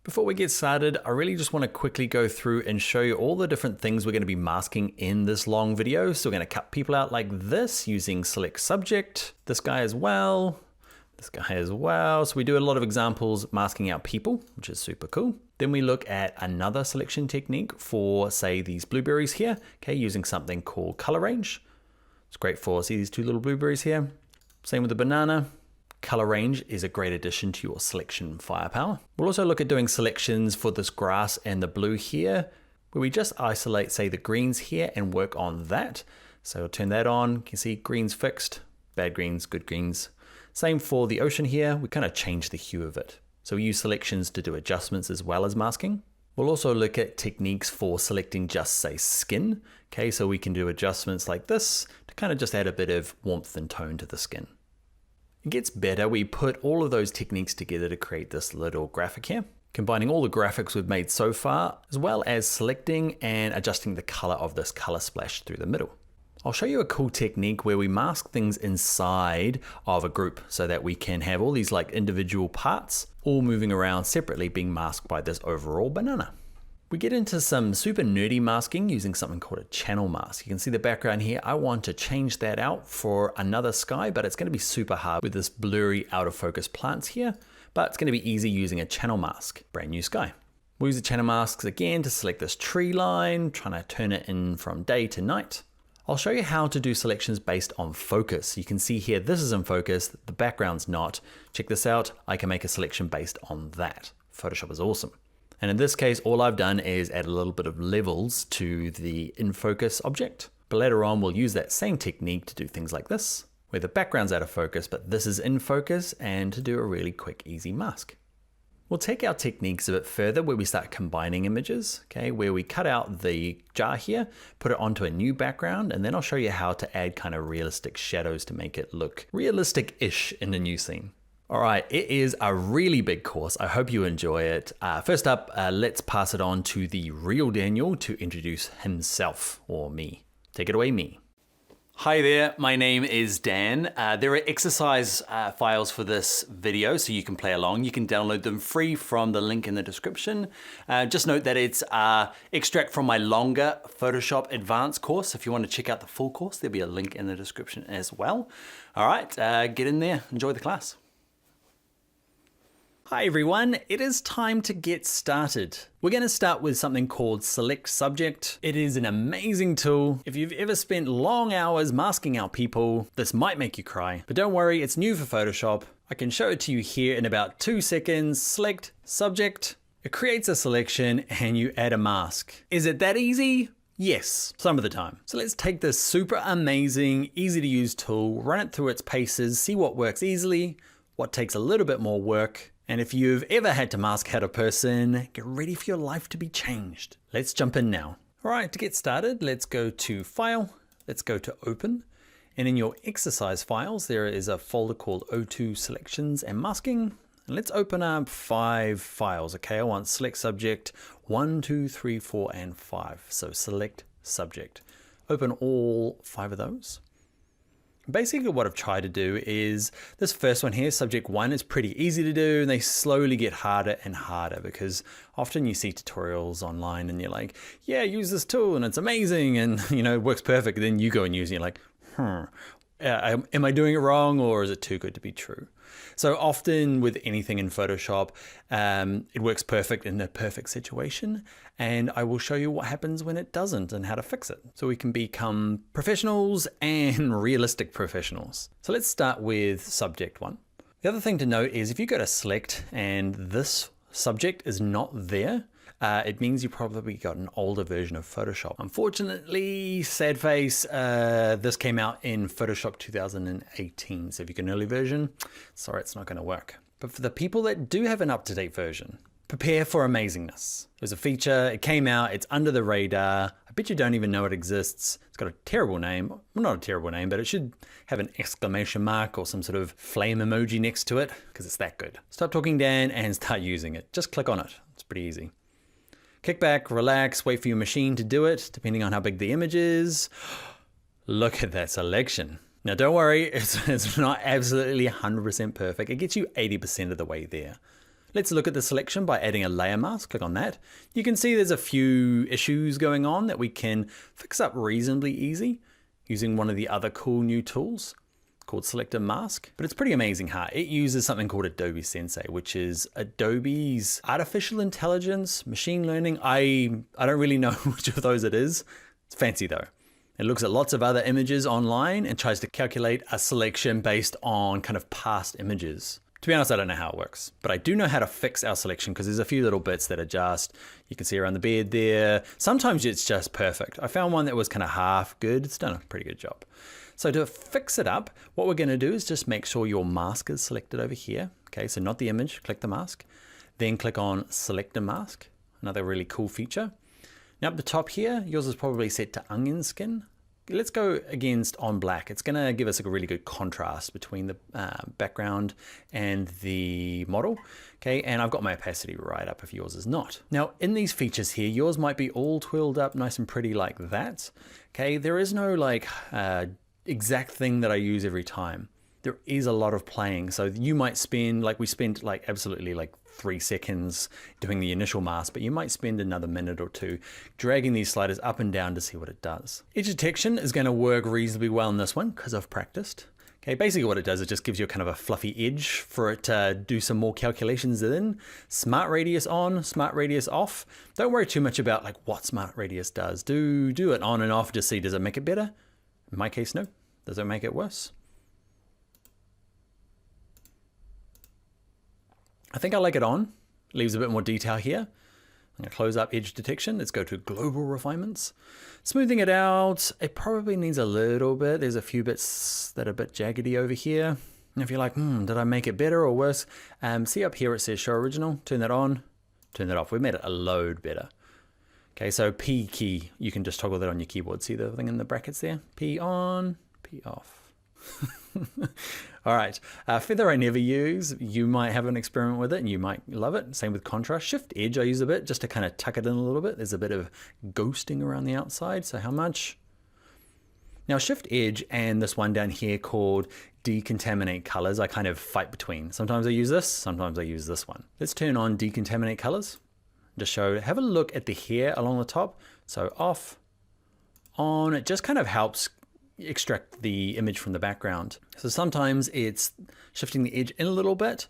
Before we get started, I really just want to quickly go through and show you all the different things we're going to be masking in this long video. So we're going to cut people out like this using select subject, this guy as well, this guy as well. So we do a lot of examples masking out people, which is super cool. Then we look at another selection technique for, say, these blueberries here, okay, using something called color range. It's great for, see these two little blueberries here? Same with the banana. Color range is a great addition to your selection firepower. We'll also look at doing selections for this grass and the blue here, where we just isolate, say, the greens here and work on that. So we'll turn that on. You can see greens fixed, bad greens, good greens. Same for the ocean here. We kind of change the hue of it. So we use selections to do adjustments as well as masking. We'll also look at techniques for selecting just, say, skin. Okay, so we can do adjustments like this to kind of just add a bit of warmth and tone to the skin. It gets better. We put all of those techniques together to create this little graphic here, combining all the graphics we've made so far, as well as selecting and adjusting the color of this color splash through the middle. I'll show you a cool technique where we mask things inside of a group so that we can have all these like individual parts all moving around separately being masked by this overall banana. We get into some super nerdy masking using something called a channel mask. You can see the background here. I want to change that out for another sky, but it's going to be super hard with this blurry out of focus plants here, but it's going to be easy using a channel mask. Brand new sky. We'll use the channel masks again to select this tree line, trying to turn it in from day to night. I'll show you how to do selections based on focus. You can see here, this is in focus, the background's not. Check this out. I can make a selection based on that. Photoshop is awesome. And in this case, all I've done is add a little bit of levels to the in focus object. But later on, we'll use that same technique to do things like this, where the background's out of focus, but this is in focus, and to do a really quick, easy mask. We'll take our techniques a bit further where we start combining images, okay, where we cut out the jar here, put it onto a new background, and then I'll show you how to add kind of realistic shadows to make it look realistic-ish in the new scene. All right, it is a really big course. I hope you enjoy it. First up, let's pass it on to the real Daniel to introduce himself, or me. Take it away, me. Hi there, my name is Dan. There are exercise files for this video, so you can play along. You can download them free from the link in the description. Just note that it's extract from my longer Photoshop Advanced course. If you want to check out the full course, there'll be a link in the description as well. All right, get in there, enjoy the class. Hi everyone, it is time to get started. We're going to start with something called Select Subject. It is an amazing tool. If you've ever spent long hours masking out people, this might make you cry. But don't worry, it's new for Photoshop. I can show it to you here in about 2 seconds. Select Subject. It creates a selection and you add a mask. Is it that easy? Yes, some of the time. So let's take this super amazing, easy to use tool, run it through its paces, see what works easily, what takes a little bit more work. And if you've ever had to mask out a person, get ready for your life to be changed. Let's jump in now. All right, to get started, let's go to File, let's go to Open. And in your exercise files, there is a folder called O2 Selections and Masking. And let's open up 5 files, okay? I want Select Subject 1, 2, 3, 4, and 5. So Select Subject. Open all 5 of those. Basically what I've tried to do is this first one here, subject 1, is pretty easy to do, and they slowly get harder and harder because often you see tutorials online and you're like, yeah, use this tool and it's amazing and you know, it works perfect. And then you go and use it and you're like, am I doing it wrong or is it too good to be true? So often with anything in Photoshop, it works perfect in the perfect situation. And I will show you what happens when it doesn't and how to fix it. So we can become professionals and realistic professionals. So let's start with subject 1. The other thing to note is if you go to select and this subject is not there, it means you probably got an older version of Photoshop. Unfortunately, sad face, this came out in Photoshop 2018. So if you get an early version, sorry, it's not going to work. But for the people that do have an up-to-date version, prepare for amazingness. There's a feature, it came out, it's under the radar. I bet you don't even know it exists. It's got a terrible name. Well, not a terrible name, but it should have an exclamation mark or some sort of flame emoji next to it because it's that good. Stop talking, Dan, and start using it. Just click on it. It's pretty easy. Kick back, relax, wait for your machine to do it, depending on how big the image is. Look at that selection. Now don't worry, it's not absolutely 100% perfect. It gets you 80% of the way there. Let's look at the selection by adding a layer mask. Click on that. You can see there's a few issues going on that we can fix up reasonably easy using one of the other cool new tools called Selector Mask. But it's pretty amazing, huh? It uses something called Adobe Sensei, which is Adobe's artificial intelligence, machine learning. I don't really know which of those it is. It's fancy though. It looks at lots of other images online and tries to calculate a selection based on kind of past images. To be honest, I don't know how it works, but I do know how to fix our selection because there's a few little bits that adjust. You can see around the beard there. Sometimes it's just perfect. I found one that was kind of half good. It's done a pretty good job. So to fix it up, what we're going to do is just make sure your mask is selected over here. Okay, so not the image, click the mask. Then click on Select a Mask, another really cool feature. Now up the top here, yours is probably set to onion skin. Let's go against on black. It's going to give us a really good contrast between the background and the model. Okay, and I've got my opacity right up if yours is not. Now in these features here, yours might be all twirled up nice and pretty like that. Okay, there is no like exact thing that I use every time. There is a lot of playing. So you might spend, like we spent like absolutely like 3 seconds doing the initial mask, but you might spend another minute or two dragging these sliders up and down to see what it does. Edge detection is going to work reasonably well in this one because I've practiced. Okay, basically what it does, it just gives you a kind of a fluffy edge for it to do some more calculations in. Smart radius on, smart radius off. Don't worry too much about like what smart radius does. Do it on and off to see, does it make it better? In my case, no. Does it make it worse? I think I like it on. Leaves a bit more detail here. I'm going to close up edge detection. Let's go to global refinements. Smoothing it out. It probably needs a little bit. There's a few bits that are a bit jaggedy over here. And if you're like, did I make it better or worse? See up here it says show original. Turn that on, turn that off. We made it a load better. Okay, so P key, you can just toggle that on your keyboard. See the thing in the brackets there? P on, P off. All right, feather I never use. You might have an experiment with it and you might love it. Same with contrast. Shift edge I use a bit just to kind of tuck it in a little bit. There's a bit of ghosting around the outside. So how much? Now shift edge and this one down here called decontaminate colors, I kind of fight between. Sometimes I use this, sometimes I use this one. Let's turn on decontaminate colors. Just have a look at the hair along the top. So off, on, it just kind of helps extract the image from the background. So sometimes it's shifting the edge in a little bit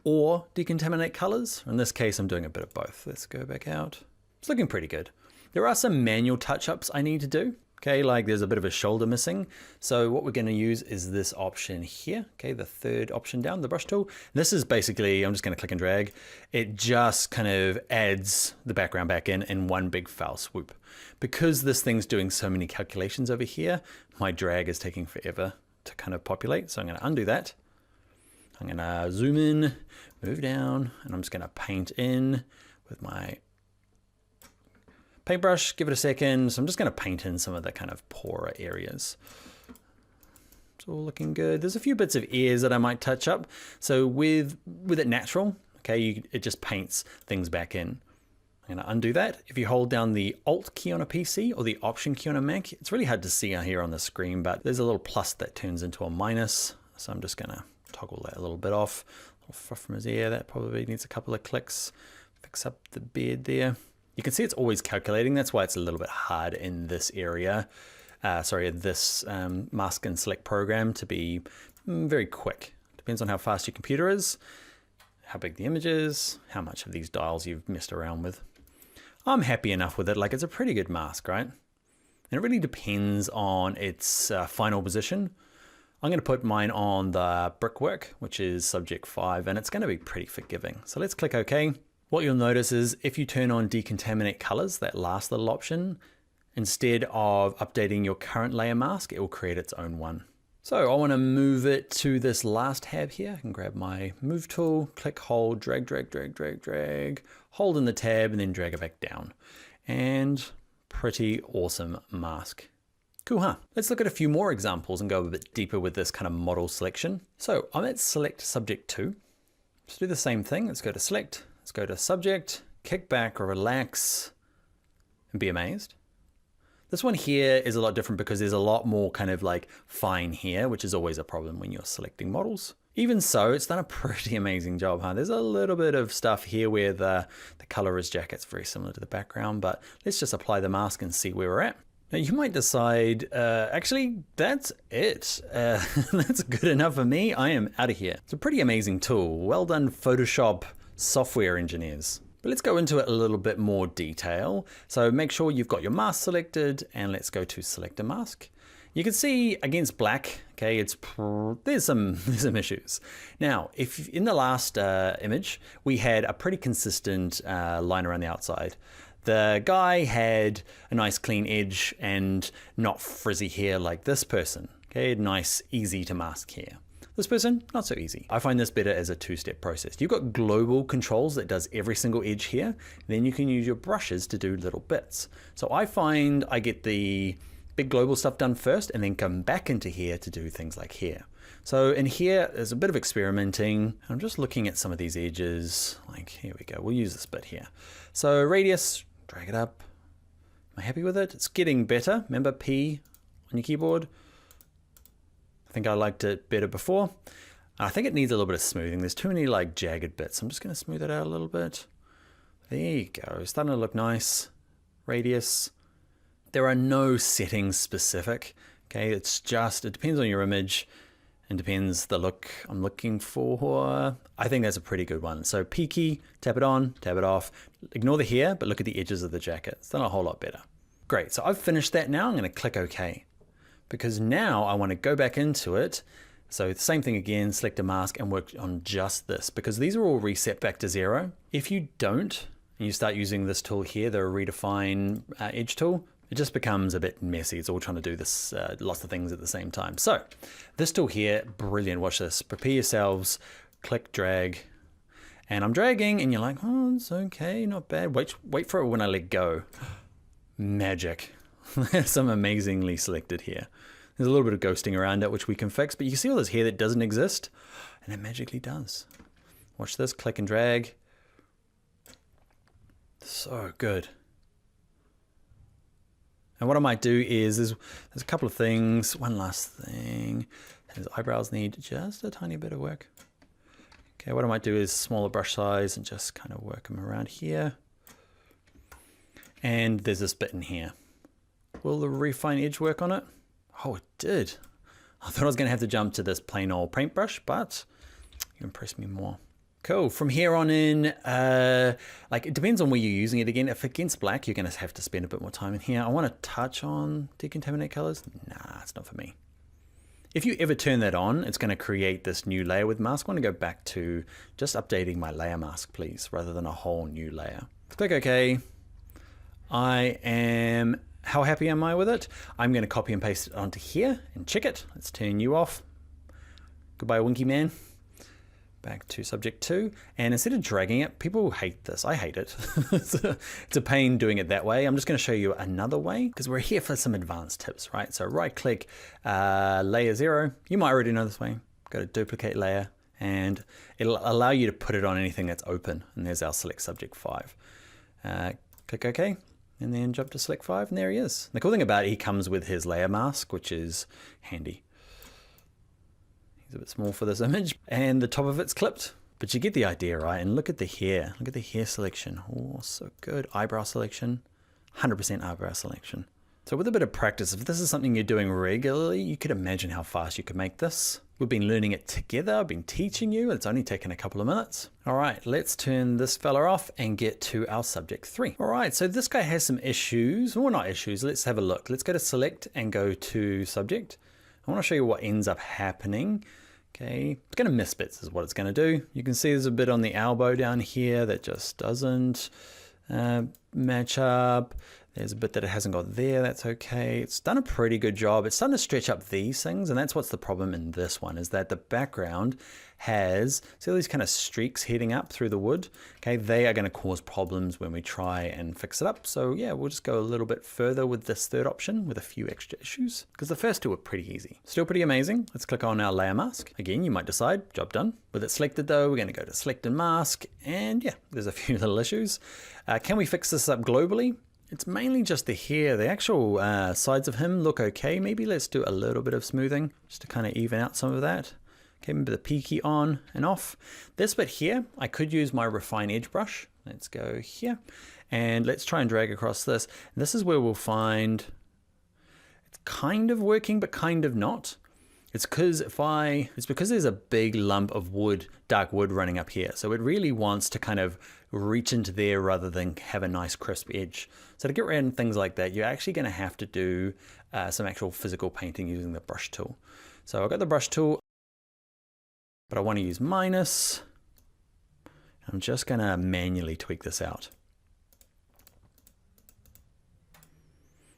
or decontaminate colors. In this case, I'm doing a bit of both. Let's go back out. It's looking pretty good. There are some manual touch-ups I need to do. Okay, like there's a bit of a shoulder missing. So what we're going to use is this option here. Okay, the third option down, the brush tool. This is basically, I'm just going to click and drag. It just kind of adds the background back in one big foul swoop. Because this thing's doing so many calculations over here, my drag is taking forever to kind of populate. So I'm going to undo that. I'm going to zoom in, move down, and I'm just going to paint in with my paintbrush, give it a second. So I'm just going to paint in some of the kind of poorer areas. It's all looking good. There's a few bits of ears that I might touch up. So with it natural, okay, it just paints things back in. I'm going to undo that. If you hold down the Alt key on a PC or the Option key on a Mac, it's really hard to see out here on the screen, but there's a little plus that turns into a minus. So I'm just going to toggle that a little bit off. A little fluff from his ear. That probably needs a couple of clicks. Fix up the beard there. You can see it's always calculating. That's why it's a little bit hard in this area. This mask and select program to be very quick. Depends on how fast your computer is, how big the image is, how much of these dials you've messed around with. I'm happy enough with it. Like, it's a pretty good mask, right? And it really depends on its final position. I'm going to put mine on the brickwork, which is subject 5, and it's going to be pretty forgiving. So let's click OK. What you'll notice is if you turn on decontaminate colors, that last little option, instead of updating your current layer mask, it will create its own one. So I want to move it to this last tab here. I can grab my move tool, click, hold, drag, drag, drag, drag, drag, hold in the tab and then drag it back down. And pretty awesome mask. Cool, huh? Let's look at a few more examples and go a bit deeper with this kind of model selection. So I'm at select subject 2. Let's do the same thing. Let's go to select. Let's go to subject, kick back or relax and be amazed. This one here is a lot different because there's a lot more kind of like fine here, which is always a problem when you're selecting models. Even so, it's done a pretty amazing job, huh? There's a little bit of stuff here where the color of his jacket's very similar to the background, but let's just apply the mask and see where we're at. Now you might decide, actually, that's it. That's good enough for me. I am out of here. It's a pretty amazing tool. Well done, Photoshop software engineers. But let's go into it a little bit more detail. So make sure you've got your mask selected, and let's go to select a mask. You can see against black, okay, there's some issues. Now, if in the last image, we had a pretty consistent line around the outside. The guy had a nice clean edge and not frizzy hair like this person. Okay, nice, easy to mask hair. This person, not so easy. I find this better as a two-step process. You've got global controls that does every single edge here. Then you can use your brushes to do little bits. So I find I get the big global stuff done first and then come back into here to do things like here. So in here, there's a bit of experimenting. I'm just looking at some of these edges. Like, here we go. We'll use this bit here. So radius, drag it up. Am I happy with it? It's getting better. Remember P on your keyboard? I think I liked it better before. I think it needs a little bit of smoothing. There's too many like jagged bits. I'm just going to smooth it out a little bit. There you go. It's starting to look nice. Radius. There are no settings specific. Okay, it's just, it depends on your image and depends the look I'm looking for. I think that's a pretty good one. So P key, tap it on, tap it off. Ignore the hair, but look at the edges of the jacket. It's done a whole lot better. Great, so I've finished that now. I'm gonna click OK. Because now I wanna go back into it. So the same thing again, select a mask and work on just this, because these are all reset back to 0. If you don't, and you start using this tool here, the redefine edge tool, it just becomes a bit messy. It's all trying to do this, lots of things at the same time. So this tool here, brilliant. Watch this. Prepare yourselves, click, drag, and I'm dragging and you're like, oh, it's okay, not bad. Wait for it when I let go. Magic. There's some amazingly selected here. There's a little bit of ghosting around it, which we can fix, but you can see all this hair that doesn't exist, and it magically does. Watch this, click and drag. So good. And what I might do is, there's a couple of things. One last thing. His eyebrows need just a tiny bit of work. Okay, what I might do is smaller brush size and just kind of work them around here. And there's this bit in here. Will the refine edge work on it? Oh, it did. I thought I was going to have to jump to this plain old paintbrush, but you impressed me more. Cool. From here on in, like it depends on where you're using it again. If against black, you're going to have to spend a bit more time in here. I want to touch on decontaminate colors. Nah, it's not for me. If you ever turn that on, it's going to create this new layer with mask. I want to go back to just updating my layer mask, please, rather than a whole new layer. Click OK. How happy am I with it? I'm going to copy and paste it onto here and check it. Let's turn you off. Goodbye, Winky Man. Back to subject 2, and instead of dragging it, people hate this. I hate it. It's a pain doing it that way. I'm just going to show you another way, because we're here for some advanced tips, right? So right click, layer 0. You might already know this way. Go to duplicate layer, and it'll allow you to put it on anything that's open. And there's our select subject 5. Click OK, and then jump to select 5, and there he is. The cool thing about it, he comes with his layer mask, which is handy. He's a bit small for this image, and the top of it's clipped, but you get the idea, right? And look at the hair. Look at the hair selection. Oh, so good. Eyebrow selection, 100% eyebrow selection. So with a bit of practice, if this is something you're doing regularly, you could imagine how fast you could make this. We've been learning it together. I've been teaching you. It's only taken a couple of minutes. All right, let's turn this fella off and get to our subject 3. All right, so this guy has some issues. Well, not issues. Let's have a look. Let's go to select and go to subject. I want to show you what ends up happening. Okay, it's going to miss bits is what it's going to do. You can see there's a bit on the elbow down here that just doesn't match up. There's a bit that it hasn't got there. That's okay. It's done a pretty good job. It's starting to stretch up these things, and that's what's the problem in this one, is that the background has, see all these kind of streaks heading up through the wood? Okay, they are going to cause problems when we try and fix it up. So yeah, we'll just go a little bit further with this third option with a few extra issues, because the first two are pretty easy. Still pretty amazing. Let's click on our layer mask. Again, you might decide, job done. With it selected though, we're going to go to select and mask, and yeah, there's a few little issues. Can we fix this up globally? It's mainly just the hair. The actual sides of him look okay. Maybe let's do a little bit of smoothing just to kind of even out some of that. Okay, remember the P key on and off. This bit here, I could use my refine edge brush. Let's go here and let's try and drag across this. This is where we'll find it's kind of working, but kind of not. It's because there's a big lump of wood, dark wood running up here. So it really wants to kind of reach into there rather than have a nice crisp edge. So to get around things like that, you're actually going to have to do some actual physical painting using the brush tool. So I've got the brush tool, but I want to use minus. I'm just going to manually tweak this out.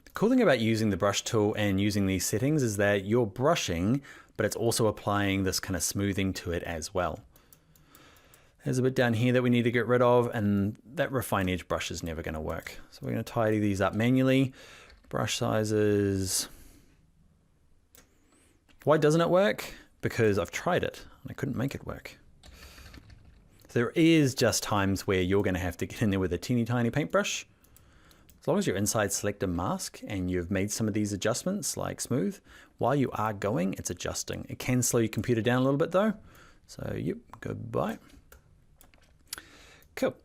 The cool thing about using the brush tool and using these settings is that you're brushing, but it's also applying this kind of smoothing to it as well. There's a bit down here that we need to get rid of, and that refine edge brush is never going to work. So we're going to tidy these up manually. Brush sizes. Why doesn't it work? Because I've tried it and I couldn't make it work. There is just times where you're going to have to get in there with a teeny tiny paintbrush. As long as you're inside select and mask and you've made some of these adjustments like smooth, while you are going, it's adjusting. It can slow your computer down a little bit though. So yep, goodbye. Cool.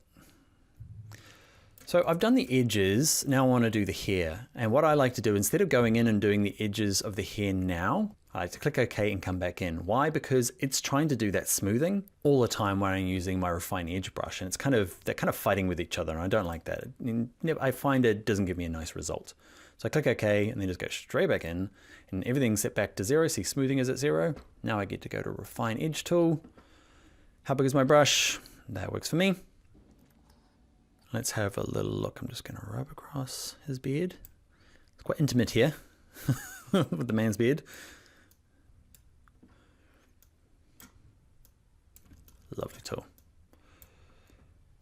So I've done the edges, now I want to do the hair. And what I like to do, instead of going in and doing the edges of the hair now, I like to click OK and come back in. Why? Because it's trying to do that smoothing all the time when I'm using my refine edge brush, and they're kind of fighting with each other, and I don't like that. I find it doesn't give me a nice result. So I click OK and then just go straight back in, and everything's set back to 0. See, smoothing is at 0. Now I get to go to refine edge tool. How big is my brush? That works for me. Let's have a little look. I'm just going to rub across his beard. It's quite intimate here with the man's beard. Lovely tool.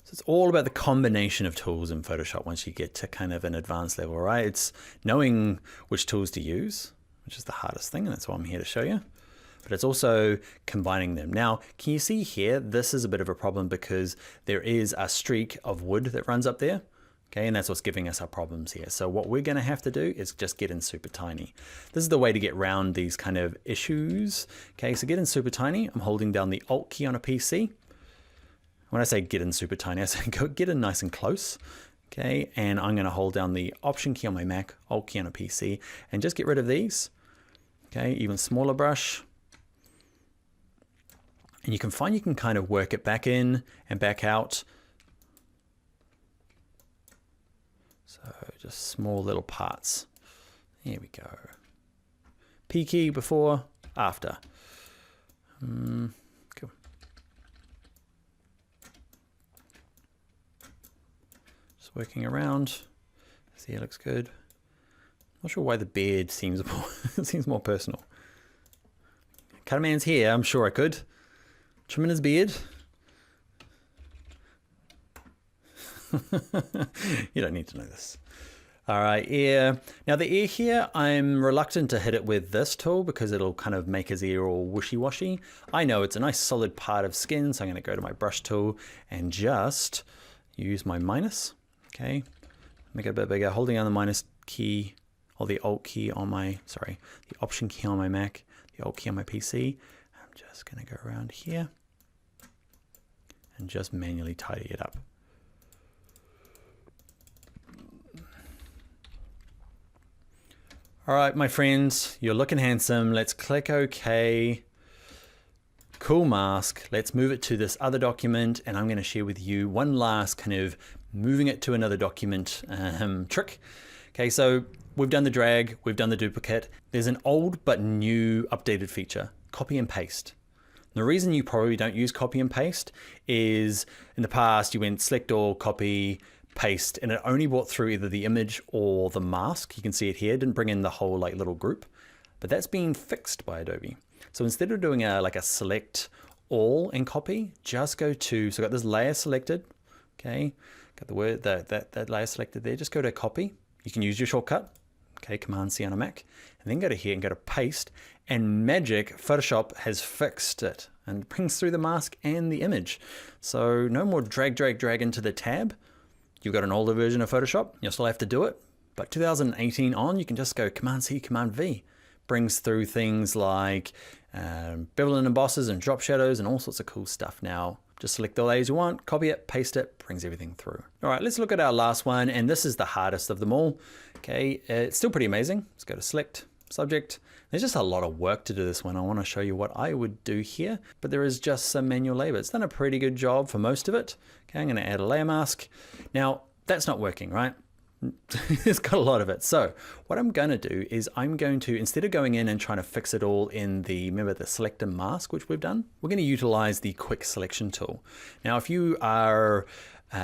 So it's all about the combination of tools in Photoshop once you get to kind of an advanced level, right? It's knowing which tools to use, which is the hardest thing, and that's why I'm here to show you. But it's also combining them. Now, can you see here, this is a bit of a problem because there is a streak of wood that runs up there. Okay, and that's what's giving us our problems here. So what we're gonna have to do is just get in super tiny. This is the way to get around these kind of issues. Okay, so get in super tiny. I'm holding down the Alt key on a PC. When I say get in super tiny, I say go get in nice and close. Okay, and I'm gonna hold down the Option key on my Mac, Alt key on a PC, and just get rid of these. Okay, even smaller brush. And you can find you can kind of work it back in and back out. So just small little parts. Here we go. P key before, after. Cool. Just working around. See, it looks good. Not sure why the beard seems more, it seems more personal. Cut a man's hair, I'm sure I could. Trimming his beard. You don't need to know this. All right, ear. Now the ear here, I'm reluctant to hit it with this tool because it'll kind of make his ear all wishy-washy. I know it's a nice solid part of skin, so I'm going to go to my brush tool and just use my minus. Okay, make it a bit bigger, holding down the minus key or the Alt key on my, sorry, the Option key on my Mac, the Alt key on my PC. I'm just going to go around here and just manually tidy it up. All right, my friends, you're looking handsome. Let's click OK. Cool mask. Let's move it to this other document, and I'm going to share with you one last kind of moving it to another document trick. Okay, so we've done the drag, we've done the duplicate. There's an old but new updated feature, copy and paste. The reason you probably don't use copy and paste is in the past you went select all, copy, paste, and it only brought through either the image or the mask. You can see it here, it didn't bring in the whole like little group, but that's been fixed by Adobe. So instead of doing like a select all and copy, just go to, so I got this layer selected, okay, got the word, that layer selected there, just go to copy. You can use your shortcut, okay, Command C on a Mac, and then go to here and go to paste, and magic, Photoshop has fixed it and brings through the mask and the image. So no more drag, drag, drag into the tab. You've got an older version of Photoshop, you'll still have to do it, but 2018 on, you can just go Command C, Command V. Brings through things like bevel and embosses and drop shadows and all sorts of cool stuff. Now, just select the layers you want, copy it, paste it, brings everything through. All right, let's look at our last one. And this is the hardest of them all. Okay, it's still pretty amazing. Let's go to select, subject. There's just a lot of work to do this one. I want to show you what I would do here, but there is just some manual labor. It's done a pretty good job for most of it. Okay, I'm going to add a layer mask. Now, that's not working, right? It's got a lot of it. So what I'm going to do is I'm going to, instead of going in and trying to fix it all in the, remember the select and mask, which we've done, we're going to utilize the quick selection tool. Now, if you are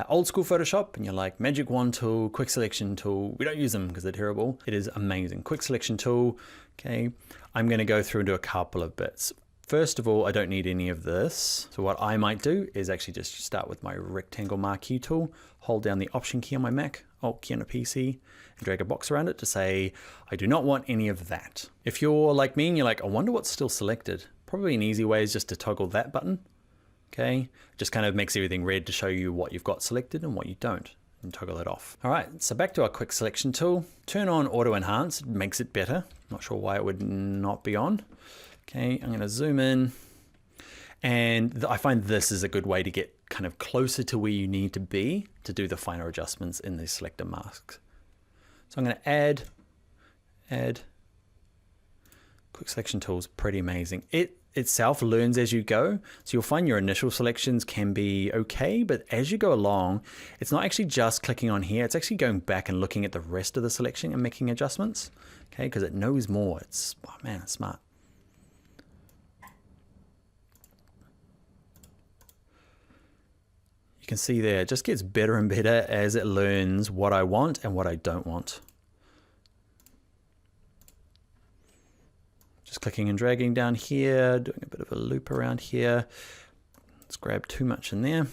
old school Photoshop and you're like magic wand tool, quick selection tool, we don't use them because they're terrible. It is amazing. Quick selection tool. Okay. I'm going to go through and do a couple of bits. First of all, I don't need any of this. So what I might do is actually just start with my rectangle marquee tool, hold down the Option key on my Mac, Alt key on a PC, and drag a box around it to say, I do not want any of that. If you're like me and you're like, I wonder what's still selected, probably an easy way is just to toggle that button. Okay, just kind of makes everything red to show you what you've got selected and what you don't, and toggle it off. All right, so back to our quick selection tool. Turn on auto enhance, it makes it better. Not sure why it would not be on. Okay, I'm going to zoom in, and I find this is a good way to get kind of closer to where you need to be to do the finer adjustments in the selector masks. So I'm going to add. Quick selection tool is pretty amazing. It itself learns as you go, so you'll find your initial selections can be okay, but as you go along, it's not actually just clicking on here, it's actually going back and looking at the rest of the selection and making adjustments, okay, because it knows more. It's, oh man, it's smart. You can see there, it just gets better and better as it learns what I want and what I don't want. Just clicking and dragging down here, doing a bit of a loop around here. Let's grab too much in there.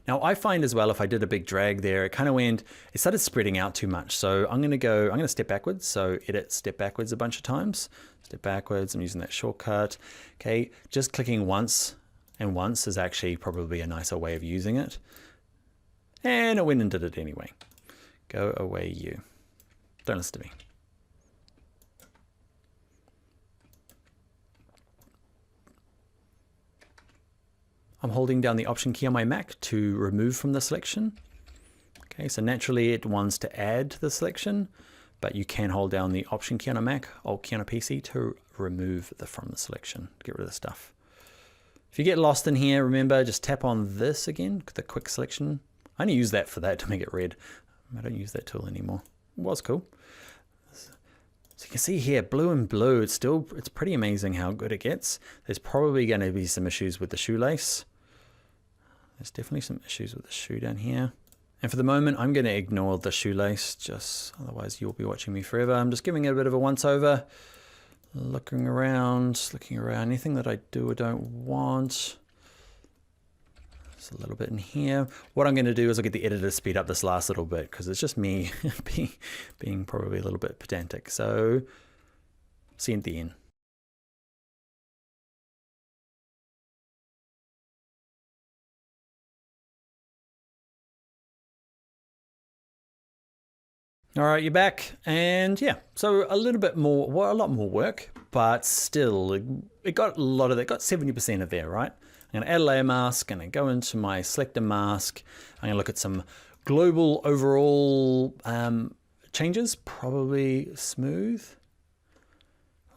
Now I find as well, if I did a big drag there, it kind of went, it started spreading out too much. So I'm going to step backwards. So edit, step backwards a bunch of times. Step backwards, I'm using that shortcut. Okay, just clicking once and once is actually probably a nicer way of using it. And it went and did it anyway. Go away you. Don't listen to me. I'm holding down the Option key on my Mac to remove from the selection. Okay, so naturally it wants to add to the selection, but you can hold down the Option key on a Mac, Alt key on a PC to remove from the selection, get rid of the stuff. If you get lost in here, remember, just tap on this again, the quick selection. I only use that for that to make it red. I don't use that tool anymore. It was cool. So you can see here, blue and blue, it's pretty amazing how good it gets. There's probably going to be some issues with the shoelace. There's definitely some issues with the shoe down here. And for the moment, I'm going to ignore the shoelace, just otherwise you'll be watching me forever. I'm just giving it a bit of a once over, looking around, anything that I do or don't want. Just a little bit in here. What I'm going to do is I'll get the editor to speed up this last little bit because it's just me being probably a little bit pedantic. So see you at the end. All right, you're back, and yeah, so a little bit more, well, a lot more work, but still, it got a lot of that, got 70% of there, right? I'm gonna add a layer mask, I'm gonna go into my selector mask, I'm gonna look at some global overall changes, probably smooth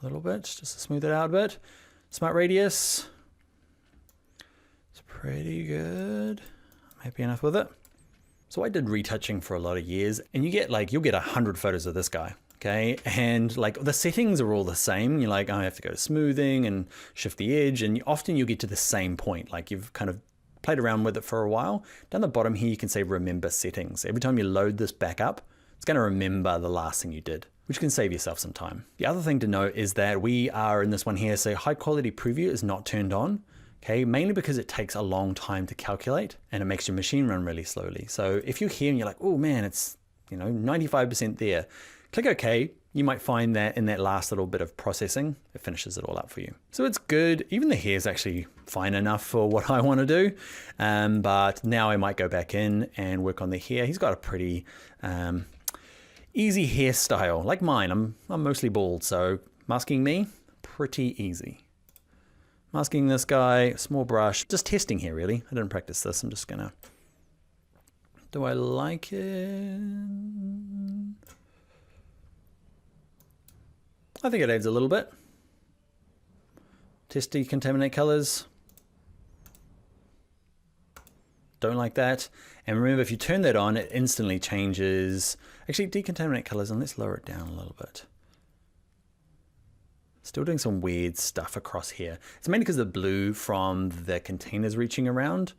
a little bit, just to smooth it out a bit. Smart radius, it's pretty good, I'm happy enough with it. So I did retouching for a lot of years, and you get like, you'll get 100 photos of this guy, okay? And like the settings are all the same. You're like, oh, I have to go to smoothing and shift the edge, and often you'll get to the same point. Like you've kind of played around with it for a while. Down the bottom here, you can say remember settings. Every time you load this back up, it's gonna remember the last thing you did, which can save yourself some time. The other thing to note is that we are in this one here, so high quality preview is not turned on. Okay, mainly because it takes a long time to calculate and it makes your machine run really slowly. So if you're here and you're like, oh man, it's 95% there, click OK. You might find that in that last little bit of processing, it finishes it all up for you. So it's good. Even the hair is actually fine enough for what I want to do. But now I might go back in and work on the hair. He's got a pretty easy hairstyle, like mine. I'm mostly bald, so masking me, pretty easy. Masking this guy, small brush, just testing here really. I didn't practice this, I'm just gonna, do I like it? I think it adds a little bit. Test decontaminate colors. Don't like that. And remember, if you turn that on, it instantly changes. Actually, decontaminate colors, and let's lower it down a little bit. Still doing some weird stuff across here. It's mainly because the blue from the containers reaching around.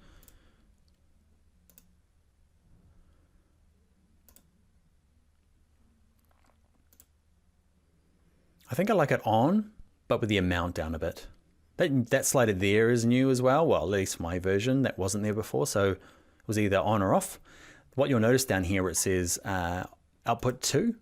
I think I like it on, but with the amount down a bit. That slider there is new as well. Well, at least my version, that wasn't there before. So it was either on or off. What you'll notice down here where it says output 2,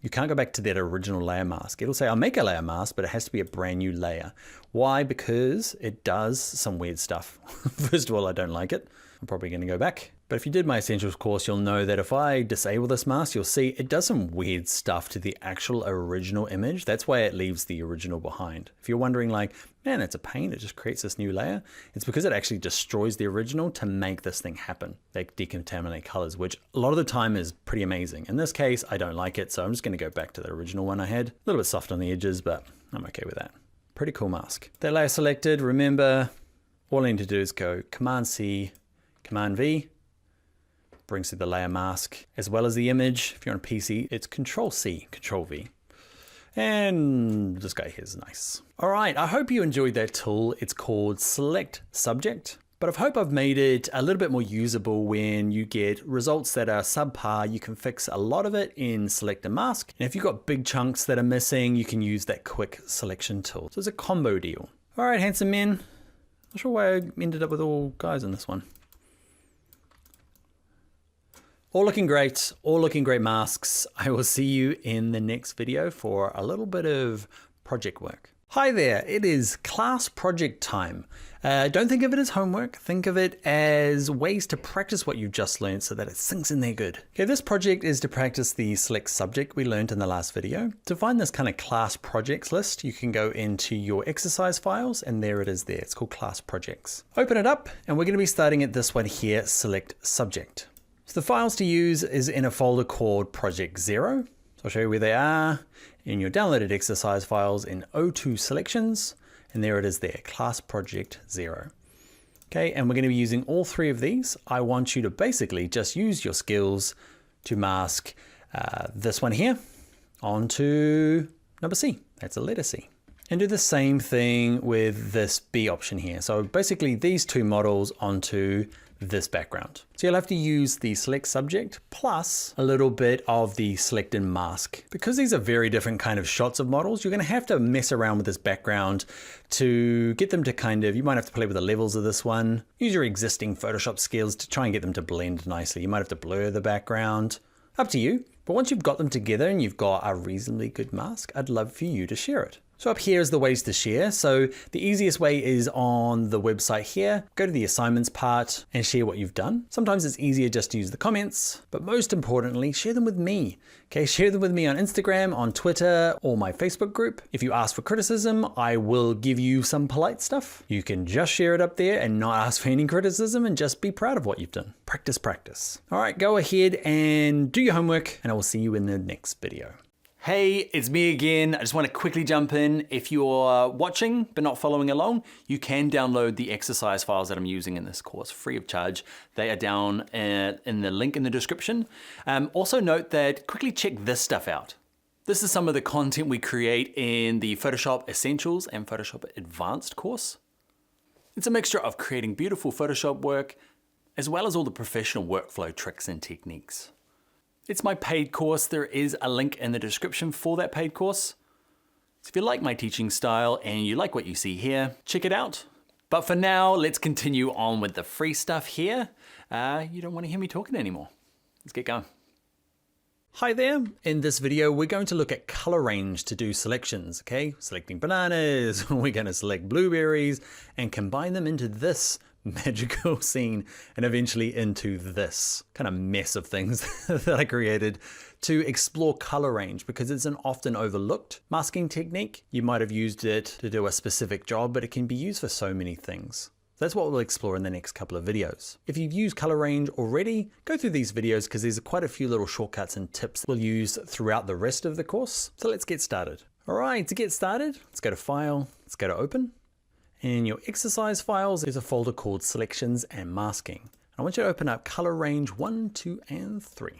you can't go back to that original layer mask. It'll say, I'll make a layer mask, but it has to be a brand new layer. Why? Because it does some weird stuff. First of all, I don't like it. I'm probably gonna go back. But if you did my Essentials course, you'll know that if I disable this mask, you'll see it does some weird stuff to the actual original image. That's why it leaves the original behind. If you're wondering like, man, it's a pain, it just creates this new layer. It's because it actually destroys the original to make this thing happen. They decontaminate colors, which a lot of the time is pretty amazing. In this case, I don't like it, so I'm just gonna go back to the original one I had. A little bit soft on the edges, but I'm okay with that. Pretty cool mask. That layer selected, remember, all I need to do is go Command C, Command V, brings through the layer mask, as well as the image. If you're on a PC, it's Control C, Control V. And this guy here is nice. All right, I hope you enjoyed that tool. It's called Select Subject, but I hope I've made it a little bit more usable when you get results that are subpar. You can fix a lot of it in Select and Mask. And if you've got big chunks that are missing, you can use that quick selection tool. So it's a combo deal. All right, handsome men. Not sure why I ended up with all guys in this one. All looking great masks. I will see you in the next video for a little bit of project work. Hi there, it is class project time. Don't think of it as homework, think of it as ways to practice what you've just learned so that it sinks in there good. Okay, this project is to practice the select subject we learned in the last video. To find this kind of class projects list, you can go into your exercise files and there it is there. It's called class projects. Open it up and we're gonna be starting at this one here, select subject. So the files to use is in a folder called Project 0. So I'll show you where they are in your downloaded exercise files in O2 selections. And there it is there, class project 0. Okay, and we're going to be using all three of these. I want you to basically just use your skills to mask this one here onto number C. That's a letter C. And do the same thing with this B option here. So basically these two models onto this background. So you'll have to use the select subject plus a little bit of the select and mask. Because these are very different kind of shots of models, you're gonna have to mess around with this background to get them to kind of, you might have to play with the levels of this one. Use your existing Photoshop skills to try and get them to blend nicely. You might have to blur the background, up to you. But once you've got them together and you've got a reasonably good mask, I'd love for you to share it. So up here is the ways to share. So the easiest way is on the website here. Go to the assignments part and share what you've done. Sometimes it's easier just to use the comments, but most importantly, share them with me. Okay, share them with me on Instagram, on Twitter, or my Facebook group. If you ask for criticism, I will give you some polite stuff. You can just share it up there and not ask for any criticism and just be proud of what you've done. Practice, practice. All right, go ahead and do your homework and I will see you in the next video. Hey, it's me again. I just want to quickly jump in. If you're watching but not following along, you can download the exercise files that I'm using in this course free of charge. They are down in the link in the description. Also note that quickly check this stuff out. This is some of the content we create in the Photoshop Essentials and Photoshop Advanced course. It's a mixture of creating beautiful Photoshop work as well as all the professional workflow tricks and techniques. It's my paid course. There is a link in the description for that paid course. So if you like my teaching style and you like what you see here, check it out. But for now, let's continue on with the free stuff here. You don't want to hear me talking anymore. Let's get going. Hi there. In this video, we're going to look at color range to do selections, okay? Selecting bananas, we're going to select blueberries and combine them into this magical scene and eventually into this kind of mess of things that I created to explore color range, because it's an often overlooked masking technique. You might have used it to do a specific job, but it can be used for so many things. That's what we'll explore in the next couple of videos. If you've used color range already, go through these videos because there's quite a few little shortcuts and tips we'll use throughout the rest of the course. So let's get started. All right, to get started, let's go to File, let's go to Open. In your exercise files, there's a folder called Selections and Masking. I want you to open up color range 1, 2, and 3.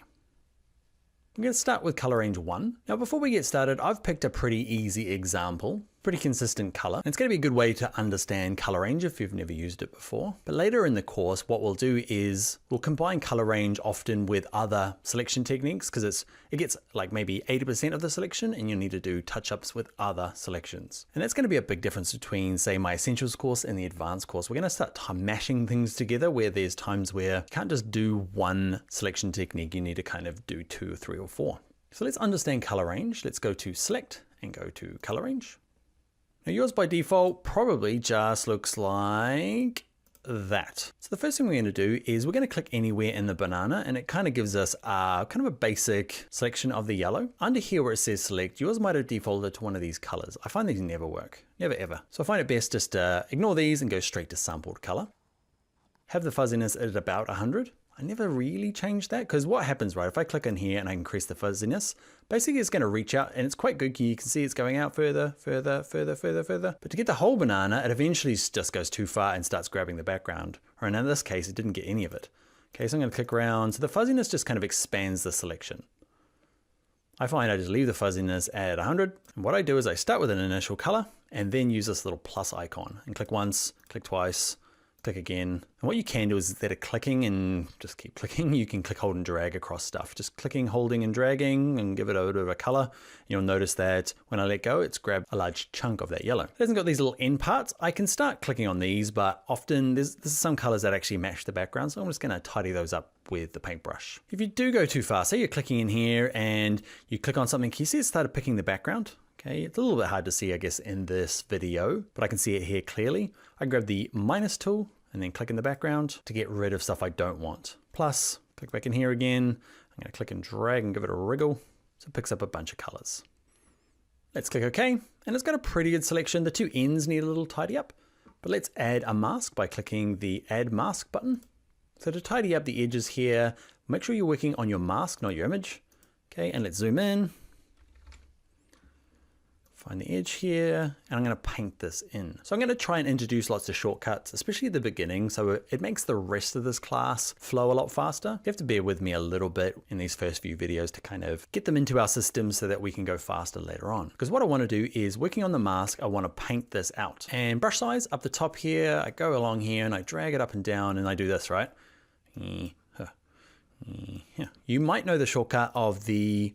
I'm going to start with color range 1. Now, before we get started, I've picked a pretty easy example, pretty consistent color. And it's going to be a good way to understand color range if you've never used it before. But later in the course, what we'll do is we'll combine color range often with other selection techniques, because it gets like maybe 80% of the selection and you need to do touch-ups with other selections. And that's going to be a big difference between, say, my essentials course and the advanced course. We're going to start mashing things together where there's times where you can't just do one selection technique. You need to kind of do 2 or 3 or 4. So let's understand color range. Let's go to Select and go to Color Range. Now yours by default probably just looks like that. So the first thing we're going to do is we're going to click anywhere in the banana, and it kind of gives us kind of a basic selection of the yellow. Under here where it says select, yours might have defaulted to one of these colors. I find these never work, never ever. So I find it best just to ignore these and go straight to sampled color. Have the fuzziness at about 100. I never really changed that, because what happens, right, if I click in here and I increase the fuzziness, basically it's going to reach out, and it's quite good. You can see it's going out further, further, further, further, further. But to get the whole banana, it eventually just goes too far and starts grabbing the background. Or in this case, it didn't get any of it. Okay, so I'm going to click around. So the fuzziness just kind of expands the selection. I find I just leave the fuzziness at 100. And what I do is I start with an initial color and then use this little plus icon and click once, click twice, click again. And what you can do is instead of clicking and just keep clicking, you can click, hold, and drag across stuff. Just clicking, holding, and dragging, and give it a bit of a color. You'll notice that when I let go, it's grabbed a large chunk of that yellow. It hasn't got these little end parts. I can start clicking on these, but often there's some colors that actually match the background. So I'm just gonna tidy those up with the paintbrush. If you do go too far, say you're clicking in here and you click on something, can you see it started picking the background? Okay, it's a little bit hard to see, I guess, in this video, but I can see it here clearly. I grab the minus tool and then click in the background to get rid of stuff I don't want. Plus, click back in here again. I'm gonna click and drag and give it a wriggle. So it picks up a bunch of colors. Let's click OK, and it's got a pretty good selection. The two ends need a little tidy up, but let's add a mask by clicking the Add Mask button. So to tidy up the edges here, make sure you're working on your mask, not your image. Okay, and let's zoom in. Find the edge here, and I'm going to paint this in. So I'm going to try and introduce lots of shortcuts, especially at the beginning, so it makes the rest of this class flow a lot faster. You have to bear with me a little bit in these first few videos to kind of get them into our system so that we can go faster later on. Because what I want to do is, working on the mask, I want to paint this out. And brush size up the top here, I go along here and I drag it up and down, and I do this, right? You might know the shortcut of the,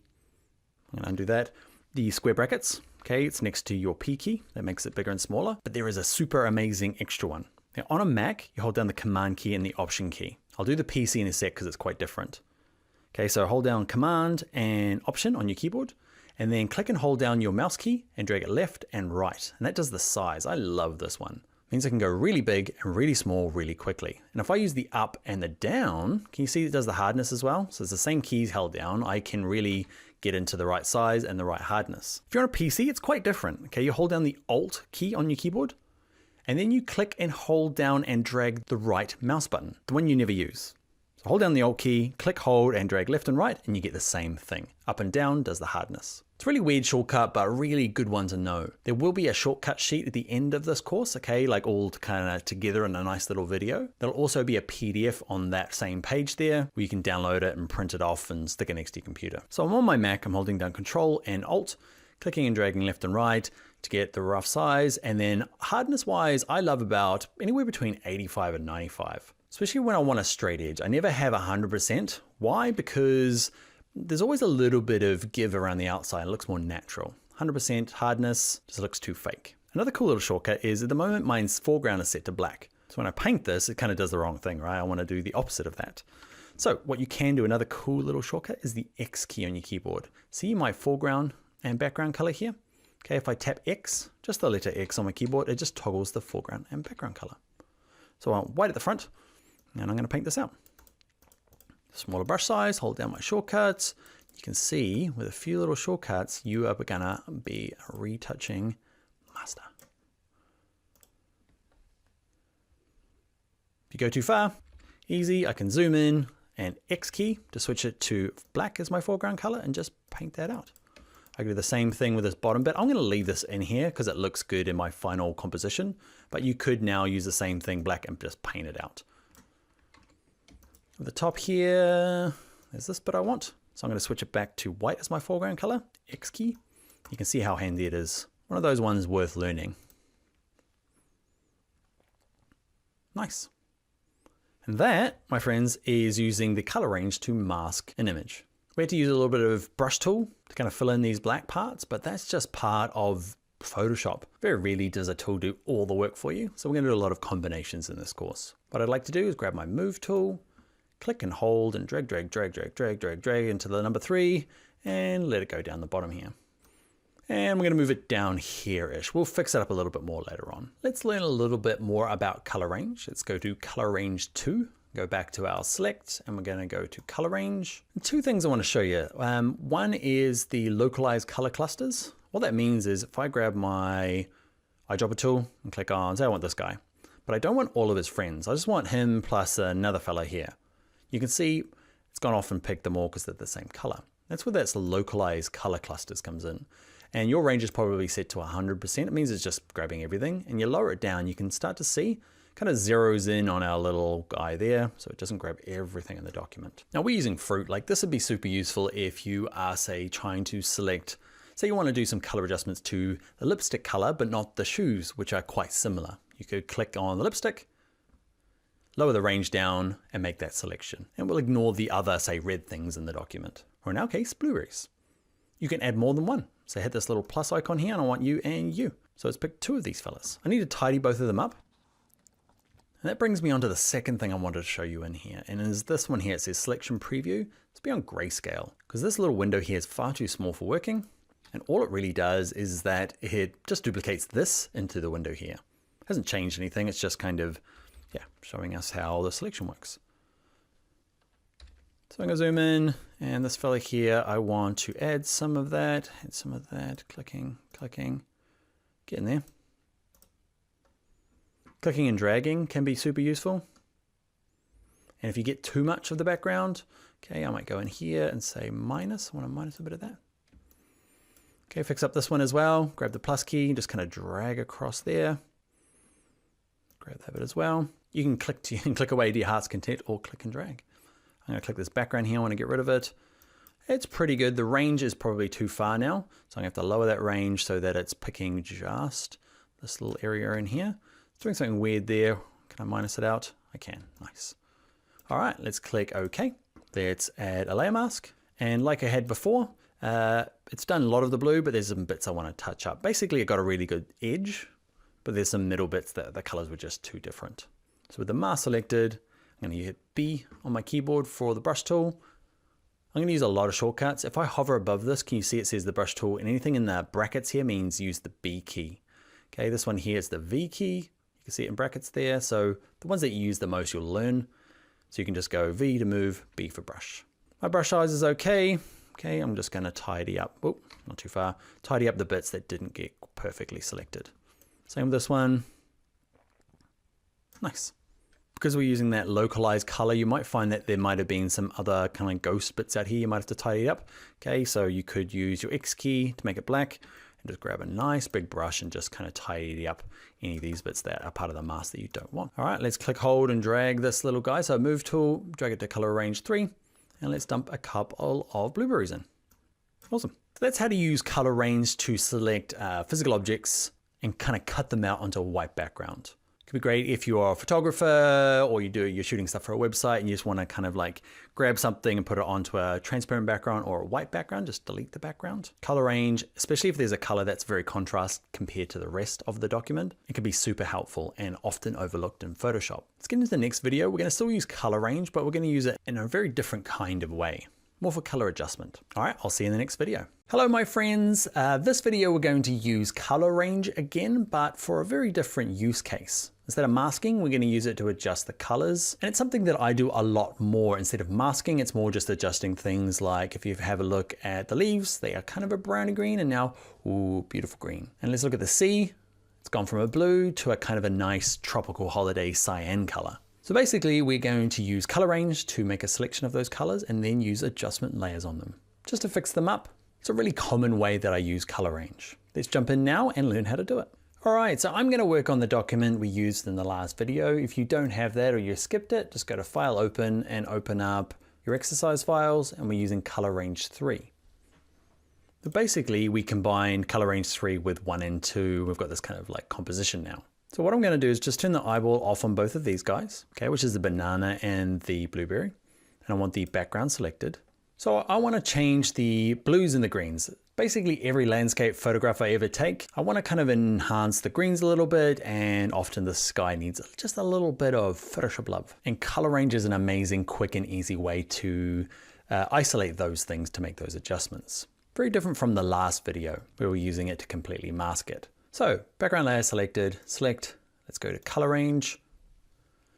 I'm going to undo that, the square brackets. Okay, it's next to your P key. That makes it bigger and smaller. But there is a super amazing extra one. Now on a Mac, you hold down the Command key and the Option key. I'll do the PC in a sec because it's quite different. Okay, so hold down Command and Option on your keyboard, and then click and hold down your mouse key and drag it left and right. And that does the size. I love this one. It means I can go really big and really small really quickly. And if I use the up and the down, can you see it does the hardness as well? So it's the same keys held down. I can really get into the right size and the right hardness. If you're on a PC, it's quite different. Okay, you hold down the Alt key on your keyboard, and then you click and hold down and drag the right mouse button, the one you never use. So hold down the Alt key, click, hold, and drag left and right, and you get the same thing. Up and down does the hardness. It's a really weird shortcut, but a really good one to know. There will be a shortcut sheet at the end of this course, okay, like all kind of together in a nice little video. There'll also be a PDF on that same page there where you can download it and print it off and stick it next to your computer. So I'm on my Mac, I'm holding down Control and Alt, clicking and dragging left and right to get the rough size. And then hardness wise, I love about anywhere between 85 and 95, especially when I want a straight edge. I never have 100%. Why? Because there's always a little bit of give around the outside. It looks more natural. 100% hardness just looks too fake. Another cool little shortcut is at the moment mine's foreground is set to black. So when I paint this, it kind of does the wrong thing, right? I want to do the opposite of that. So what you can do, another cool little shortcut, is the X key on your keyboard. See my foreground and background color here? Okay, if I tap X, just the letter X on my keyboard, it just toggles the foreground and background color. So I want white at the front, and I'm going to paint this out. Smaller brush size, hold down my shortcuts. You can see with a few little shortcuts, you are going to be retouching master. If you go too far, easy, I can zoom in and X key to switch it to black as my foreground color and just paint that out. I can do the same thing with this bottom bit. I'm going to leave this in here because it looks good in my final composition, but you could now use the same thing black and just paint it out. At the top here, there's this bit I want. So I'm going to switch it back to white as my foreground color, X key. You can see how handy it is. One of those ones worth learning. Nice. And that, my friends, is using the color range to mask an image. We had to use a little bit of brush tool to kind of fill in these black parts, but that's just part of Photoshop. Very rarely does a tool do all the work for you. So we're going to do a lot of combinations in this course. What I'd like to do is grab my move tool, click and hold and drag into the number 3 and let it go down the bottom here. And we're going to move it down here-ish. We'll fix it up a little bit more later on. Let's learn a little bit more about color range. Let's go to color range 2, go back to our select, and we're going to go to color range. And 2 things I want to show you. One is the localized color clusters. What that means is if I grab my eyedropper tool and click on, say I want this guy, but I don't want all of his friends. I just want him plus another fella here. You can see it's gone off and picked them all because they're the same color. That's where that's localized color clusters comes in. And your range is probably set to 100%. It means it's just grabbing everything. And you lower it down, you can start to see, kind of zeroes in on our little guy there, so it doesn't grab everything in the document. Now we're using fruit. Like this would be super useful if you are, say, trying to select, say you want to do some color adjustments to the lipstick color, but not the shoes, which are quite similar. You could click on the lipstick, lower the range down and make that selection. And we'll ignore the other, say, red things in the document. Or in our case, blueberries. You can add more than one. So hit this little plus icon here and I want you and you. So let's pick 2 of these fellas. I need to tidy both of them up. And that brings me on to the second thing I wanted to show you in here. And is this one here, it says selection preview. Let's be on grayscale because this little window here is far too small for working. And all it really does is that it just duplicates this into the window here. It hasn't changed anything. It's just kind of, yeah, showing us how the selection works. So I'm going to zoom in, and this fella here, I want to add some of that, clicking, getting there. Clicking and dragging can be super useful. And if you get too much of the background, okay, I might go in here and say minus. I want to minus a bit of that. Okay, fix up this one as well. Grab the plus key, just kind of drag across there. Grab that bit as well. You can click away to your heart's content or click and drag. I'm going to click this background here. I want to get rid of it. It's pretty good. The range is probably too far now. So I'm going to have to lower that range so that it's picking just this little area in here. It's doing something weird there. Can I minus it out? I can. Nice. All right, let's click OK. Let's add a layer mask. And like I had before, it's done a lot of the blue, but there's some bits I want to touch up. Basically, it got a really good edge, but there's some middle bits that the colors were just too different. So with the mask selected, I'm going to hit B on my keyboard for the brush tool. I'm going to use a lot of shortcuts. If I hover above this, can you see it says the brush tool, and anything in the brackets here means use the B key. Okay, this one here is the V key. You can see it in brackets there. So the ones that you use the most, you'll learn. So you can just go V to move, B for brush. My brush size is okay. Okay, I'm just going to tidy up, oh, not too far, tidy up the bits that didn't get perfectly selected. Same with this one. Nice. Because we're using that localized color, you might find that there might have been some other kind of ghost bits out here. You might have to tidy it up. Okay, so you could use your X key to make it black and just grab a nice big brush and just kind of tidy up any of these bits that are part of the mask that you don't want. All right, let's click, hold, and drag this little guy. So move tool, drag it to color range 3, and let's dump a couple of blueberries in. Awesome. So that's how to use color range to select physical objects and kind of cut them out onto a white background. Could be great if you are a photographer or you're shooting stuff for a website and you just want to kind of like grab something and put it onto a transparent background or a white background, just delete the background. Color range, especially if there's a color that's very contrast compared to the rest of the document, it can be super helpful and often overlooked in Photoshop. Let's get into the next video. We're going to still use color range, but we're going to use it in a very different kind of way, more for color adjustment. All right, I'll see you in the next video. Hello my friends, this video we're going to use color range again, but for a very different use case. Instead of masking, we're going to use it to adjust the colors. And it's something that I do a lot more. Instead of masking, it's more just adjusting things like if you have a look at the leaves, they are kind of a browny green and now, ooh, beautiful green. And let's look at the sea. It's gone from a blue to a kind of a nice tropical holiday cyan color. So basically we're going to use color range to make a selection of those colors and then use adjustment layers on them just to fix them up. It's a really common way that I use color range. Let's jump in now and learn how to do it. All right, so I'm going to work on the document we used in the last video. If you don't have that or you skipped it, just go to File, Open, and open up your exercise files, and we're using color range 3. But basically, we combined color range 3 with 1 and 2. We've got this kind of like composition now. So what I'm going to do is just turn the eyeball off on both of these guys, okay, which is the banana and the blueberry. And I want the background selected. So I want to change the blues and the greens. Basically every landscape photograph I ever take, I want to kind of enhance the greens a little bit, and often the sky needs just a little bit of Photoshop love. And color range is an amazing, quick and easy way to isolate those things to make those adjustments. Very different from the last video where we were using it to completely mask it. So background layer selected, select, let's go to color range.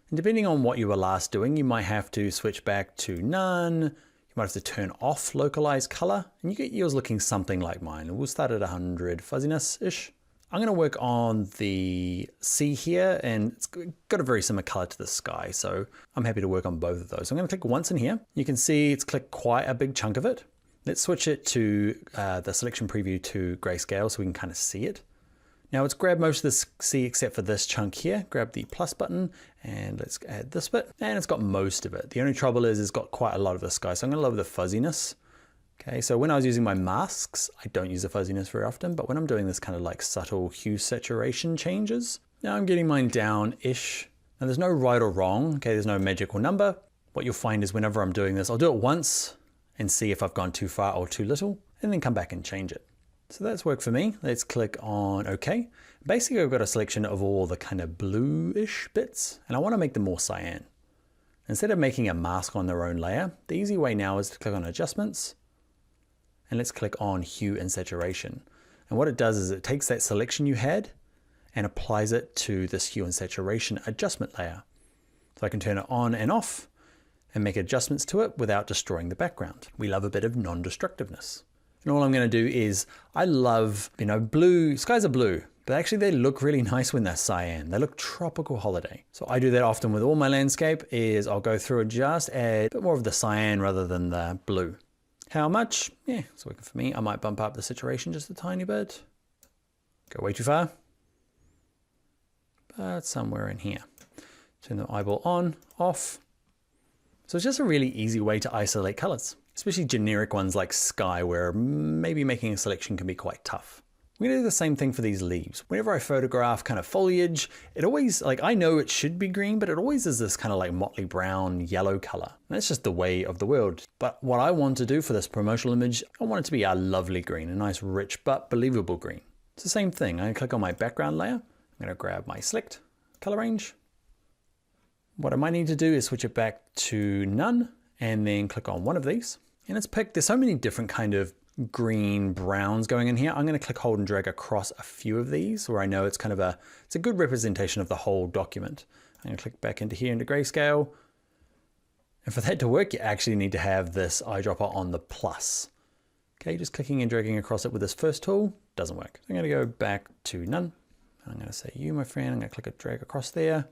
And depending on what you were last doing, you might have to switch back to none. You might have to turn off localized color, and you get yours looking something like mine. We'll start at 100 fuzziness-ish. I'm going to work on the sea here, and it's got a very similar color to the sky, so I'm happy to work on both of those. I'm going to click once in here. You can see it's clicked quite a big chunk of it. Let's switch it to the selection preview to grayscale so we can kind of see it. Now it's grabbed most of the sea except for this chunk here. Grab the plus button and let's add this bit. And it's got most of it. The only trouble is it's got quite a lot of the sky. So I'm gonna lower the fuzziness. Okay, so when I was using my masks, I don't use the fuzziness very often, but when I'm doing this kind of like subtle hue saturation changes, now I'm getting mine down-ish. Now there's no right or wrong, okay, there's no magical number. What you'll find is whenever I'm doing this, I'll do it once and see if I've gone too far or too little, and then come back and change it. So that's worked for me. Let's click on OK. Basically, I've got a selection of all the kind of bluish bits, and I want to make them more cyan. Instead of making a mask on their own layer, the easy way now is to click on Adjustments, and let's click on Hue and Saturation. And what it does is it takes that selection you had and applies it to this Hue and Saturation adjustment layer. So I can turn it on and off and make adjustments to it without destroying the background. We love a bit of non-destructiveness. And all I'm going to do is, I love, blue, skies are blue, but actually they look really nice when they're cyan. They look tropical holiday. So I do that often with all my landscape is I'll go through and just add a bit more of the cyan rather than the blue. How much? Yeah, it's working for me. I might bump up the saturation just a tiny bit. Go way too far. But somewhere in here. Turn the eyeball on, off. So it's just a really easy way to isolate colors. Especially generic ones like sky, where maybe making a selection can be quite tough. We're gonna do the same thing for these leaves. Whenever I photograph kind of foliage, it always, I know it should be green, but it always is this kind of like motley brown, yellow color. And that's just the way of the world. But what I want to do for this promotional image, I want it to be a lovely green, a nice rich but believable green. It's the same thing. I'm gonna click on my background layer. I'm gonna grab my select color range. What I might need to do is switch it back to none, and then click on one of these. And it's picked, there's so many different kind of green browns going in here. I'm going to click, hold and drag across a few of these where I know it's kind of it's a good representation of the whole document. I'm going to click back into here into grayscale. And for that to work, you actually need to have this eyedropper on the plus. Okay, just clicking and dragging across it with this first tool doesn't work. So I'm going to go back to none. I'm going to say you, my friend, I'm going to click and drag across there.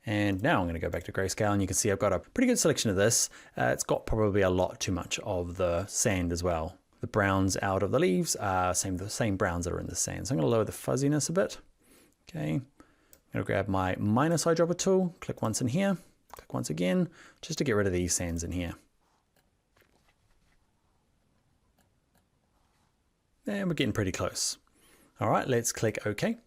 And now I'm going to go back to grayscale, and you can see I've got a pretty good selection of this. It's got probably a lot too much of the sand as well. The browns out of the leaves are the same browns that are in the sand. So I'm going to lower the fuzziness a bit. Okay, I'm going to grab my minus eyedropper tool, click once in here, click once again, just to get rid of these sands in here. And we're getting pretty close. All right, let's click OK.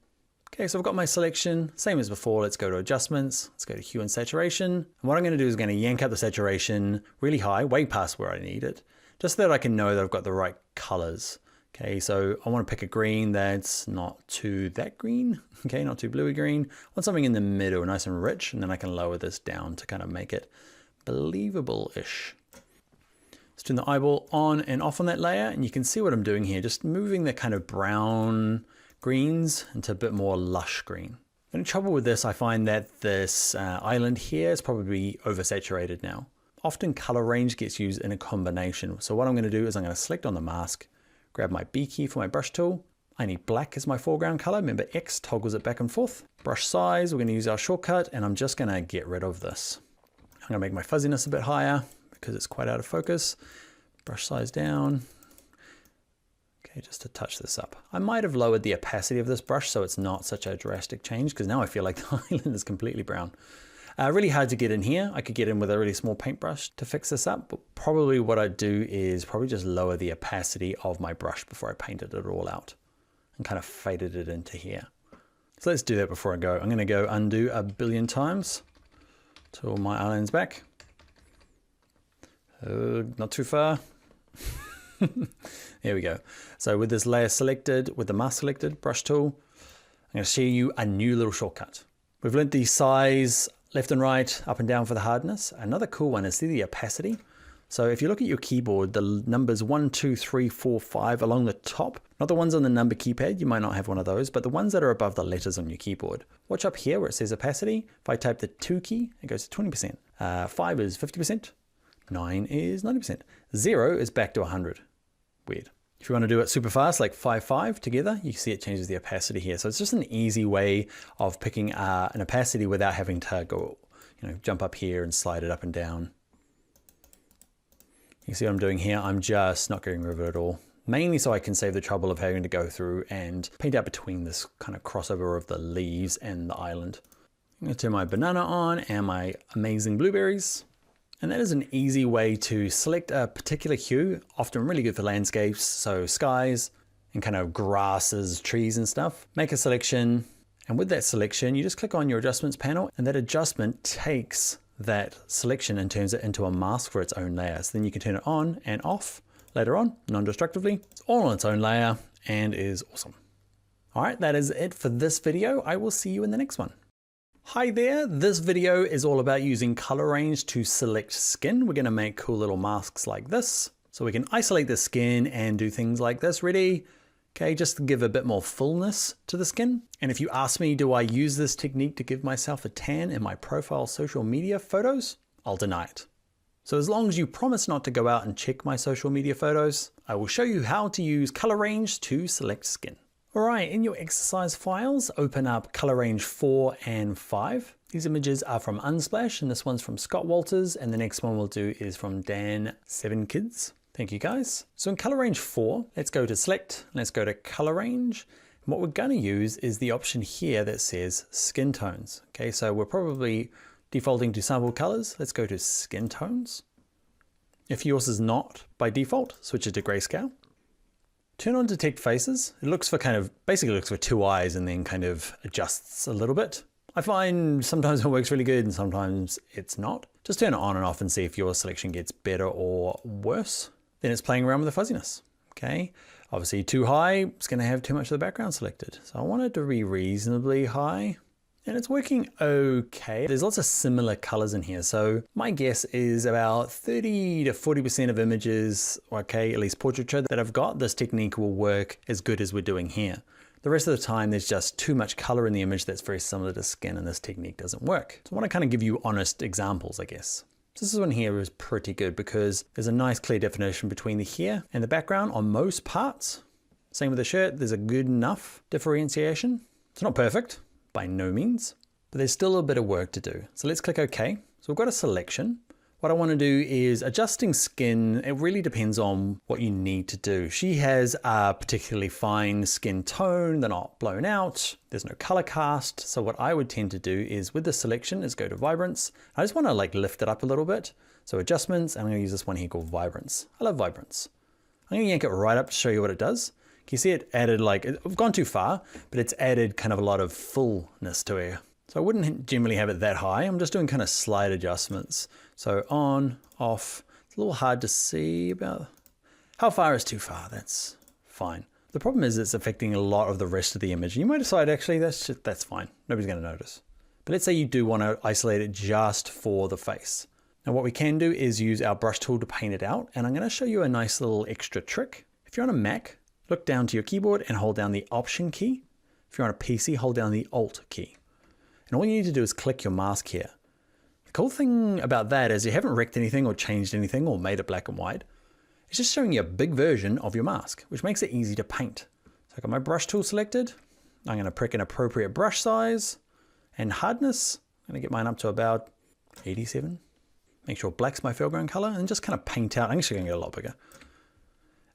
Okay, so I've got my selection, same as before. Let's go to adjustments. Let's go to hue and saturation. And what I'm going to do is going to yank up the saturation really high, way past where I need it, just so that I can know that I've got the right colors. Okay, so I want to pick a green that's not too that green. Okay, not too bluey green. I want something in the middle, nice and rich, and then I can lower this down to kind of make it believable-ish. Let's turn the eyeball on and off on that layer, and you can see what I'm doing here, just moving the kind of brown greens into a bit more lush green. The trouble with this, I find that this island here is probably oversaturated now. Often color range gets used in a combination. So what I'm going to do is I'm going to select on the mask, grab my B key for my brush tool. I need black as my foreground color. Remember, X toggles it back and forth. Brush size, we're going to use our shortcut, and I'm just going to get rid of this. I'm going to make my fuzziness a bit higher because it's quite out of focus. Brush size down. Okay, just to touch this up. I might have lowered the opacity of this brush so it's not such a drastic change, because now I feel like the island is completely brown. Really hard to get in here. I could get in with a really small paintbrush to fix this up, but probably what I'd do is probably just lower the opacity of my brush before I painted it all out and kind of faded it into here. So let's do that before I go. I'm going to go undo a billion times till my island's back. Not too far. There we go. So with this layer selected, with the mask selected, brush tool, I'm going to show you a new little shortcut. We've learned the size left and right, up and down for the hardness. Another cool one is see the opacity. So if you look at your keyboard, the numbers 1, 2, 3, 4, 5 along the top, not the ones on the number keypad, you might not have one of those, but the ones that are above the letters on your keyboard. Watch up here where it says opacity. If I type the 2 key, it goes to 20%. 5 is 50%. 9 is 90%. 0 is back to 100. Weird. If you want to do it super fast, like 5, 5 together, you can see it changes the opacity here. So it's just an easy way of picking an opacity without having to go, jump up here and slide it up and down. You see what I'm doing here? I'm just not getting rid of it at all. Mainly so I can save the trouble of having to go through and paint out between this kind of crossover of the leaves and the island. I'm going to turn my banana on and my amazing blueberries. And that is an easy way to select a particular hue, often really good for landscapes, so skies and kind of grasses, trees and stuff. Make a selection, and with that selection, you just click on your adjustments panel, and that adjustment takes that selection and turns it into a mask for its own layer. So then you can turn it on and off later on, non-destructively. It's all on its own layer and is awesome. All right, that is it for this video. I will see you in the next one. Hi there, this video is all about using color range to select skin. We're gonna make cool little masks like this. So we can isolate the skin and do things like this. Ready? Okay, just to give a bit more fullness to the skin. And if you ask me, do I use this technique to give myself a tan in my profile social media photos? I'll deny it. So as long as you promise not to go out and check my social media photos, I will show you how to use color range to select skin. All right, in your exercise files, open up color range 4 and 5. These images are from Unsplash, and this one's from Scott Walters, and the next one we'll do is from Dan7Kids. Thank you guys. So in color range 4, let's go to select, let's go to color range. And what we're gonna use is the option here that says skin tones. Okay, so we're probably defaulting to sample colors. Let's go to skin tones. If yours is not by default, switch it to grayscale. Turn on detect faces. It looks for basically looks for 2 eyes and then kind of adjusts a little bit. I find sometimes it works really good and sometimes it's not. Just turn it on and off and see if your selection gets better or worse. Then it's playing around with the fuzziness. Okay, obviously too high, it's gonna have too much of the background selected. So I want it to be reasonably high. And it's working okay. There's lots of similar colors in here. So my guess is about 30 to 40% of images, okay, at least portraiture that I've got, this technique will work as good as we're doing here. The rest of the time, there's just too much color in the image that's very similar to skin, and this technique doesn't work. So I want to kind of give you honest examples, I guess. So this one here is pretty good because there's a nice clear definition between the hair and the background on most parts. Same with the shirt, there's a good enough differentiation. It's not perfect. By no means, but there's still a bit of work to do. So let's click OK. So we've got a selection. What I want to do is adjusting skin. It really depends on what you need to do. She has a particularly fine skin tone. They're not blown out. There's no color cast. So what I would tend to do is with the selection is go to vibrance. I just want to lift it up a little bit. So adjustments, I'm going to use this one here called vibrance. I love vibrance. I'm going to yank it right up to show you what it does. Can you see it added I've gone too far, but it's added kind of a lot of fullness to it. So I wouldn't generally have it that high. I'm just doing kind of slight adjustments. So on, off, it's a little hard to see about how far is too far. That's fine. The problem is it's affecting a lot of the rest of the image. You might decide actually that's fine. Nobody's gonna notice. But let's say you do want to isolate it just for the face. Now what we can do is use our brush tool to paint it out, and I'm going to show you a nice little extra trick. If you're on a Mac, look down to your keyboard and hold down the Option key. If you're on a PC, hold down the Alt key. And all you need to do is click your mask here. The cool thing about that is you haven't wrecked anything or changed anything or made it black and white. It's just showing you a big version of your mask, which makes it easy to paint. So I've got my brush tool selected. I'm going to pick an appropriate brush size and hardness. I'm going to get mine up to about 87. Make sure black's my foreground color and just kind of paint out. I'm actually going to get a lot bigger.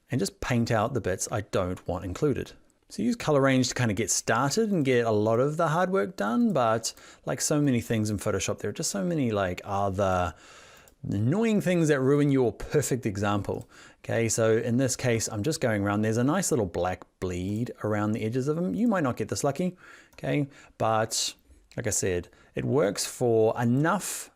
And just paint out the bits I don't want included. So use color range to kind of get started and get a lot of the hard work done, but like so many things in Photoshop, there are just so many like other annoying things that ruin your perfect example. Okay, so in this case, I'm just going around. There's a nice little black bleed around the edges of them. You might not get this lucky, okay, but like I said, it works for enough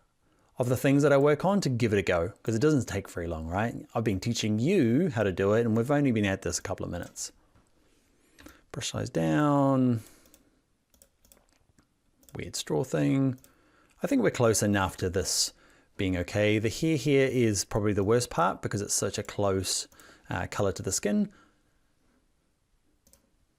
of the things that I work on to give it a go, because it doesn't take very long, right? I've been teaching you how to do it, and we've only been at this a couple of minutes. Brush size down. Weird straw thing. I think we're close enough to this being okay. The hair here is probably the worst part because it's such a close color to the skin.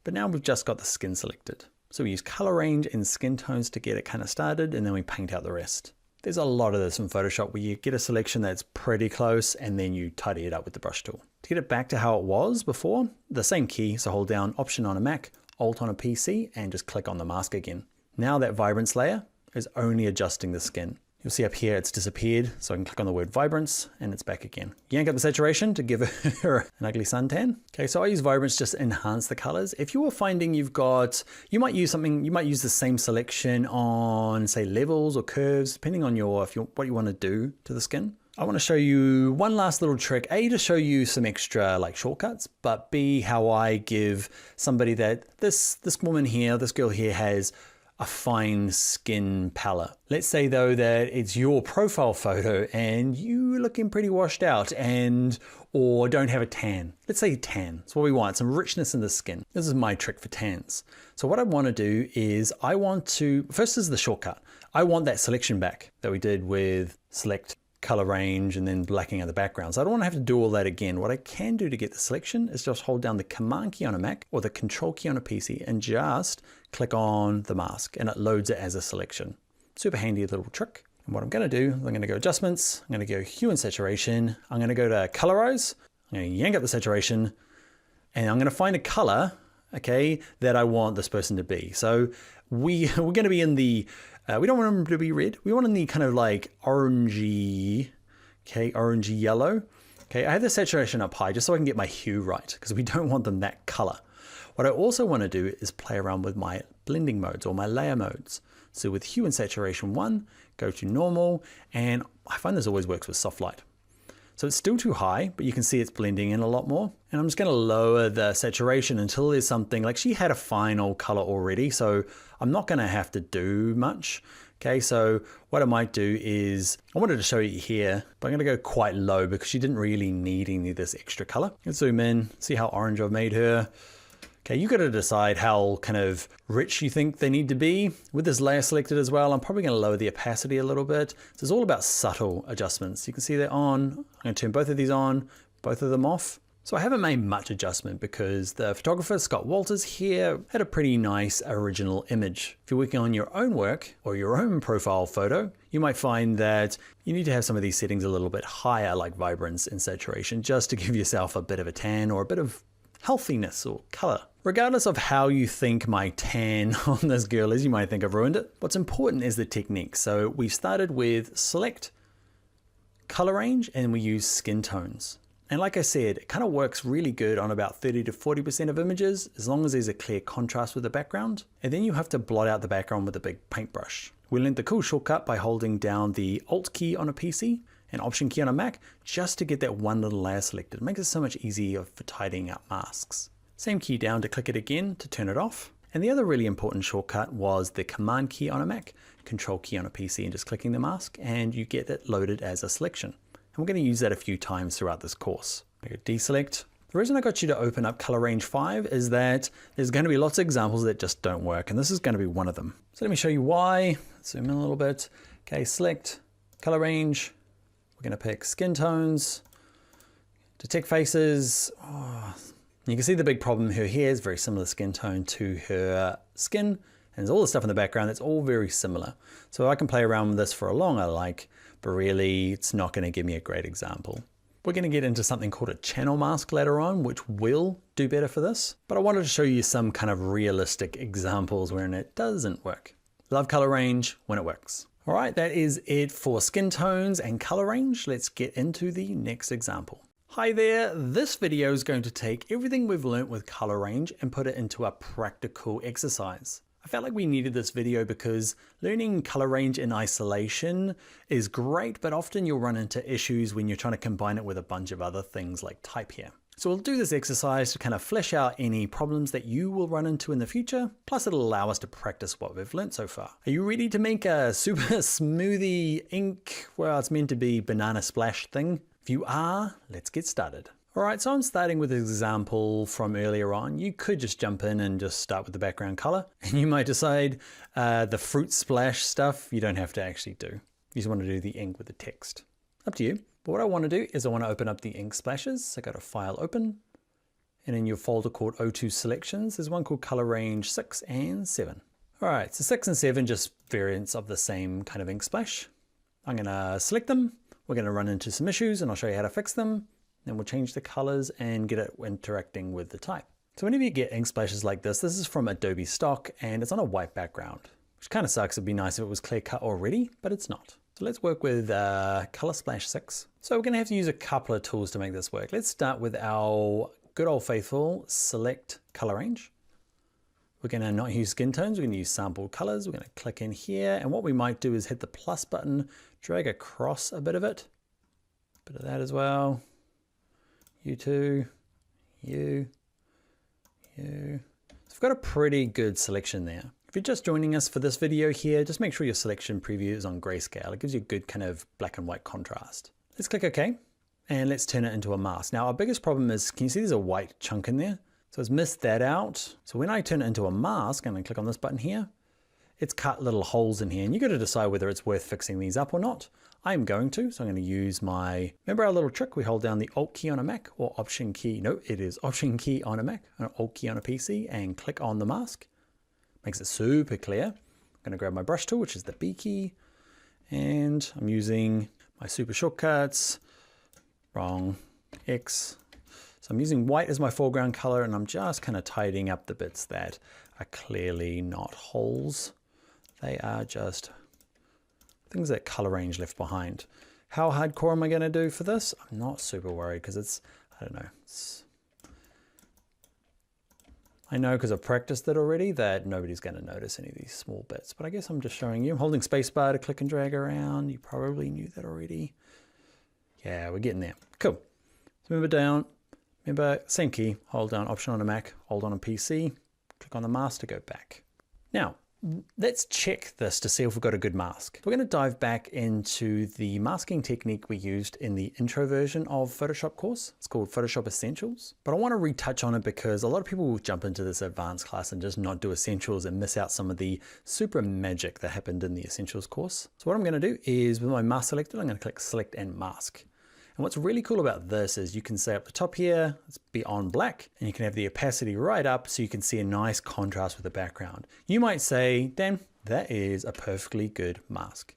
But now we've just got the skin selected. So we use color range and skin tones to get it kind of started, and then we paint out the rest. There's a lot of this in Photoshop where you get a selection that's pretty close and then you tidy it up with the brush tool. To get it back to how it was before, the same key, so hold down Option on a Mac, Alt on a PC, and just click on the mask again. Now that vibrance layer is only adjusting the skin. You'll see up here it's disappeared, so I can click on the word vibrance and it's back again. Yank up the saturation to give her an ugly suntan. Okay, so I use vibrance just to enhance the colors. If you are finding you might use the same selection on say levels or curves, depending on what you want to do to the skin. I want to show you one last little trick, A, to show you some extra like shortcuts, but B, how I give somebody that this woman here, this girl here has a fine skin palette. Let's say though that it's your profile photo and you're looking pretty washed out or don't have a tan. Let's say tan, that's what we want, some richness in the skin. This is my trick for tans. So what I want to do is first is the shortcut. I want that selection back that we did with select, color range, and then blacking out the background. So I don't want to have to do all that again. What I can do to get the selection is just hold down the Command key on a Mac or the Control key on a PC and just click on the mask and it loads it as a selection. Super handy little trick. And what I'm going to do, I'm going to go Adjustments, I'm going to go Hue and Saturation, I'm going to go to Colorize, I'm going to yank up the saturation, and I'm going to find a color, okay, that I want this person to be. So we're going to be in the we don't want them to be red. We want them to be kind of like orangey, okay, orangey yellow. Okay, I have the saturation up high just so I can get my hue right because we don't want them that color. What I also want to do is play around with my blending modes or my layer modes. So with hue and saturation 1, go to normal, and I find this always works with soft light. So it's still too high, but you can see it's blending in a lot more. And I'm just going to lower the saturation until there's something like she had a final color already. So I'm not going to have to do much. Okay, so what I might do is, I wanted to show you here, but I'm going to go quite low because she didn't really need any of this extra color. Let's zoom in, see how orange I've made her. Okay, you got to decide how kind of rich you think they need to be. With this layer selected as well, I'm probably going to lower the opacity a little bit. So it's all about subtle adjustments. You can see they're on. I'm going to turn both of these on, both of them off. So I haven't made much adjustment because the photographer, Scott Walters here, had a pretty nice original image. If you're working on your own work or your own profile photo, you might find that you need to have some of these settings a little bit higher, like vibrance and saturation, just to give yourself a bit of a tan or a bit of healthiness or color. Regardless of how you think my tan on this girl is, you might think I've ruined it. What's important is the technique. So we started with select, color range, and we use skin tones. And like I said, it kind of works really good on about 30 to 40% of images, as long as there's a clear contrast with the background. And then you have to blot out the background with a big paintbrush. We learned the cool shortcut by holding down the Alt key on a PC and Option key on a Mac, just to get that one little layer selected. It makes it so much easier for tidying up masks. Same key down to click it again to turn it off. And the other really important shortcut was the Command key on a Mac, Control key on a PC, and just clicking the mask, and you get it loaded as a selection. And we're going to use that a few times throughout this course. I'm going to deselect. The reason I got you to open up Color Range 5 is that there's going to be lots of examples that just don't work, and this is going to be one of them. So let me show you why. Zoom in a little bit. Okay, select, Color Range, We're going to pick skin tones, detect faces. Oh, you can see the big problem. Her hair is very similar skin tone to her skin, and there's all the stuff in the background that's all very similar. So I can play around with this for a long I like, but really it's not going to give me a great example. We're going to get into something called a channel mask later on, which will do better for this. But I wanted to show you some kind of realistic examples wherein it doesn't work. Love color range when it works. All right, that is it for skin tones and color range. Let's get into the next example. Hi there, this video is going to take everything we've learned with color range and put it into a practical exercise. I felt like we needed this video because learning color range in isolation is great, but often you'll run into issues when you're trying to combine it with a bunch of other things like type here. So we'll do this exercise to kind of flesh out any problems that you will run into in the future. Plus it'll allow us to practice what we've learned so far. Are you ready to make a super smoothie ink, well, it's meant to be banana splash thing? If you are, let's get started. All right, so I'm starting with an example from earlier on. You could just jump in and just start with the background color. And you might decide the fruit splash stuff, you don't have to actually do. You just want to do the ink with the text. Up to you. But what I want to do is I want to open up the ink splashes. So go to File, Open. And in your folder called O2 Selections, there's one called Color Range 6 and 7. All right, so 6 and 7, just variants of the same kind of ink splash. I'm going to select them. We're going to run into some issues and I'll show you how to fix them. Then we'll change the colors and get it interacting with the type. So whenever you get ink splashes like this is from Adobe stock and it's on a white background, which kind of sucks. It'd be nice if it was clear cut already, but it's not. So let's work with Color Splash 6. So we're going to have to use a couple of tools to make this work. Let's start with our good old faithful select color range. We're going to not use skin tones. We're going to use sampled colors. We're going to click in here. And what we might do is hit the plus button, drag across a bit of it. A bit of that as well. You too, you. So we've got a pretty good selection there. If you're just joining us for this video here, just make sure your selection preview is on grayscale. It gives you a good kind of black and white contrast. Let's click OK, and let's turn it into a mask. Now our biggest problem is, can you see there's a white chunk in there? So it's missed that out. So when I turn it into a mask, and I click on this button here, it's cut little holes in here, and you got to decide whether it's worth fixing these up or not. I'm going to, so I'm going to use my, remember our little trick? We hold down the Alt key on a Mac or Option key. No, it is Option key on a Mac, or Alt key on a PC, and click on the mask. Makes it super clear. I'm going to grab my brush tool, which is the B key, and I'm using my super shortcuts, wrong, X. So I'm using white as my foreground color, and I'm just kind of tidying up the bits that are clearly not holes. They are just things that color range left behind. How hardcore am I going to do for this? I'm not super worried because it's, I don't know. I know because I've practiced it already that nobody's going to notice any of these small bits, but I guess I'm just showing you. I'm holding spacebar to click and drag around. You probably knew that already. Yeah, we're getting there. Cool. So remember same key, hold down Option on a Mac, hold on a PC, click on the mask to go back. Now, let's check this to see if we've got a good mask. We're going to dive back into the masking technique we used in the intro version of Photoshop course. It's called Photoshop Essentials, but I want to retouch on it because a lot of people will jump into this advanced class and just not do Essentials and miss out some of the super magic that happened in the Essentials course. So what I'm going to do is with my mask selected, I'm going to click Select and Mask. And what's really cool about this is you can say up the top here, it's beyond black, and you can have the opacity right up so you can see a nice contrast with the background. You might say, Dan, that is a perfectly good mask.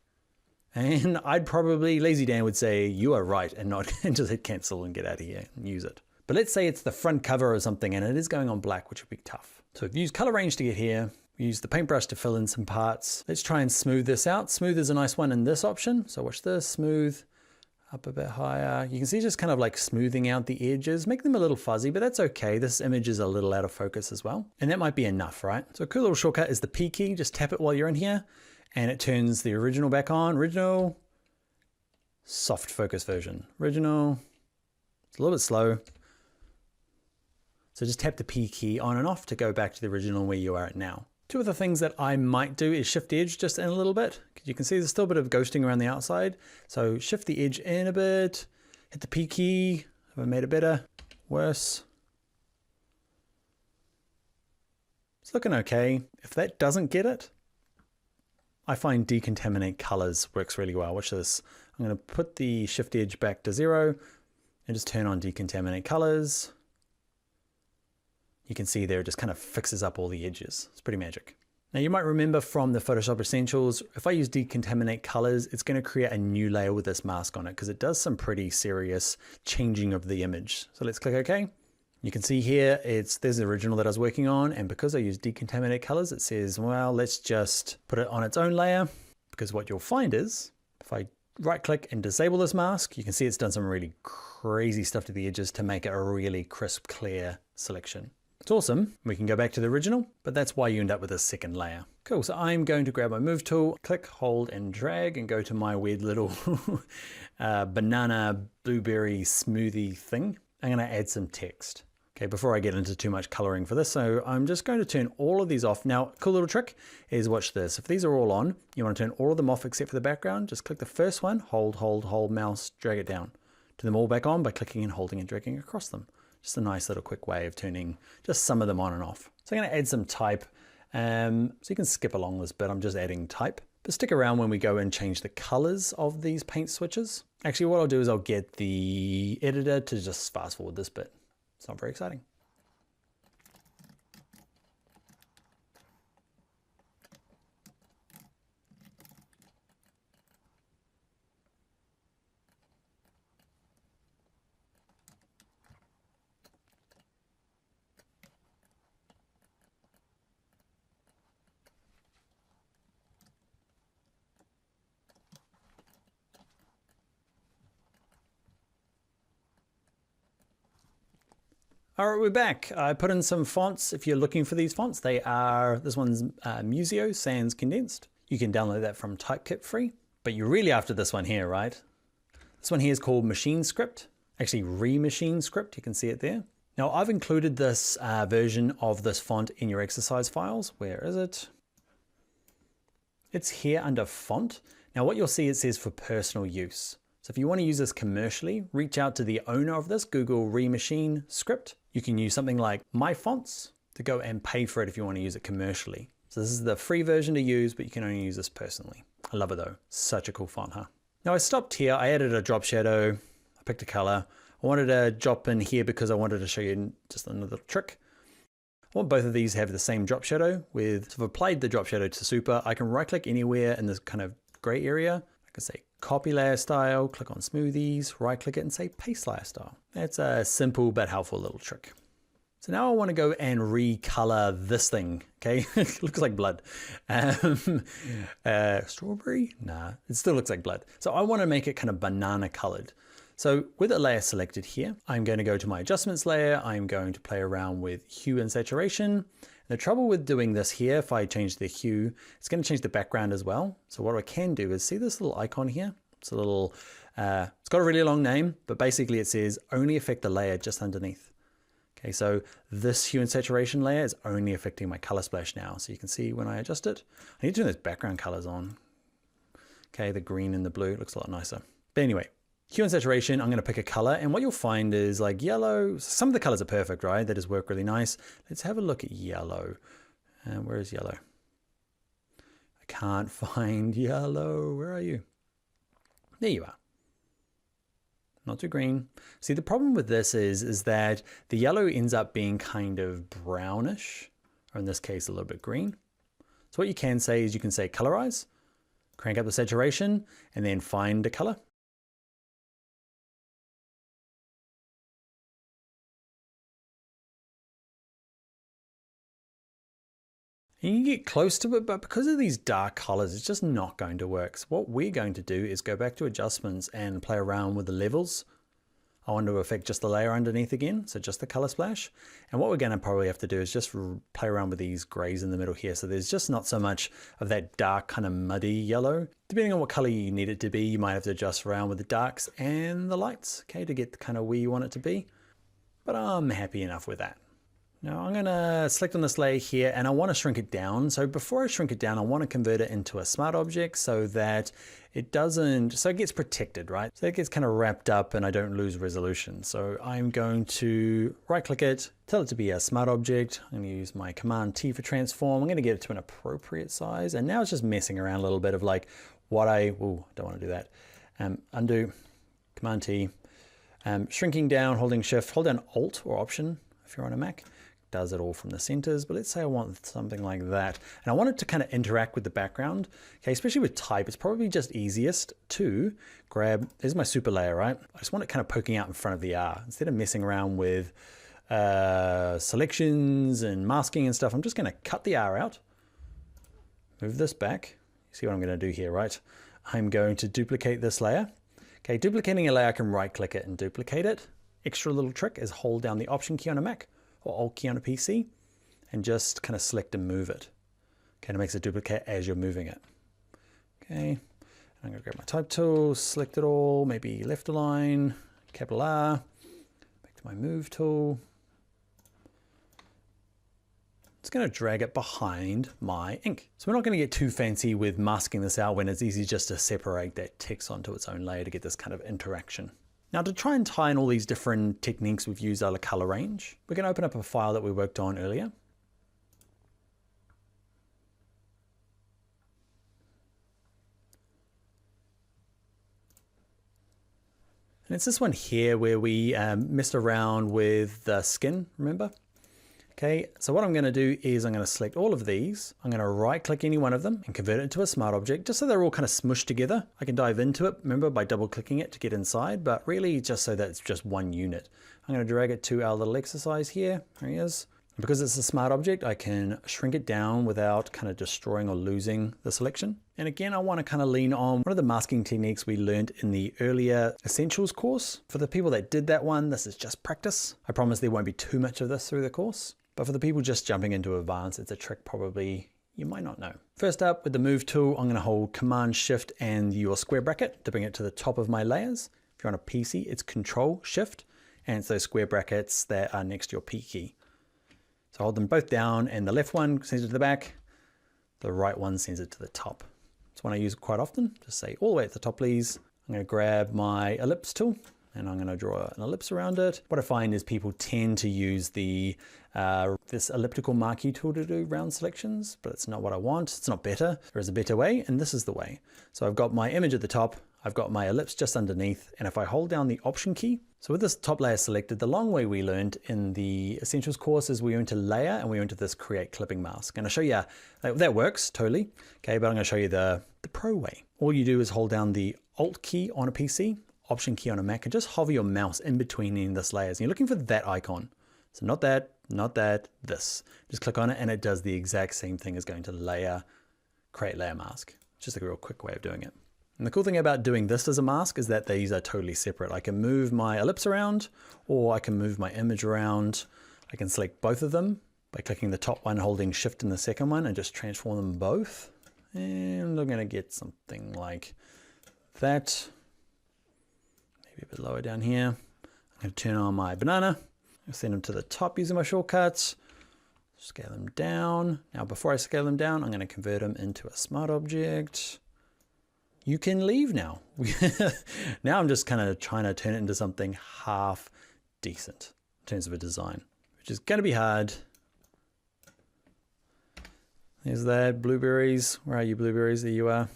And I'd probably, Lazy Dan would say, you are right, and not just hit cancel and get out of here and use it. But let's say it's the front cover or something and it is going on black, which would be tough. So we've used color range to get here. We use the paintbrush to fill in some parts. Let's try and smooth this out. Smooth is a nice one in this option. So watch this, smooth. Up a bit higher. You can see just kind of like smoothing out the edges, make them a little fuzzy, but that's okay. This image is a little out of focus as well. And that might be enough, right? So a cool little shortcut is the P key. Just tap it while you're in here and it turns the original back on. Original, soft focus version. Original, it's a little bit slow. So just tap the P key on and off to go back to the original where you are at now. Two other things that I might do is shift the edge just in a little bit. You can see there's still a bit of ghosting around the outside. So shift the edge in a bit, hit the P key. Have I made it better? Worse? It's looking okay. If that doesn't get it, I find decontaminate colors works really well. Watch this. I'm going to put the shift edge back to 0 and just turn on decontaminate colors. You can see there it just kind of fixes up all the edges. It's pretty magic. Now you might remember from the Photoshop Essentials, if I use decontaminate colors, it's going to create a new layer with this mask on it because it does some pretty serious changing of the image. So let's click OK. You can see here, there's the original that I was working on, and because I use decontaminate colors, it says, well, let's just put it on its own layer, because what you'll find is, if I right click and disable this mask, you can see it's done some really crazy stuff to the edges to make it a really crisp, clear selection. It's awesome. We can go back to the original, but that's why you end up with a second layer. Cool, so I'm going to grab my move tool, click, hold, and drag, and go to my weird little banana blueberry smoothie thing. I'm gonna add some text. Okay, before I get into too much coloring for this, so I'm just going to turn all of these off. Now, cool little trick is watch this. If these are all on, you want to turn all of them off except for the background. Just click the first one, hold mouse, drag it down. Turn them all back on by clicking and holding and dragging across them. Just a nice little quick way of turning just some of them on and off. So I'm going to add some type. So you can skip along this bit. I'm just adding type. But stick around when we go and change the colors of these paint switches. Actually, what I'll do is I'll get the editor to just fast forward this bit. It's not very exciting. All right, we're back. I put in some fonts. If you're looking for these fonts, this one's Museo Sans Condensed. You can download that from Typekit free, but you're really after this one here, right? This one here is called Machine Script, actually Remachine Script. You can see it there. Now I've included this version of this font in your exercise files. Where is it? It's here under font. Now what you'll see, it says for personal use. So if you want to use this commercially, reach out to the owner of this, Google Remachine Script. You can use something like My Fonts to go and pay for it if you want to use it commercially. So this is the free version to use, but you can only use this personally. I love it though. Such a cool font, huh? Now I stopped here. I added a drop shadow. I picked a color. I wanted to drop in here because I wanted to show you just another little trick. I want both of these to have the same drop shadow with, so if I've applied the drop shadow to super, I can right click anywhere in this kind of gray area. I can say copy layer style, click on smoothies, right click it and say paste layer style. That's a simple but helpful little trick. So now I want to go and recolor this thing, okay? It looks like blood. Strawberry? Nah, it still looks like blood. So I want to make it kind of banana colored. So with a layer selected here, I'm going to go to my adjustments layer. I'm going to play around with hue and saturation. The trouble with doing this here, if I change the hue, it's going to change the background as well. So what I can do is see this little icon here. It's a little, it's got a really long name, but basically it says only affect the layer just underneath. Okay, so this hue and saturation layer is only affecting my color splash now. So you can see when I adjust it, I need to turn those background colors on. Okay, the green and the blue looks a lot nicer. But anyway, hue and saturation, I'm going to pick a color, and what you'll find is like yellow. Some of the colors are perfect, right? They just work really nice. Let's have a look at yellow. Where is yellow? I can't find yellow. Where are you? There you are. Not too green. See, the problem with this is that the yellow ends up being kind of brownish, or in this case, a little bit green. So what you can say is you can say colorize, crank up the saturation, and then find a color. And you can get close to it, but because of these dark colors, it's just not going to work. So what we're going to do is go back to adjustments and play around with the levels. I want to affect just the layer underneath again, so just the color splash. And what we're going to probably have to do is just play around with these grays in the middle here. So there's just not so much of that dark kind of muddy yellow. Depending on what color you need it to be, you might have to adjust around with the darks and the lights, okay, to get kind of where you want it to be. But I'm happy enough with that. Now I'm going to select on this layer here and I want to shrink it down. So before I shrink it down, I want to convert it into a smart object so that it doesn't, so it gets protected, right? So it gets kind of wrapped up and I don't lose resolution. So I'm going to right click it, tell it to be a smart object. I'm going to use my Command T for transform. I'm going to get it to an appropriate size. And now it's just messing around a little bit of like what don't want to do that. Undo, Command T, shrinking down, holding Shift, hold down Alt or Option if you're on a Mac. Does it all from the centers, but let's say I want something like that. And I want it to kind of interact with the background. Okay, especially with type, it's probably just easiest to grab, there's my super layer, right? I just want it kind of poking out in front of the R. Instead of messing around with selections and masking and stuff, I'm just gonna cut the R out, move this back. You see what I'm gonna do here, right? I'm going to duplicate this layer. Okay, duplicating a layer, I can right click it and duplicate it. Extra little trick is hold down the Option key on a Mac or Alt key on a PC and just kind of select and move it. Okay, and it makes a duplicate as you're moving it. Okay, I'm gonna grab my type tool, select it all, maybe left align, capital R, back to my move tool. It's gonna drag it behind my ink. So we're not gonna get too fancy with masking this out when it's easy just to separate that text onto its own layer to get this kind of interaction. Now to try and tie in all these different techniques we've used out of color range, we're going to open up a file that we worked on earlier. And it's this one here where we messed around with the skin, remember? Okay, so what I'm going to do is I'm going to select all of these. I'm going to right click any one of them and convert it into a smart object just so they're all kind of smushed together. I can dive into it, remember, by double clicking it to get inside, but really just so that it's just one unit. I'm going to drag it to our little exercise here. There he is. And because it's a smart object, I can shrink it down without kind of destroying or losing the selection. And again, I want to kind of lean on one of the masking techniques we learned in the earlier Essentials course. For the people that did that one, this is just practice. I promise there won't be too much of this through the course. But for the people just jumping into advanced, it's a trick probably you might not know. First up, with the move tool, I'm going to hold Command Shift and your square bracket to bring it to the top of my layers. If you're on a PC, it's Control Shift, and it's those square brackets that are next to your P key. So hold them both down, and the left one sends it to the back, the right one sends it to the top. It's one I use quite often. Just say all the way at the top, please. I'm going to grab my ellipse tool, and I'm going to draw an ellipse around it. What I find is people tend to use the this elliptical marquee tool to do round selections, but it's not what I want. It's not better. There is a better way, and this is the way. So I've got my image at the top, I've got my ellipse just underneath, and if I hold down the Option key, so with this top layer selected, the long way we learned in the Essentials course is we went to Layer and we went to this Create Clipping Mask. And I'll show you, that works totally, okay, but I'm gonna show you the pro way. All you do is hold down the Alt key on a PC, Option key on a Mac, and just hover your mouse in between any of this layers. And you're looking for that icon. So not that, not that, this. Just click on it and it does the exact same thing as going to Layer, Create Layer Mask. Just a real quick way of doing it. And the cool thing about doing this as a mask is that these are totally separate. I can move my ellipse around, or I can move my image around. I can select both of them by clicking the top one, holding Shift in the second one, and just transform them both. And I'm gonna get something like that. Maybe a bit lower down here. I'm gonna turn on my banana. I'll send them to the top using my shortcuts. Scale them down. Now before I scale them down, I'm gonna convert them into a smart object. You can leave now. Now I'm just kind of trying to turn it into something half decent in terms of a design, which is going to be hard. There's that, blueberries. Where are you, blueberries? There you are.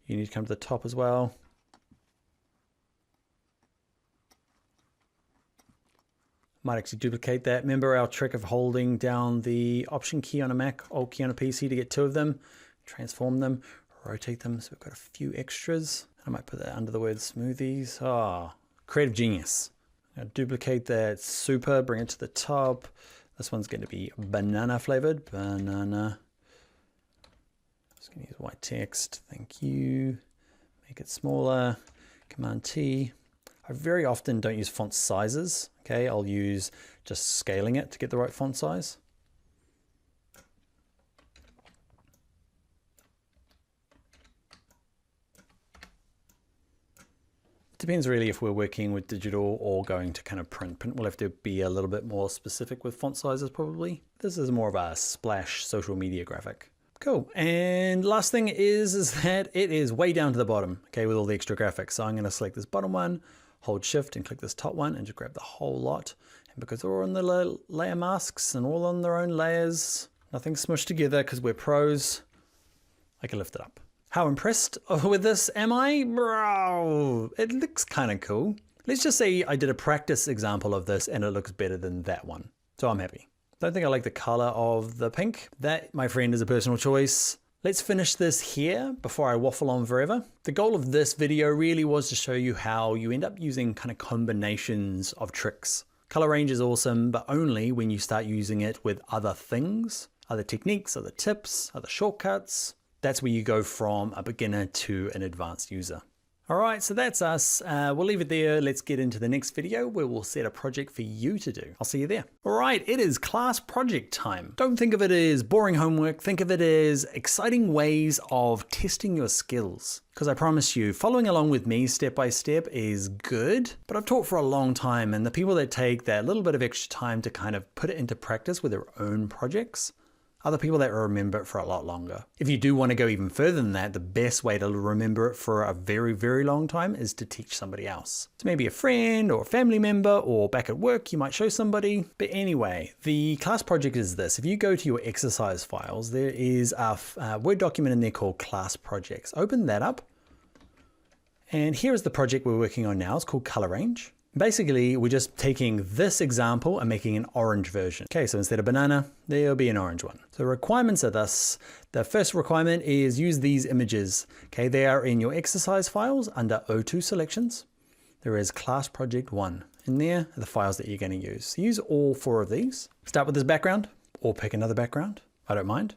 You need to come to the top as well. Might actually duplicate that. Remember our trick of holding down the Option key on a Mac, Alt key on a PC to get two of them, transform them, rotate them, so we've got a few extras. I might put that under the word smoothies. Oh, creative genius. I'm gonna duplicate that super, bring it to the top. This one's going to be banana flavored. Banana. Just gonna use white text. Thank you. Make it smaller. Command T. I very often don't use font sizes. Okay, I'll use just scaling it to get the right font size. Depends really if we're working with digital or going to kind of print. Print will have to be a little bit more specific with font sizes probably. This is more of a splash social media graphic. Cool. And last thing is that it is way down to the bottom, okay, with all the extra graphics. So I'm going to select this bottom one, hold Shift and click this top one and just grab the whole lot. And because they're all on the layer masks and all on their own layers, nothing smushed together because we're pros, I can lift it up. How impressed with this am I? Bro, it looks kind of cool. Let's just say I did a practice example of this and it looks better than that one. So I'm happy. Don't think I like the color of the pink. That, my friend, is a personal choice. Let's finish this here before I waffle on forever. The goal of this video really was to show you how you end up using kind of combinations of tricks. Color range is awesome, but only when you start using it with other things, other techniques, other tips, other shortcuts. That's where you go from a beginner to an advanced user. All right, so that's us. We'll leave it there. Let's get into the next video where we'll set a project for you to do. I'll see you there. All right, it is class project time. Don't think of it as boring homework. Think of it as exciting ways of testing your skills. Because I promise you, following along with me step by step is good, but I've taught for a long time, and the people that take that little bit of extra time to kind of put it into practice with their own projects are the people that remember it for a lot longer. If you do want to go even further than that, the best way to remember it for a very, very long time is to teach somebody else. So maybe a friend or a family member, or back at work, you might show somebody. But anyway, the class project is this. If you go to your exercise files, there is a Word document in there called class projects. Open that up. And here is the project we're working on now. It's called color range. Basically, we're just taking this example and making an orange version. Okay, so instead of banana, there'll be an orange one. So requirements are this. The first requirement is use these images. Okay, they are in your exercise files under O2 selections. There is class project 1. In there are the files that you're going to use. So use all 4 of these. Start with this background or pick another background. I don't mind.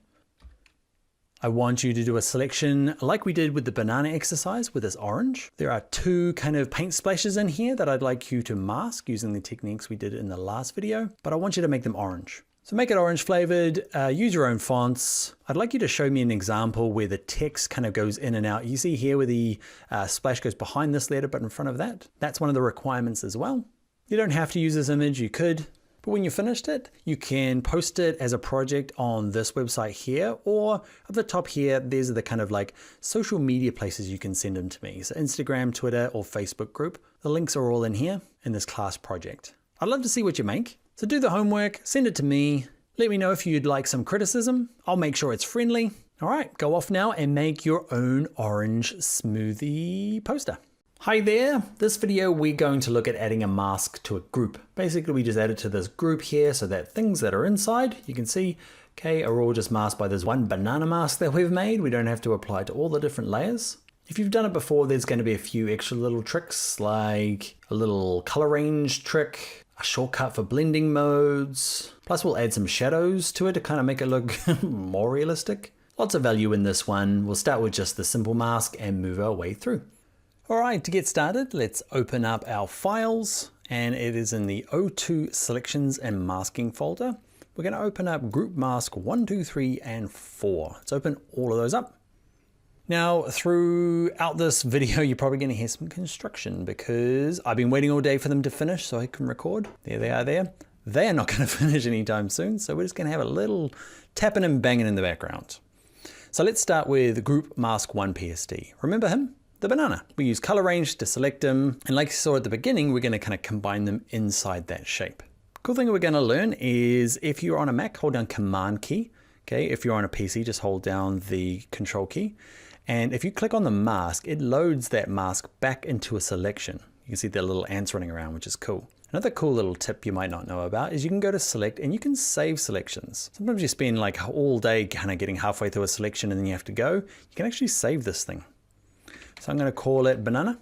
I want you to do a selection like we did with the banana exercise with this orange. There are 2 kind of paint splashes in here that I'd like you to mask using the techniques we did in the last video, but I want you to make them orange. So make it orange flavored, use your own fonts. I'd like you to show me an example where the text kind of goes in and out. You see here where the splash goes behind this letter, but in front of that. That's one of the requirements as well. You don't have to use this image, you could. But when you finished it, you can post it as a project on this website here, or at the top here, there's the kind of like social media places you can send them to me. So Instagram, Twitter, or Facebook group. The links are all in here in this class project. I'd love to see what you make. So do the homework, send it to me. Let me know if you'd like some criticism. I'll make sure it's friendly. All right, go off now and make your own orange smoothie poster. Hi there, this video we're going to look at adding a mask to a group. Basically we just add it to this group here so that things that are inside, you can see, okay, are all just masked by this one banana mask that we've made. We don't have to apply it to all the different layers. If you've done it before, there's going to be a few extra little tricks like a little color range trick, a shortcut for blending modes. Plus we'll add some shadows to it to kind of make it look more realistic. Lots of value in this one. We'll start with just the simple mask and move our way through. All right, to get started, let's open up our files, and it is in the O2 selections and masking folder. We're going to open up group mask 1, 2, 3, and 4. Let's open all of those up. Now, throughout this video, you're probably going to hear some construction because I've been waiting all day for them to finish so I can record. There they are there. They are not going to finish anytime soon, so we're just going to have a little tapping and banging in the background. So let's start with group mask 1 PSD. Remember him? The banana. We use color range to select them, and like you saw at the beginning, we're going to kind of combine them inside that shape. Cool thing we're going to learn is if you're on a Mac, hold down Command key. Okay, if you're on a PC, just hold down the Control key. And if you click on the mask, it loads that mask back into a selection. You can see the little ants running around, which is cool. Another cool little tip you might not know about is you can go to select and you can save selections. Sometimes you spend like all day kind of getting halfway through a selection and then you have to go. You can actually save this thing. So I'm going to call it banana.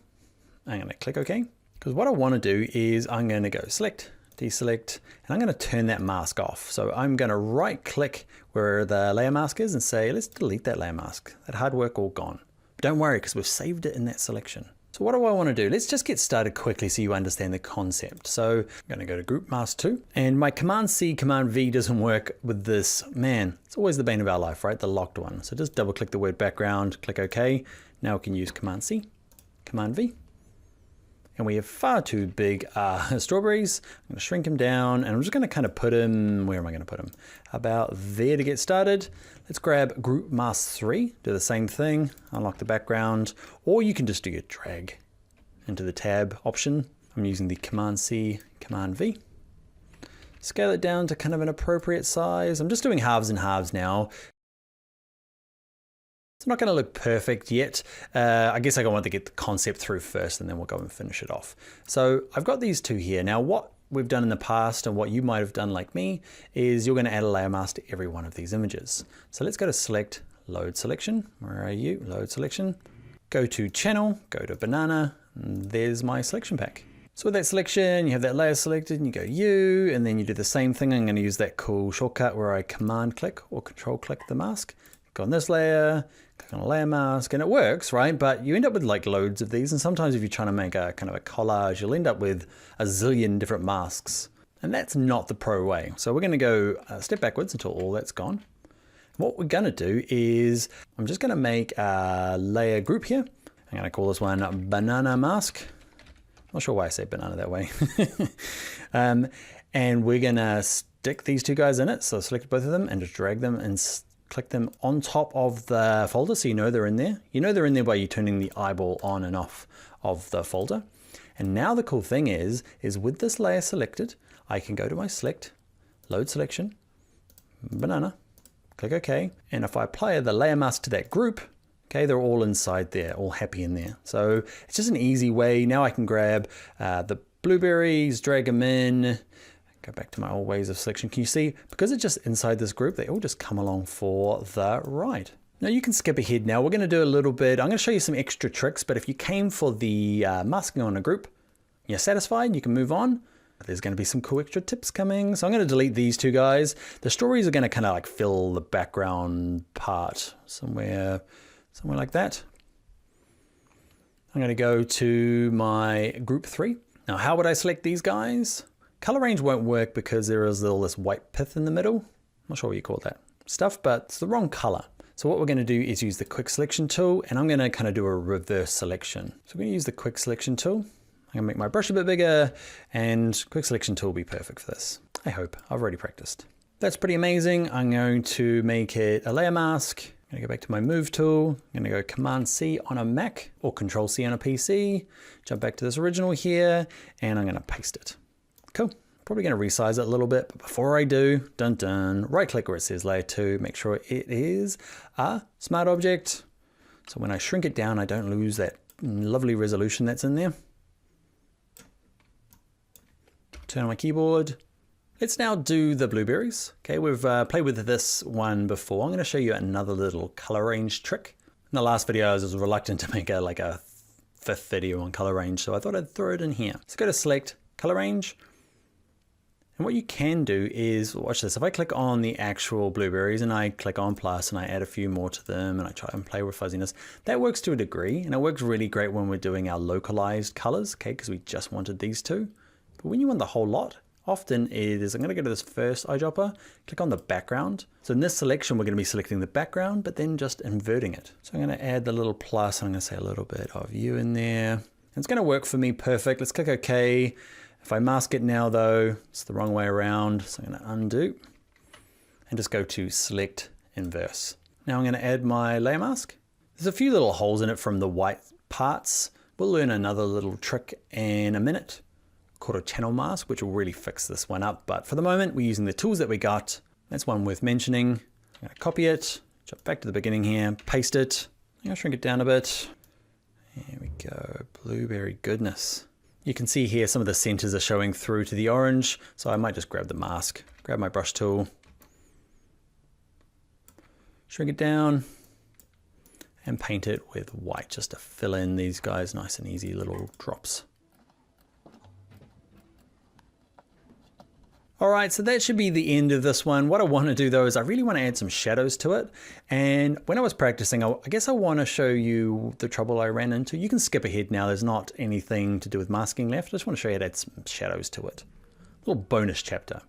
I'm going to click OK. Because what I want to do is I'm going to go select, deselect, and I'm going to turn that mask off. So I'm going to right click where the layer mask is and say, let's delete that layer mask. That hard work all gone. But don't worry because we've saved it in that selection. So what do I want to do? Let's just get started quickly so you understand the concept. So I'm going to go to group mask 2 and my Command C, Command V doesn't work with this. Man, it's always the bane of our life, right? The locked one. So just double click the word background, click OK. Now we can use Command C, Command V. And we have far too big strawberries. I'm going to shrink them down and I'm just going to kind of put them, where am I going to put them? About there to get started. Let's grab group mask 3, do the same thing, unlock the background, or you can just do your drag into the tab option. I'm using the Command C, Command V. Scale it down to kind of an appropriate size. I'm just doing halves and halves now. It's not going to look perfect yet. I guess I want to get the concept through first and then we'll go and finish it off. So I've got these two here. Now what we've done in the past and what you might have done like me is you're going to add a layer mask to every one of these images. So let's go to select, load selection. Where are you? Load selection. Go to channel, go to banana, and there's my selection pack. So with that selection, you have that layer selected and you go U, and then you do the same thing. I'm going to use that cool shortcut where I command click or control click the mask. Go on this layer, click on a layer mask, and it works, right? But you end up with like loads of these. And sometimes if you're trying to make a kind of a collage, you'll end up with a zillion different masks. And that's not the pro way. So we're going to go a step backwards until all that's gone. What we're going to do is I'm just going to make a layer group here. I'm going to call this one banana mask. Not sure why I say banana that way. And we're going to stick these two guys in it. So select both of them and just drag them and click them on top of the folder so you know they're in there. You know they're in there by you turning the eyeball on and off of the folder. And now the cool thing is with this layer selected, I can go to my select, load selection, banana, click OK. And if I apply the layer mask to that group, okay, they're all inside there, all happy in there. So it's just an easy way. Now I can grab the blueberries, drag them in, go back to my old ways of selection. Can you see, because it's just inside this group, they all just come along for the ride. Now you can skip ahead now. We're going to do a little bit. I'm going to show you some extra tricks, but if you came for the masking on a group, you're satisfied, you can move on. There's going to be some cool extra tips coming. So I'm going to delete these two guys. The stories are going to kind of like fill the background part somewhere like that. I'm going to go to my group 3. Now, how would I select these guys? Color range won't work because there is all this white pith in the middle. I'm not sure what you call that stuff, but it's the wrong color. So what we're going to do is use the quick selection tool, and I'm going to kind of do a reverse selection. So we're going to use the quick selection tool. I'm going to make my brush a bit bigger, and quick selection tool will be perfect for this. I hope. I've already practiced. That's pretty amazing. I'm going to make it a layer mask. I'm going to go back to my move tool. I'm going to go Command C on a Mac or Control C on a PC. Jump back to this original here, and I'm going to paste it. Cool. Probably going to resize it a little bit, but before I do, right click where it says layer 2, make sure it is a smart object. So when I shrink it down, I don't lose that lovely resolution that's in there. Turn on my keyboard. Let's now do the blueberries. Okay, we've played with this one before. I'm going to show you another little color range trick. In the last video, I was reluctant to make a 5th video on color range, so I thought I'd throw it in here. So go to select color range. And what you can do is, watch this, if I click on the actual blueberries and I click on plus and I add a few more to them and I try and play with fuzziness, that works to a degree, and it works really great when we're doing our localized colors, okay, because we just wanted these two. But when you want the whole lot, often it is, I'm going to go to this first eyedropper, click on the background. So in this selection, we're going to be selecting the background, but then just inverting it. So I'm going to add the little plus, and I'm going to say a little bit of you in there. And it's going to work for me perfect. Let's click OK. If I mask it now though, it's the wrong way around. So I'm going to undo and just go to select inverse. Now I'm going to add my layer mask. There's a few little holes in it from the white parts. We'll learn another little trick in a minute called a channel mask, which will really fix this one up. But for the moment, we're using the tools that we got. That's one worth mentioning. I'm going to copy it, jump back to the beginning here, paste it. I'm going to shrink it down a bit. There we go, blueberry goodness. You can see here some of the centers are showing through to the orange, so I might just grab the mask, grab my brush tool, shrink it down, and paint it with white just to fill in these guys, nice and easy little drops. All right, so that should be the end of this one. What I want to do though is I really want to add some shadows to it. And when I was practicing, I guess I want to show you the trouble I ran into. You can skip ahead now. There's not anything to do with masking left. I just want to show you how to add some shadows to it. A little bonus chapter.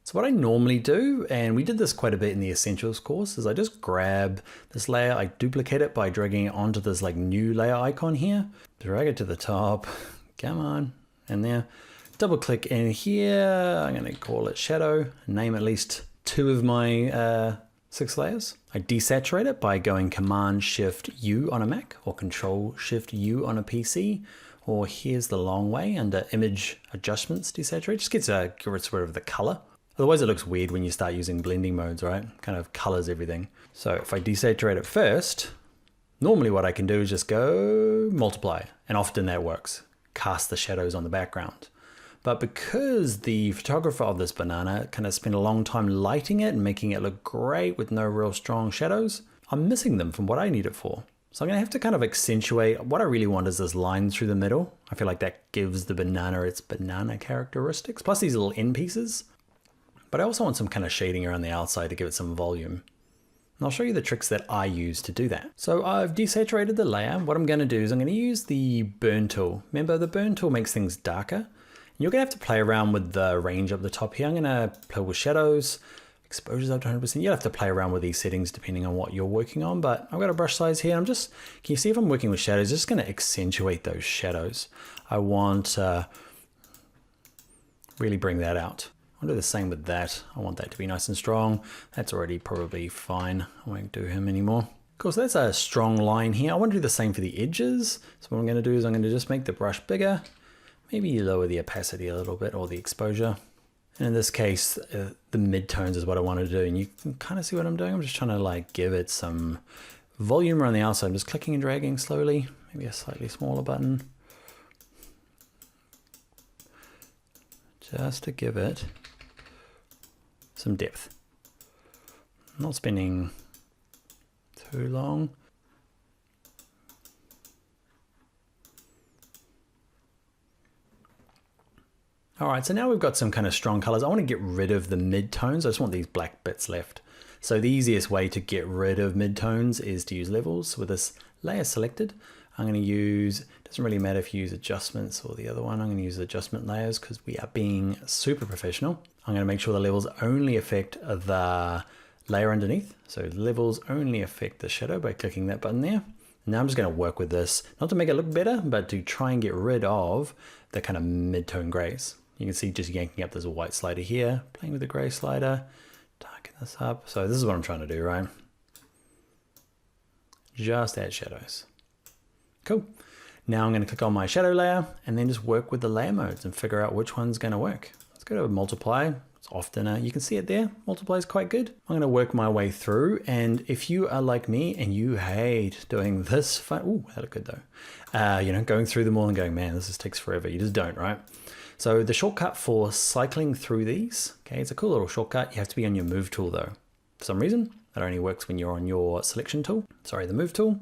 So what I normally do, and we did this quite a bit in the Essentials course, is I just grab this layer, I duplicate it by dragging it onto this like new layer icon here, drag it to the top, come on, and there. Double click in here, I'm going to call it shadow, name at least 2 of my 6 layers. I desaturate it by going Command Shift U on a Mac or Control Shift U on a PC, or here's the long way under Image Adjustments, desaturate. Just gets rid of the color. Otherwise it looks weird when you start using blending modes, right? Kind of colors everything. So if I desaturate it first, normally what I can do is just go multiply, and often that works. Cast the shadows on the background. But because the photographer of this banana kind of spent a long time lighting it and making it look great with no real strong shadows, I'm missing them from what I need it for. So I'm gonna have to kind of accentuate. What I really want is this line through the middle. I feel like that gives the banana its banana characteristics, plus these little end pieces. But I also want some kind of shading around the outside to give it some volume. And I'll show you the tricks that I use to do that. So I've desaturated the layer. What I'm gonna do is I'm gonna use the burn tool. Remember, the burn tool makes things darker. You're gonna have to play around with the range up the top here. I'm gonna play with shadows, exposures up to 100%. You'll have to play around with these settings depending on what you're working on, but I've got a brush size here. Can you see if I'm working with shadows? Just gonna accentuate those shadows. I want to really bring that out. I'll do the same with that. I want that to be nice and strong. That's already probably fine. I won't do him anymore. Of course, that's a strong line here. I want to do the same for the edges. So what I'm gonna do is I'm gonna just make the brush bigger. Maybe lower the opacity a little bit, or the exposure. And in this case, the midtones is what I want to do. And you can kind of see what I'm doing. I'm just trying to like give it some volume around the outside. I'm just clicking and dragging slowly. Maybe a slightly smaller button. Just to give it some depth. I'm not spending too long. All right, so now we've got some kind of strong colors. I want to get rid of the midtones. I just want these black bits left. So the easiest way to get rid of midtones is to use levels. With this layer selected, I'm going to use, it doesn't really matter if you use adjustments or the other one. I'm going to use adjustment layers because we are being super professional. I'm going to make sure the levels only affect the layer underneath. So levels only affect the shadow by clicking that button there. Now I'm just going to work with this, not to make it look better, but to try and get rid of the kind of mid-tone grays. You can see just yanking up, there's a white slider here, playing with the gray slider, darken this up. So this is what I'm trying to do, right? Just add shadows. Cool. Now I'm going to click on my shadow layer and then just work with the layer modes and figure out which one's going to work. Let's go to multiply. It's often, you can see it there. Multiply is quite good. I'm going to work my way through. And if you are like me and you hate doing this, ooh, that looked good though. You know, going through them all and going, man, this just takes forever. You just don't, right? So the shortcut for cycling through these, okay, it's a cool little shortcut. You have to be on your move tool though. For some reason, that only works when you're on your selection tool. Sorry, the move tool.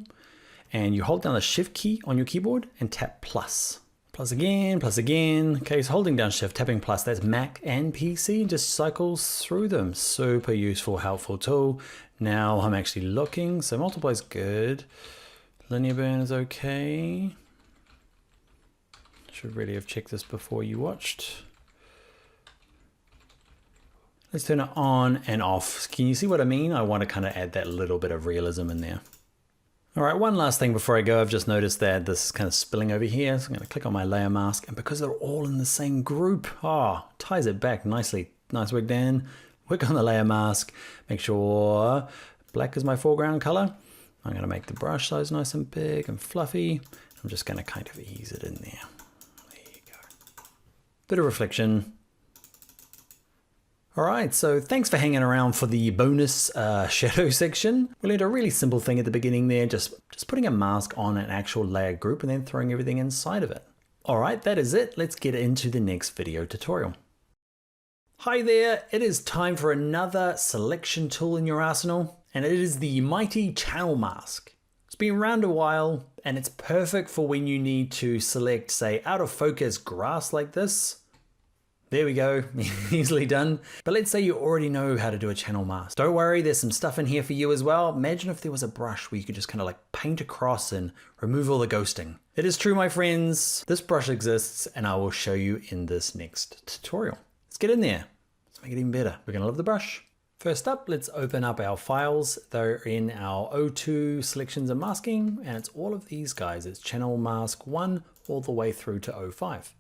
And you hold down the shift key on your keyboard and tap plus. Plus again, plus again. Okay, so holding down shift, tapping plus, that's Mac and PC, just cycles through them. Super useful, helpful tool. Now I'm actually looking, so multiply is good. Linear burn is okay. Should really have checked this before you watched. Let's turn it on and off. Can you see what I mean? I want to kind of add that little bit of realism in there. All right, one last thing before I go. I've just noticed that this is kind of spilling over here. So I'm going to click on my layer mask, and because they're all in the same group, ties it back nicely. Nice work, Dan. Work on the layer mask. Make sure black is my foreground color. I'm going to make the brush size nice and big and fluffy. I'm just going to kind of ease it in there. Bit of reflection. All right, so thanks for hanging around for the bonus shadow section. We learned a really simple thing at the beginning there, just putting a mask on an actual layer group and then throwing everything inside of it. All right, that is it. Let's get into the next video tutorial. Hi there, it is time for another selection tool in your arsenal, and it is the mighty channel mask. It's been around a while, and it's perfect for when you need to select, say, out of focus grass like this. There we go, easily done. But let's say you already know how to do a channel mask. Don't worry, there's some stuff in here for you as well. Imagine if there was a brush where you could just kind of like paint across and remove all the ghosting. It is true, my friends. This brush exists, and I will show you in this next tutorial. Let's get in there. Let's make it even better. We're gonna love the brush. First up, let's open up our files. They're in our O2 selections and masking, and it's all of these guys. It's channel mask 1 all the way through to O5.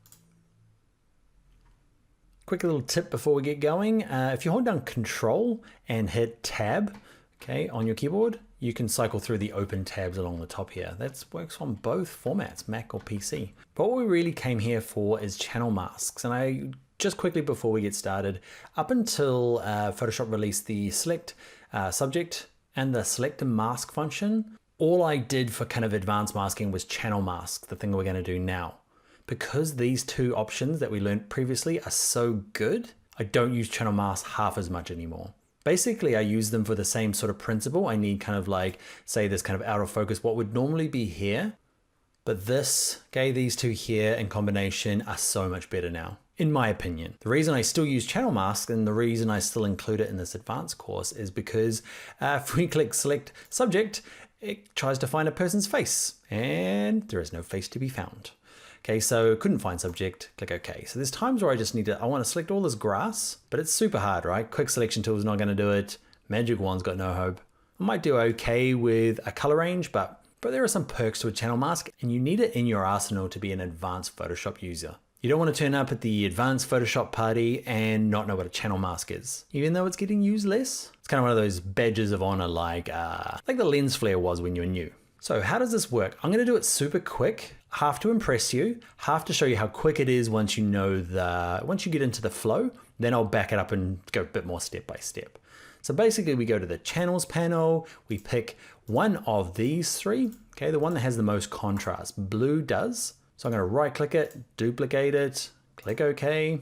Quick little tip before we get going. If you hold down Control and hit Tab, okay, on your keyboard, you can cycle through the open tabs along the top here. That works on both formats, Mac or PC. But what we really came here for is channel masks, and I just quickly before we get started, up until Photoshop released the select subject and the select and mask function, all I did for kind of advanced masking was channel mask, the thing we're going to do now. Because these two options that we learned previously are so good, I don't use channel mask half as much anymore. Basically, I use them for the same sort of principle. I need kind of like, say this kind of out of focus, what would normally be here. But this, okay, these two here in combination are so much better now, in my opinion. The reason I still use channel mask and the reason I still include it in this advanced course is because if we click select subject, it tries to find a person's face and there is no face to be found. Okay, so couldn't find subject, click OK. So there's times where I want to select all this grass, but it's super hard, right? Quick selection tool is not going to do it. Magic wand's got no hope. I might do okay with a color range, but there are some perks to a channel mask and you need it in your arsenal to be an advanced Photoshop user. You don't want to turn up at the advanced Photoshop party and not know what a channel mask is, even though it's getting used less. It's kind of one of those badges of honor like the lens flare was when you were new. So how does this work? I'm going to do it super quick, half to impress you, half to show you how quick it is once you get into the flow, then I'll back it up and go a bit more step by step. So basically we go to the channels panel, we pick one of these three, okay, the one that has the most contrast, blue does. So I'm going to right click it, duplicate it, click OK,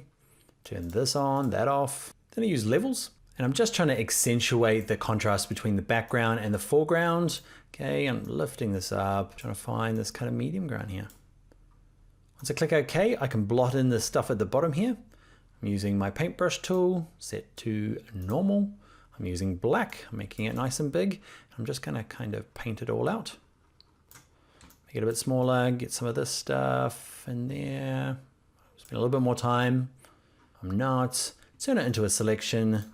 turn this on, that off. Then I use levels and I'm just trying to accentuate the contrast between the background and the foreground. Okay, I'm lifting this up, trying to find this kind of medium ground here. Once I click OK, I can blot in the stuff at the bottom here. I'm using my paintbrush tool, set to normal. I'm using black, I'm making it nice and big. I'm just going to kind of paint it all out. Make it a bit smaller, get some of this stuff in there. Spend a little bit more time. I'm not. Turn it into a selection.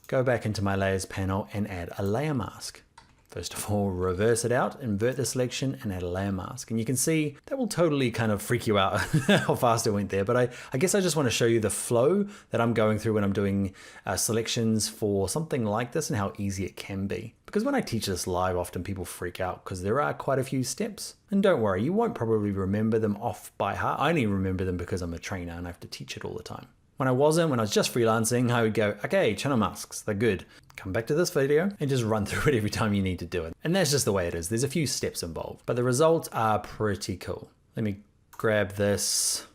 Go back into my layers panel and add a layer mask. First of all, reverse it out, invert the selection and add a layer mask. And you can see that will totally kind of freak you out how fast it went there. But I guess I just want to show you the flow that I'm going through when I'm doing selections for something like this and how easy it can be. Because when I teach this live, often people freak out because there are quite a few steps. And don't worry, you won't probably remember them off by heart. I only remember them because I'm a trainer and I have to teach it all the time. When I was just freelancing, I would go, okay, channel masks, they're good. Come back to this video and just run through it every time you need to do it. And that's just the way it is. There's a few steps involved, but the results are pretty cool. Let me grab this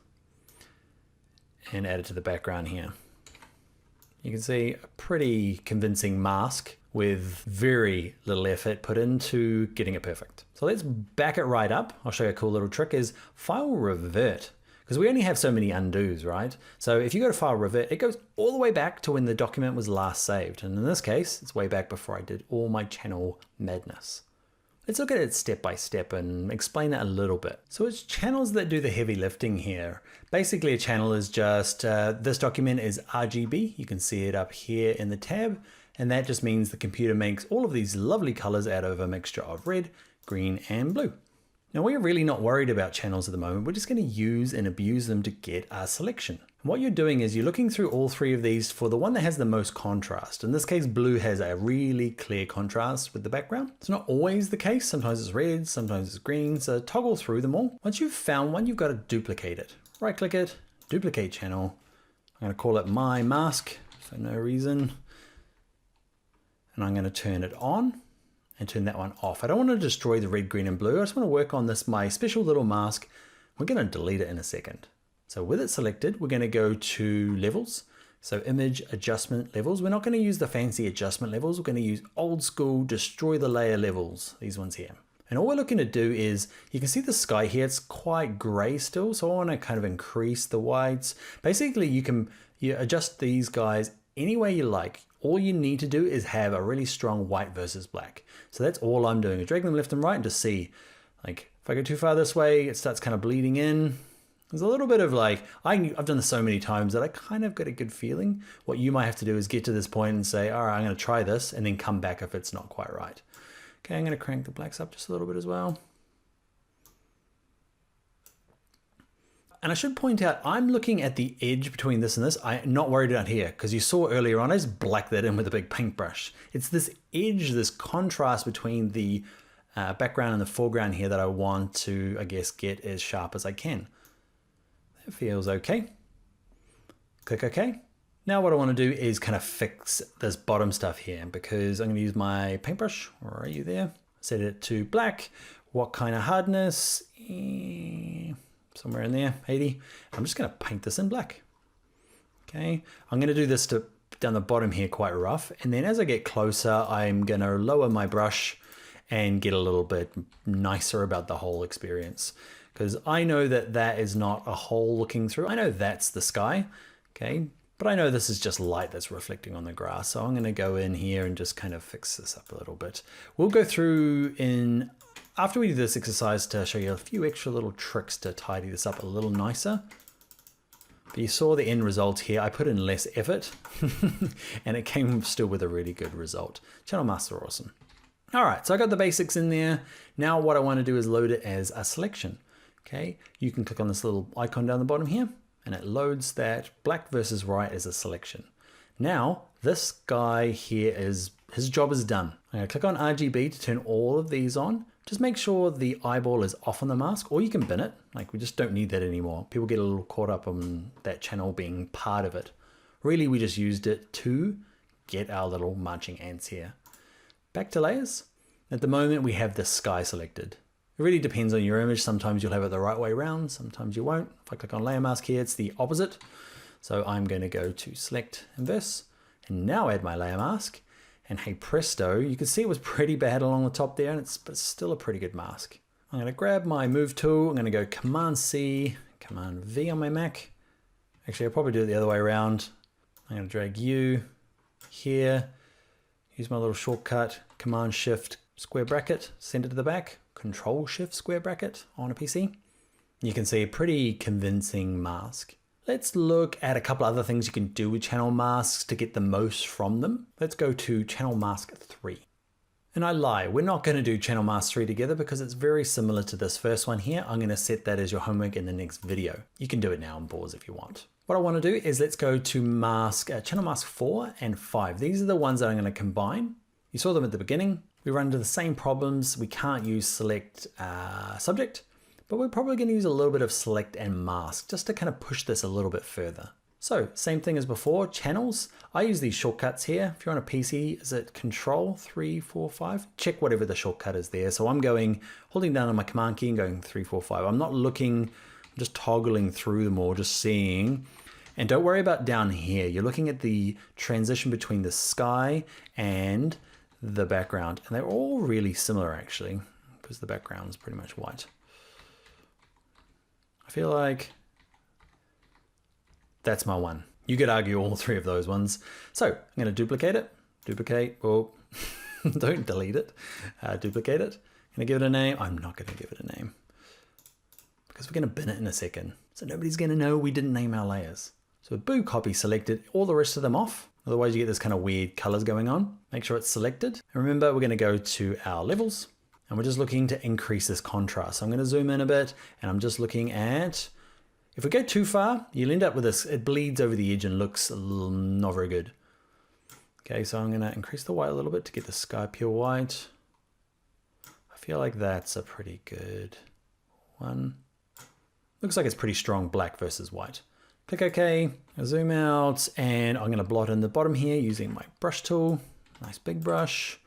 and add it to the background here. You can see a pretty convincing mask with very little effort put into getting it perfect. So let's back it right up. I'll show you a cool little trick is file revert. Because we only have so many undos, right? So if you go to file revert, it goes all the way back to when the document was last saved. And in this case, it's way back before I did all my channel madness. Let's look at it step by step and explain that a little bit. So it's channels that do the heavy lifting here. Basically a channel is just, this document is RGB. You can see it up here in the tab. And that just means the computer makes all of these lovely colors out of a mixture of red, green, and blue. Now we're really not worried about channels at the moment. We're just going to use and abuse them to get our selection. And what you're doing is you're looking through all three of these for the one that has the most contrast. In this case, blue has a really clear contrast with the background. It's not always the case. Sometimes it's red, sometimes it's green. So toggle through them all. Once you've found one, you've got to duplicate it. Right click it, duplicate channel. I'm going to call it my mask for no reason. And I'm going to turn it on and turn that one off. I don't want to destroy the red, green, and blue. I just want to work on this, my special little mask. We're going to delete it in a second. So with it selected, we're going to go to levels. So image adjustment levels. We're not going to use the fancy adjustment levels. We're going to use old school destroy the layer levels, these ones here. And all we're looking to do is, you can see the sky here, it's quite gray still. So I want to kind of increase the whites. Basically, you adjust these guys any way you like. All you need to do is have a really strong white versus black. So that's all I'm doing. I drag them left and right and just see, like, if I go too far this way, it starts kind of bleeding in. There's a little bit of like, I've done this so many times that I kind of got a good feeling. What you might have to do is get to this point and say, all right, I'm going to try this and then come back if it's not quite right. Okay, I'm going to crank the blacks up just a little bit as well. And I should point out, I'm looking at the edge between this and this. I'm not worried about here because you saw earlier on, I just blacked that in with a big paintbrush. It's this edge, this contrast between the background and the foreground here that I want to, I guess, get as sharp as I can. That feels okay. Click OK. Now what I want to do is kind of fix this bottom stuff here, because I'm going to use my paintbrush. Where are you there? Set it to black. What kind of hardness? Somewhere in there, 80. I'm just going to paint this in black. Okay, I'm going to do this down the bottom here quite rough, and then as I get closer, I'm going to lower my brush and get a little bit nicer about the whole experience, because I know that that is not a hole looking through. I know that's the sky, okay, but I know this is just light that's reflecting on the grass. So I'm going to go in here and just kind of fix this up a little bit. We'll go through after we do this exercise to show you a few extra little tricks to tidy this up a little nicer. But you saw the end result here. I put in less effort and it came still with a really good result. Channel masks are awesome. All right, so I got the basics in there. Now what I want to do is load it as a selection. Okay, you can click on this little icon down the bottom here and it loads that black versus white as a selection. Now this guy here his job is done. I'm gonna click on RGB to turn all of these on. Just make sure the eyeball is off on the mask, or you can bin it. Like, we just don't need that anymore. People get a little caught up on that channel being part of it. Really, we just used it to get our little marching ants here. Back to layers. At the moment, we have the sky selected. It really depends on your image. Sometimes you'll have it the right way around, sometimes you won't. If I click on layer mask here, it's the opposite. So I'm going to go to select inverse and now add my layer mask. And hey presto, you can see it was pretty bad along the top there, but it's still a pretty good mask. I'm going to grab my move tool. I'm going to go Command C, Command V on my Mac. Actually, I'll probably do it the other way around. I'm going to drag you here, use my little shortcut, Command Shift square bracket, send it to the back, Control Shift square bracket on a PC. You can see a pretty convincing mask. Let's look at a couple other things you can do with channel masks to get the most from them. Let's go to channel mask 3. And I lie, we're not going to do channel mask 3 together because it's very similar to this first one here. I'm going to set that as your homework in the next video. You can do it now and pause if you want. What I want to do is let's go to channel mask 4 and 5. These are the ones that I'm going to combine. You saw them at the beginning. We run into the same problems. We can't use select subject. But we're probably going to use a little bit of select and mask just to kind of push this a little bit further. So same thing as before, channels. I use these shortcuts here. If you're on a PC, is it Control 3, 4, 5? Check whatever the shortcut is there. So I'm holding down on my command key and going 3, 4, 5. I'm not looking, I'm just toggling through them all, just seeing. And don't worry about down here. You're looking at the transition between the sky and the background. And they're all really similar actually, because the background is pretty much white. I feel like that's my one. You could argue all three of those ones. So I'm going to duplicate it, oh, don't delete it, duplicate it. I'm going to give it a name. I'm not going to give it a name because we're going to bin it in a second. So nobody's going to know we didn't name our layers. So boo copy selected, all the rest of them off. Otherwise you get this kind of weird colors going on. Make sure it's selected. And remember, we're going to go to our levels. And we're just looking to increase this contrast. So I'm going to zoom in a bit and I'm just looking at, if we go too far, you'll end up with this, it bleeds over the edge and looks not very good. Okay, so I'm going to increase the white a little bit to get the sky pure white. I feel like that's a pretty good one. Looks like it's pretty strong black versus white. Click OK, I'll zoom out and I'm going to blot in the bottom here using my brush tool. Nice big brush.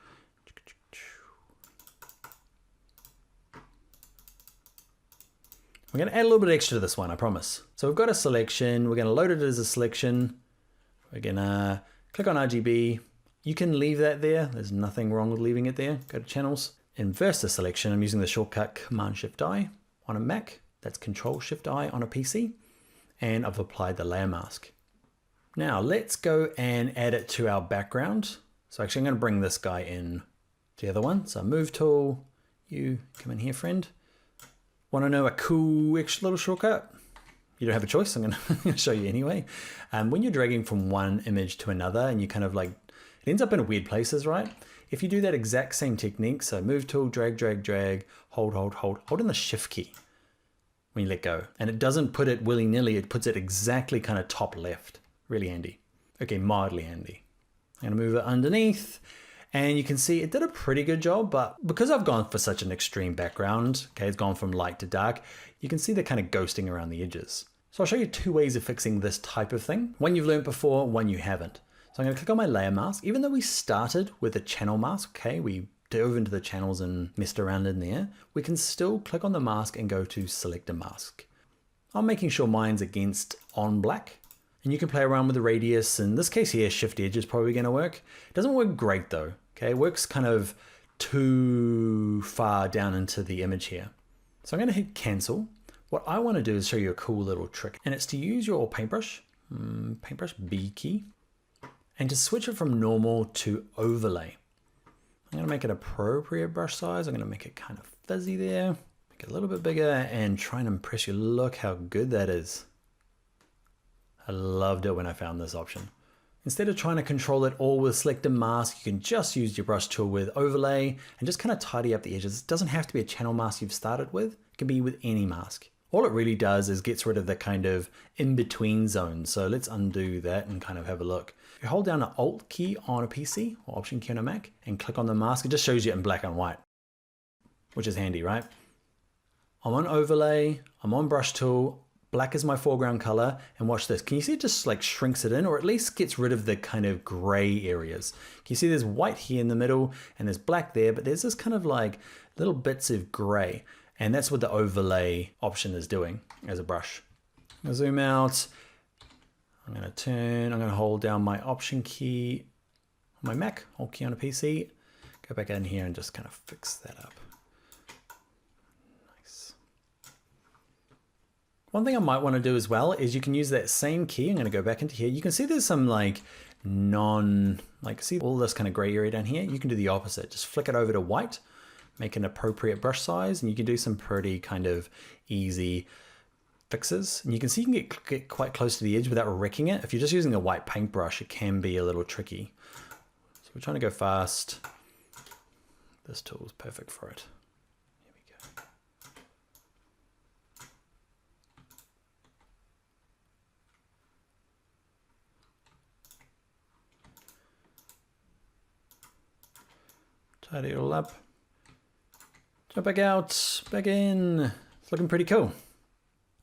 We're going to add a little bit extra to this one, I promise. So we've got a selection. We're going to load it as a selection. We're going to click on RGB. You can leave that there. There's nothing wrong with leaving it there. Go to channels, inverse the selection. I'm using the shortcut Command-Shift-I on a Mac. That's Control-Shift-I on a PC. And I've applied the layer mask. Now let's go and add it to our background. So actually I'm going to bring this guy in to the other one. So move tool, you come in here, friend. Want to know a cool extra little shortcut? You don't have a choice, I'm going to show you anyway. When you're dragging from one image to another and you kind of like, it ends up in weird places, right? If you do that exact same technique, so move tool, drag, drag, drag, hold in the shift key when you let go. And it doesn't put it willy-nilly, it puts it exactly kind of top left. Really handy. Okay, mildly handy. I'm going to move it underneath. And you can see it did a pretty good job, but because I've gone for such an extreme background, okay, it's gone from light to dark, you can see the kind of ghosting around the edges. So I'll show you two ways of fixing this type of thing. One you've learned before, one you haven't. So I'm going to click on my layer mask. Even though we started with a channel mask, okay, we dove into the channels and messed around in there, we can still click on the mask and go to select a mask. I'm making sure mine's against on black, and you can play around with the radius. In this case here, shift edge is probably going to work. It doesn't work great though. Okay, it works kind of too far down into the image here. So I'm going to hit cancel. What I want to do is show you a cool little trick, and it's to use your paintbrush B key, and to switch it from normal to overlay. I'm going to make it appropriate brush size. I'm going to make it kind of fuzzy there, make it a little bit bigger, and try and impress you. Look how good that is. I loved it when I found this option. Instead of trying to control it all with select and mask, you can just use your brush tool with overlay and just kind of tidy up the edges. It doesn't have to be a channel mask you've started with. It can be with any mask. All it really does is gets rid of the kind of in-between zone. So let's undo that and kind of have a look. If you hold down an Alt key on a PC or Option key on a Mac and click on the mask, it just shows you in black and white, which is handy, right? I'm on overlay, I'm on brush tool, black is my foreground color, and watch this. Can you see it just like shrinks it in, or at least gets rid of the kind of gray areas? Can you see there's white here in the middle and there's black there, but there's this kind of like little bits of gray. And that's what the overlay option is doing as a brush. I'm gonna zoom out. I'm gonna hold down my Option key on my Mac, Alt key on a PC. Go back in here and just kind of fix that up. Nice. One thing I might want to do as well is you can use that same key. I'm gonna go back into here. You can see there's some like see all this kind of gray area down here. You can do the opposite. Just flick it over to white. Make an appropriate brush size, and you can do some pretty kind of easy fixes. And you can see you can get quite close to the edge without wrecking it. If you're just using a white paintbrush, it can be a little tricky. So we're trying to go fast. This tool is perfect for it. Here we go. Tidy it all up. Jump back out, back in. It's looking pretty cool.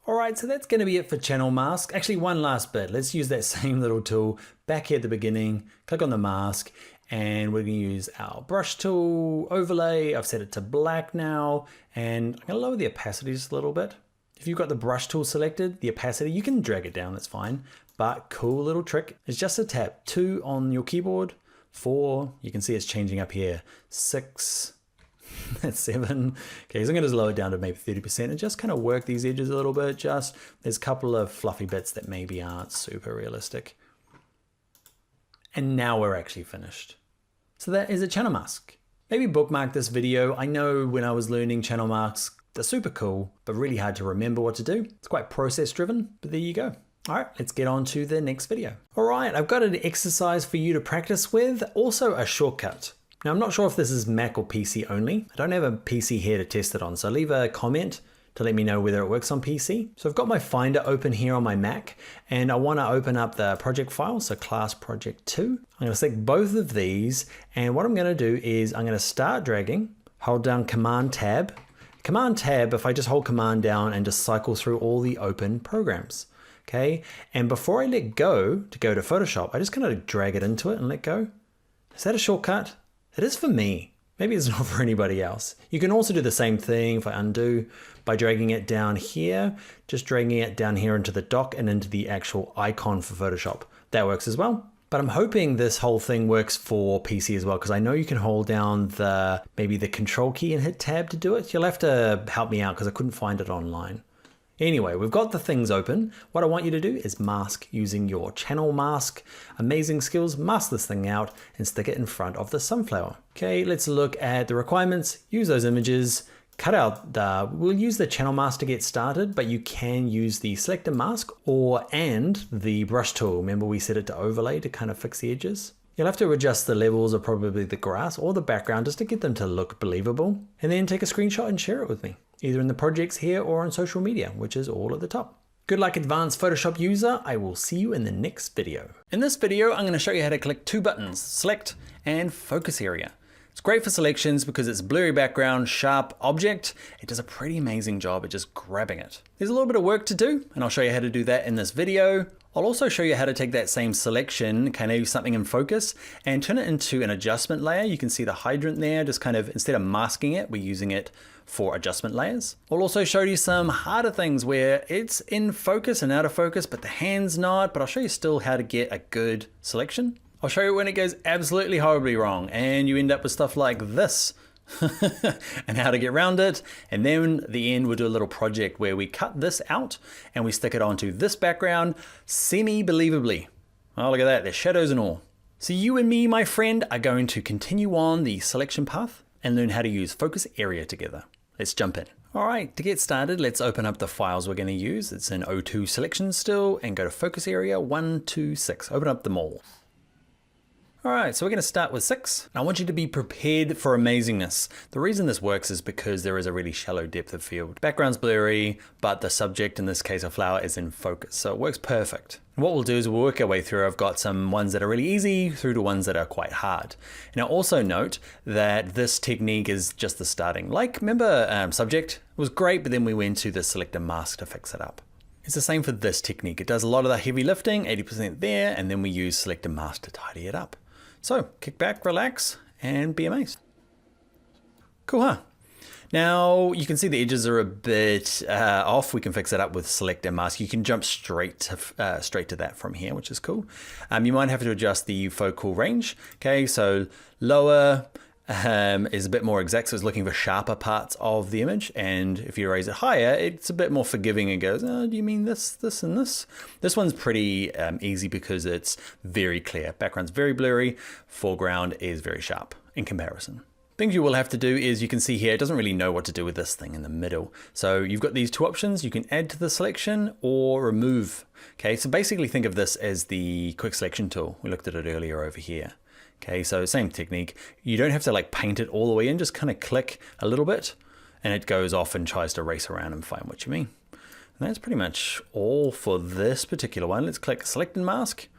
All right, so that's gonna be it for channel mask. Actually, one last bit. Let's use that same little tool back here at the beginning, click on the mask, and we're gonna use our brush tool, overlay. I've set it to black now, and I'm gonna lower the opacity just a little bit. If you've got the brush tool selected, the opacity, you can drag it down, that's fine. But cool little trick is just to tap 2 on your keyboard, 4, you can see it's changing up here, 6, that's 7. Okay, so I'm gonna just lower it down to maybe 30% and just kind of work these edges a little bit. There's a couple of fluffy bits that maybe aren't super realistic. And now we're actually finished. So that is a channel mask. Maybe bookmark this video. I know when I was learning channel masks, they're super cool, but really hard to remember what to do. It's quite process driven, but there you go. All right, let's get on to the next video. All right, I've got an exercise for you to practice with, also a shortcut. Now, I'm not sure if this is Mac or PC only. I don't have a PC here to test it on, so leave a comment to let me know whether it works on PC. So I've got my Finder open here on my Mac, and I want to open up the project file, so class project 2. I'm going to select both of these, and what I'm going to do is I'm going to start dragging, hold down Command Tab. Command Tab, if I just hold Command down and just cycle through all the open programs. Okay, and before I let go to Photoshop, I just kind of drag it into it and let go. Is that a shortcut? It is for me. Maybe it's not for anybody else. You can also do the same thing if I undo by dragging it down here, just dragging it down here into the dock and into the actual icon for Photoshop. That works as well. But I'm hoping this whole thing works for PC as well, because I know you can hold down maybe the Control key and hit Tab to do it. You'll have to help me out because I couldn't find it online. Anyway, we've got the things open. What I want you to do is mask using your channel mask. Amazing skills, mask this thing out and stick it in front of the sunflower. Okay, let's look at the requirements. Use those images, cut out we'll use the channel mask to get started, but you can use the selector mask and the brush tool. Remember we set it to overlay to kind of fix the edges. You'll have to adjust the levels of probably the grass or the background just to get them to look believable. And then take a screenshot and share it with me, either in the projects here or on social media, which is all at the top. Good luck, advanced Photoshop user. I will see you in the next video. In this video, I'm going to show you how to click 2 buttons, select and focus area. It's great for selections because it's a blurry background, sharp object. It does a pretty amazing job at just grabbing it. There's a little bit of work to do, and I'll show you how to do that in this video. I'll also show you how to take that same selection, kind of something in focus, and turn it into an adjustment layer. You can see the hydrant there, just kind of, instead of masking it, we're using it for adjustment layers. I'll also show you some harder things where it's in focus and out of focus, but the hand's not, but I'll show you still how to get a good selection. I'll show you when it goes absolutely horribly wrong and you end up with stuff like this and how to get around it. And then at the end, we'll do a little project where we cut this out and we stick it onto this background semi-believably. Oh, look at that, there's shadows and all. So you and me, my friend, are going to continue on the selection path and learn how to use focus area together. Let's jump in. All right, to get started, let's open up the files we're going to use. It's in O2 selection still, and go to focus area 126. Open up them all. All right, so we're going to start with 6. I want you to be prepared for amazingness. The reason this works is because there is a really shallow depth of field. Background's blurry, but the subject, in this case a flower, is in focus, so it works perfect. And what we'll do is we'll work our way through. I've got some ones that are really easy through to ones that are quite hard. And I'll also note that this technique is just the starting. Like, remember subject was great, but then we went to the select and mask to fix it up. It's the same for this technique. It does a lot of the heavy lifting, 80% there, and then we use select and mask to tidy it up. So kick back, relax, and be amazed. Cool, huh? Now you can see the edges are a bit off. We can fix that up with select and mask. You can jump straight to that from here, which is cool. You might have to adjust the focal range. Okay, so lower is a bit more exact, so it's looking for sharper parts of the image. And if you raise it higher, it's a bit more forgiving and goes, oh, do you mean this, this, and this? This one's pretty easy because it's very clear. Background's very blurry, foreground is very sharp in comparison. Things you will have to do is, you can see here, it doesn't really know what to do with this thing in the middle. So you've got these two options. You can add to the selection or remove. Okay, so basically think of this as the quick selection tool. We looked at it earlier over here. Okay, so same technique. You don't have to like paint it all the way in, just kind of click a little bit and it goes off and tries to race around and find what you mean. And that's pretty much all for this particular one. Let's click select and mask.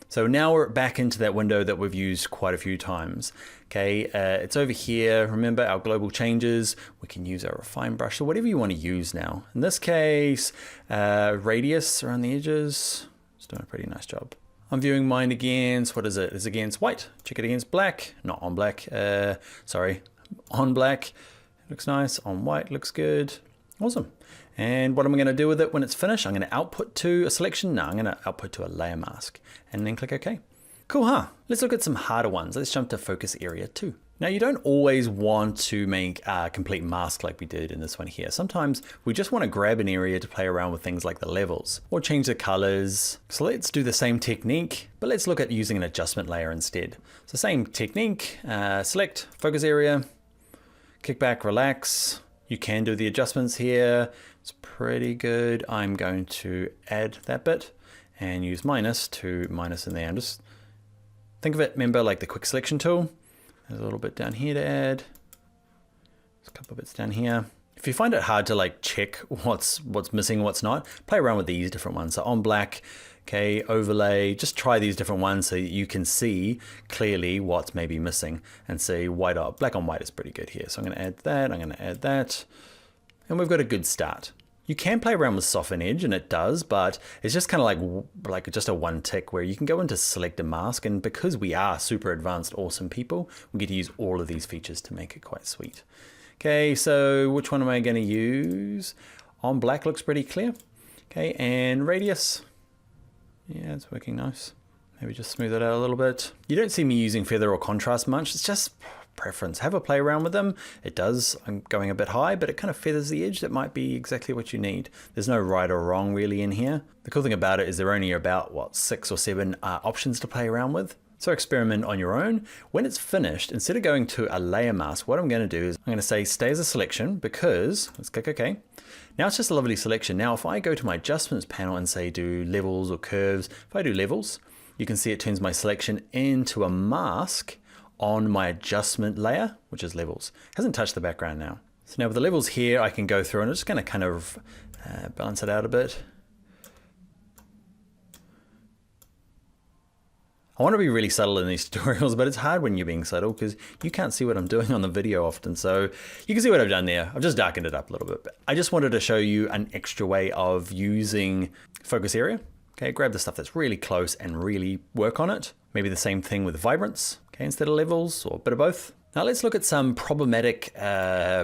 So now we're back into that window that we've used quite a few times. Okay, it's over here. Remember our global changes. We can use our refine brush or whatever you want to use now. In this case, radius around the edges. It's doing a pretty nice job. I'm viewing mine against, what is it? It's against white. Check it against black, not on black. Sorry, on black. Looks nice. On white looks good. Awesome. And what am I going to do with it when it's finished? I'm going to output to a selection. No, I'm going to output to a layer mask and then click OK. Cool, huh? Let's look at some harder ones. Let's jump to focus area 2. Now you don't always want to make a complete mask like we did in this one here. Sometimes we just want to grab an area to play around with things like the levels or change the colors. So let's do the same technique, but let's look at using an adjustment layer instead. So same technique, select focus area, kick back, relax. You can do the adjustments here. It's pretty good. I'm going to add that bit and use minus to minus in there. And just think of it, remember, like the quick selection tool. There's a little bit down here to add. There's a couple of bits down here. If you find it hard to like check what's missing, what's not, play around with these different ones. So on black, okay, overlay, just try these different ones so you can see clearly what's maybe missing and see white or black on white is pretty good here. So I'm going to add that, I'm going to add that, and we've got a good start. You can play around with soften edge, and it does, but it's just kind of like just a one tick where you can go into select and mask, and because we are super advanced, awesome people, we get to use all of these features to make it quite sweet. Okay, so which one am I going to use? On black looks pretty clear. Okay, and radius. Yeah, it's working nice. Maybe just smooth it out a little bit. You don't see me using feather or contrast much. It's just preference. Have a play around with them. It does, I'm going a bit high, but it kind of feathers the edge. That might be exactly what you need. There's no right or wrong really in here. The cool thing about it is there are only about, what, 6 or 7 options to play around with. So experiment on your own. When it's finished, instead of going to a layer mask, what I'm going to do is I'm going to say stay as a selection because, let's click OK. Now it's just a lovely selection. Now if I go to my adjustments panel and say do levels or curves, if I do levels, you can see it turns my selection into a mask on my adjustment layer, which is levels. It hasn't touched the background now. So now with the levels here, I can go through and I'm just going to kind of balance it out a bit. I want to be really subtle in these tutorials, but it's hard when you're being subtle because you can't see what I'm doing on the video often. So you can see what I've done there. I've just darkened it up a little bit. But I just wanted to show you an extra way of using focus area. Okay, grab the stuff that's really close and really work on it. Maybe the same thing with vibrance, okay, instead of levels, or a bit of both. Now let's look at some problematic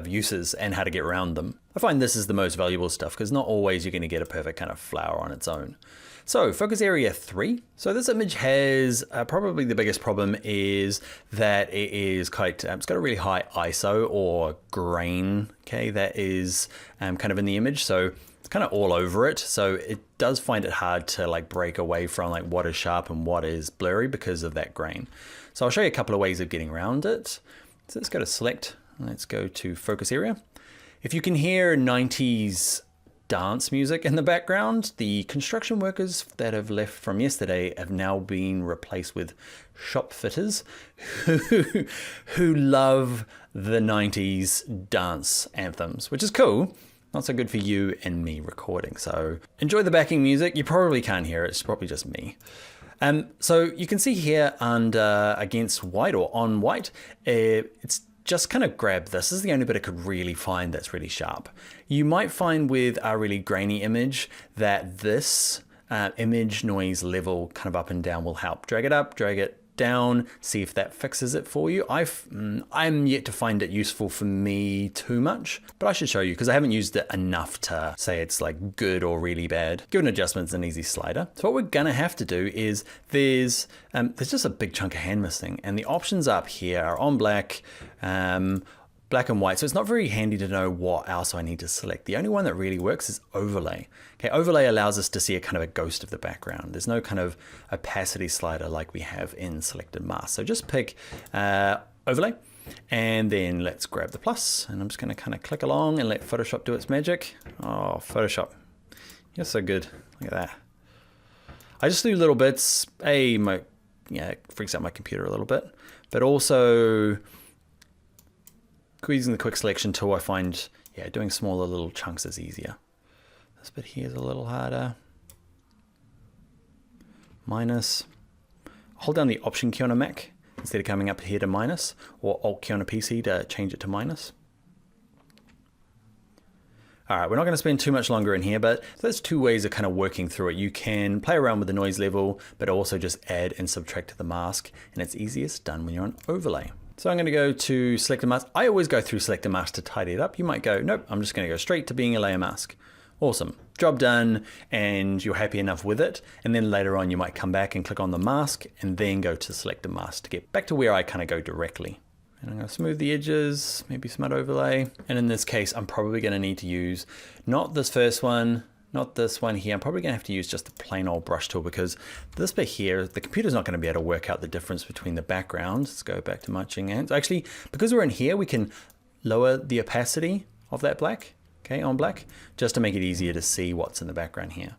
uses and how to get around them. I find this is the most valuable stuff because not always you're going to get a perfect kind of flower on its own. So focus area 3. So this image has probably the biggest problem is that it is quite, it's got a really high ISO or grain, okay, that is kind of in the image. So it's kind of all over it. So it does find it hard to like break away from like what is sharp and what is blurry because of that grain. So I'll show you a couple of ways of getting around it. So let's go to select, let's go to focus area. If you can hear 90s dance music in the background, the construction workers that have left from yesterday have now been replaced with shop fitters who love the 90s dance anthems, which is cool. Not so good for you and me recording. So enjoy the backing music. You probably can't hear it. It's probably just me. So you can see here under against white or on white, it's just kind of grab this. This is the only bit I could really find that's really sharp. You might find with a really grainy image that this image noise level kind of up and down will help. Drag it up, drag it down, see if that fixes it for you. I'm yet to find it useful for me too much, but I should show you because I haven't used it enough to say it's like good or really bad. Give an adjustment, it's an easy slider. So what we're gonna have to do is there's just a big chunk of hand missing, and the options up here are on black, black and white. So it's not very handy to know what else I need to select. The only one that really works is overlay. Okay, overlay allows us to see a kind of a ghost of the background. There's no kind of opacity slider like we have in selected mask. So just pick overlay, and then let's grab the plus, and I'm just gonna kind of click along and let Photoshop do its magic. Oh, Photoshop, you're so good. Look at that. I just do little bits. It freaks out my computer a little bit, but also using the quick selection tool, I find, doing smaller little chunks is easier. This bit here is a little harder. Minus. Hold down the Option key on a Mac instead of coming up here to minus, or Alt key on a PC to change it to minus. All right, we're not going to spend too much longer in here, but there's two ways of kind of working through it. You can play around with the noise level, but also just add and subtract to the mask, and it's easiest done when you're on overlay. So I'm going to go to select a mask. I always go through select a mask to tidy it up. You might go, nope, I'm just going to go straight to being a layer mask. Awesome, job done, and you're happy enough with it. And then later on, you might come back and click on the mask and then go to select a mask to get back to where I kind of go directly. And I'm going to smooth the edges, maybe smudge overlay. And in this case, I'm probably going to need to use not this first one, not this one here. I'm probably going to have to use just the plain old brush tool because this bit here, the computer's not going to be able to work out the difference between the backgrounds. Let's go back to matching ends. Actually, because we're in here, we can lower the opacity of that black, okay, on black, just to make it easier to see what's in the background here.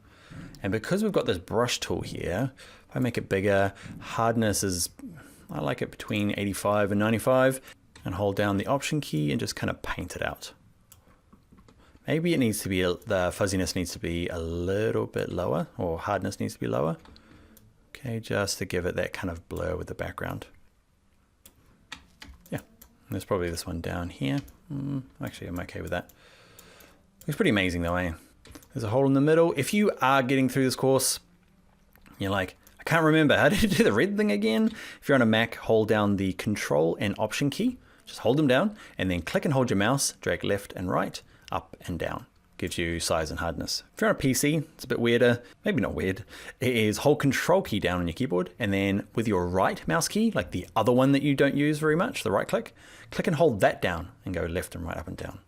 And because we've got this brush tool here, if I make it bigger, hardness is, I like it between 85 and 95, and hold down the Option key and just kind of paint it out. Maybe it needs to be, the fuzziness needs to be a little bit lower, or hardness needs to be lower. Okay, just to give it that kind of blur with the background. Yeah, and there's probably this one down here. Actually, I'm okay with that. It's pretty amazing though, eh? There's a hole in the middle. If you are getting through this course, you're like, I can't remember, how did you do the red thing again? If you're on a Mac, hold down the Control and Option key. Just hold them down, and then click and hold your mouse, drag left and right, up and down. Gives you size and hardness. If you're on a PC, it's a bit weirder, maybe not weird. It is hold Control key down on your keyboard, and then with your right mouse key, like the other one that you don't use very much, the right click, click and hold that down and go left and right, up and down.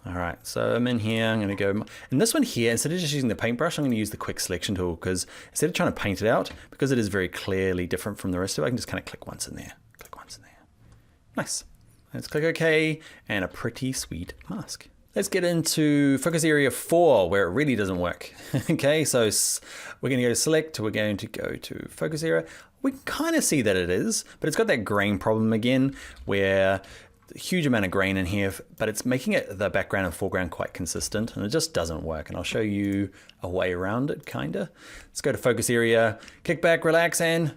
All right, so I'm in here, I'm gonna go, and this one here, instead of just using the paintbrush, I'm gonna use the quick selection tool, because instead of trying to paint it out, because it is very clearly different from the rest of it, I can just kind of click once in there, click once in there. Nice. Let's click OK, and a pretty sweet mask. Let's get into focus area 4, where it really doesn't work. Okay, so we're going to go to select, we're going to go to focus area. We can kind of see that it is, but it's got that grain problem again, where a huge amount of grain in here, but it's making it the background and foreground quite consistent, and it just doesn't work. And I'll show you a way around it, kinda. Let's go to focus area, kick back, relax, and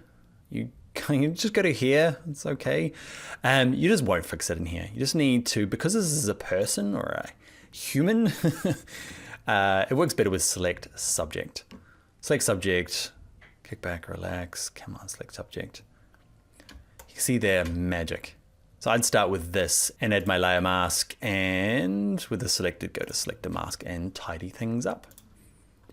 you just go to here, it's okay. You just won't fix it in here. You just need to, because this is a person or a human, it works better with select subject. Select subject, kick back, relax, come on, select subject. You can see there, magic. So I'd start with this and add my layer mask, and with the selected, go to selector mask and tidy things up.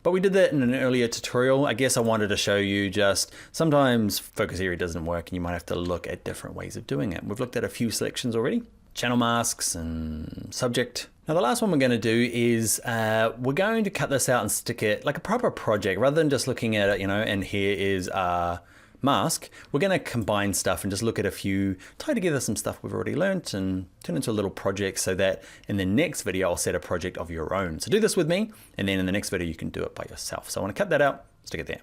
But we did that in an earlier tutorial. I guess I wanted to show you just sometimes focus area doesn't work and you might have to look at different ways of doing it. We've looked at a few selections already, channel masks and subject. Now the last one we're going to do is we're going to cut this out and stick it like a proper project rather than just looking at it, you know, and here is our mask. We're going to combine stuff and just look at a few, tie together some stuff we've already learned and turn into a little project so that in the next video I'll set a project of your own. So do this with me and then in the next video you can do it by yourself. So I want to cut that out, stick it there.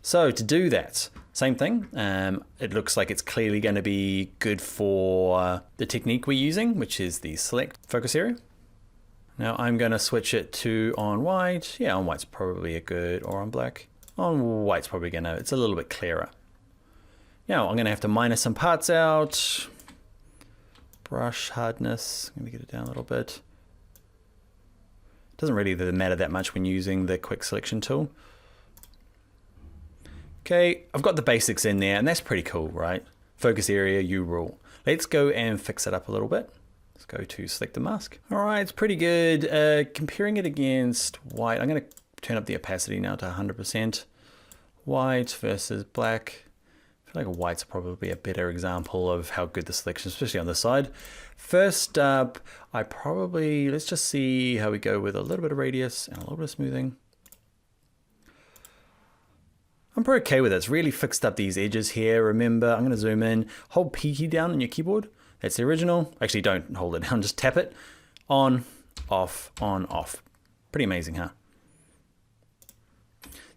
So to do that, same thing. It looks like it's clearly going to be good for the technique we're using, which is the select focus area. Now I'm going to switch it to on white. Yeah, on white's probably a good, or on black. On white's probably gonna, it's a little bit clearer. Now I'm gonna have to minus some parts out. Brush hardness, I'm gonna get it down a little bit. Doesn't really matter that much when using the quick selection tool. Okay, I've got the basics in there and that's pretty cool, right? Focus area, U rule. Let's go and fix it up a little bit. Let's go to select the mask. All right, it's pretty good. Comparing it against white, I'm gonna turn up the opacity now to 100%. White versus black. I feel like white's probably a better example of how good the selection is, especially on this side. First up, let's just see how we go with a little bit of radius and a little bit of smoothing. I'm pretty okay with it. It's really fixed up these edges here. Remember, I'm going to zoom in, hold P key down on your keyboard. That's the original. Actually, don't hold it down, just tap it. On, off, on, off. Pretty amazing, huh?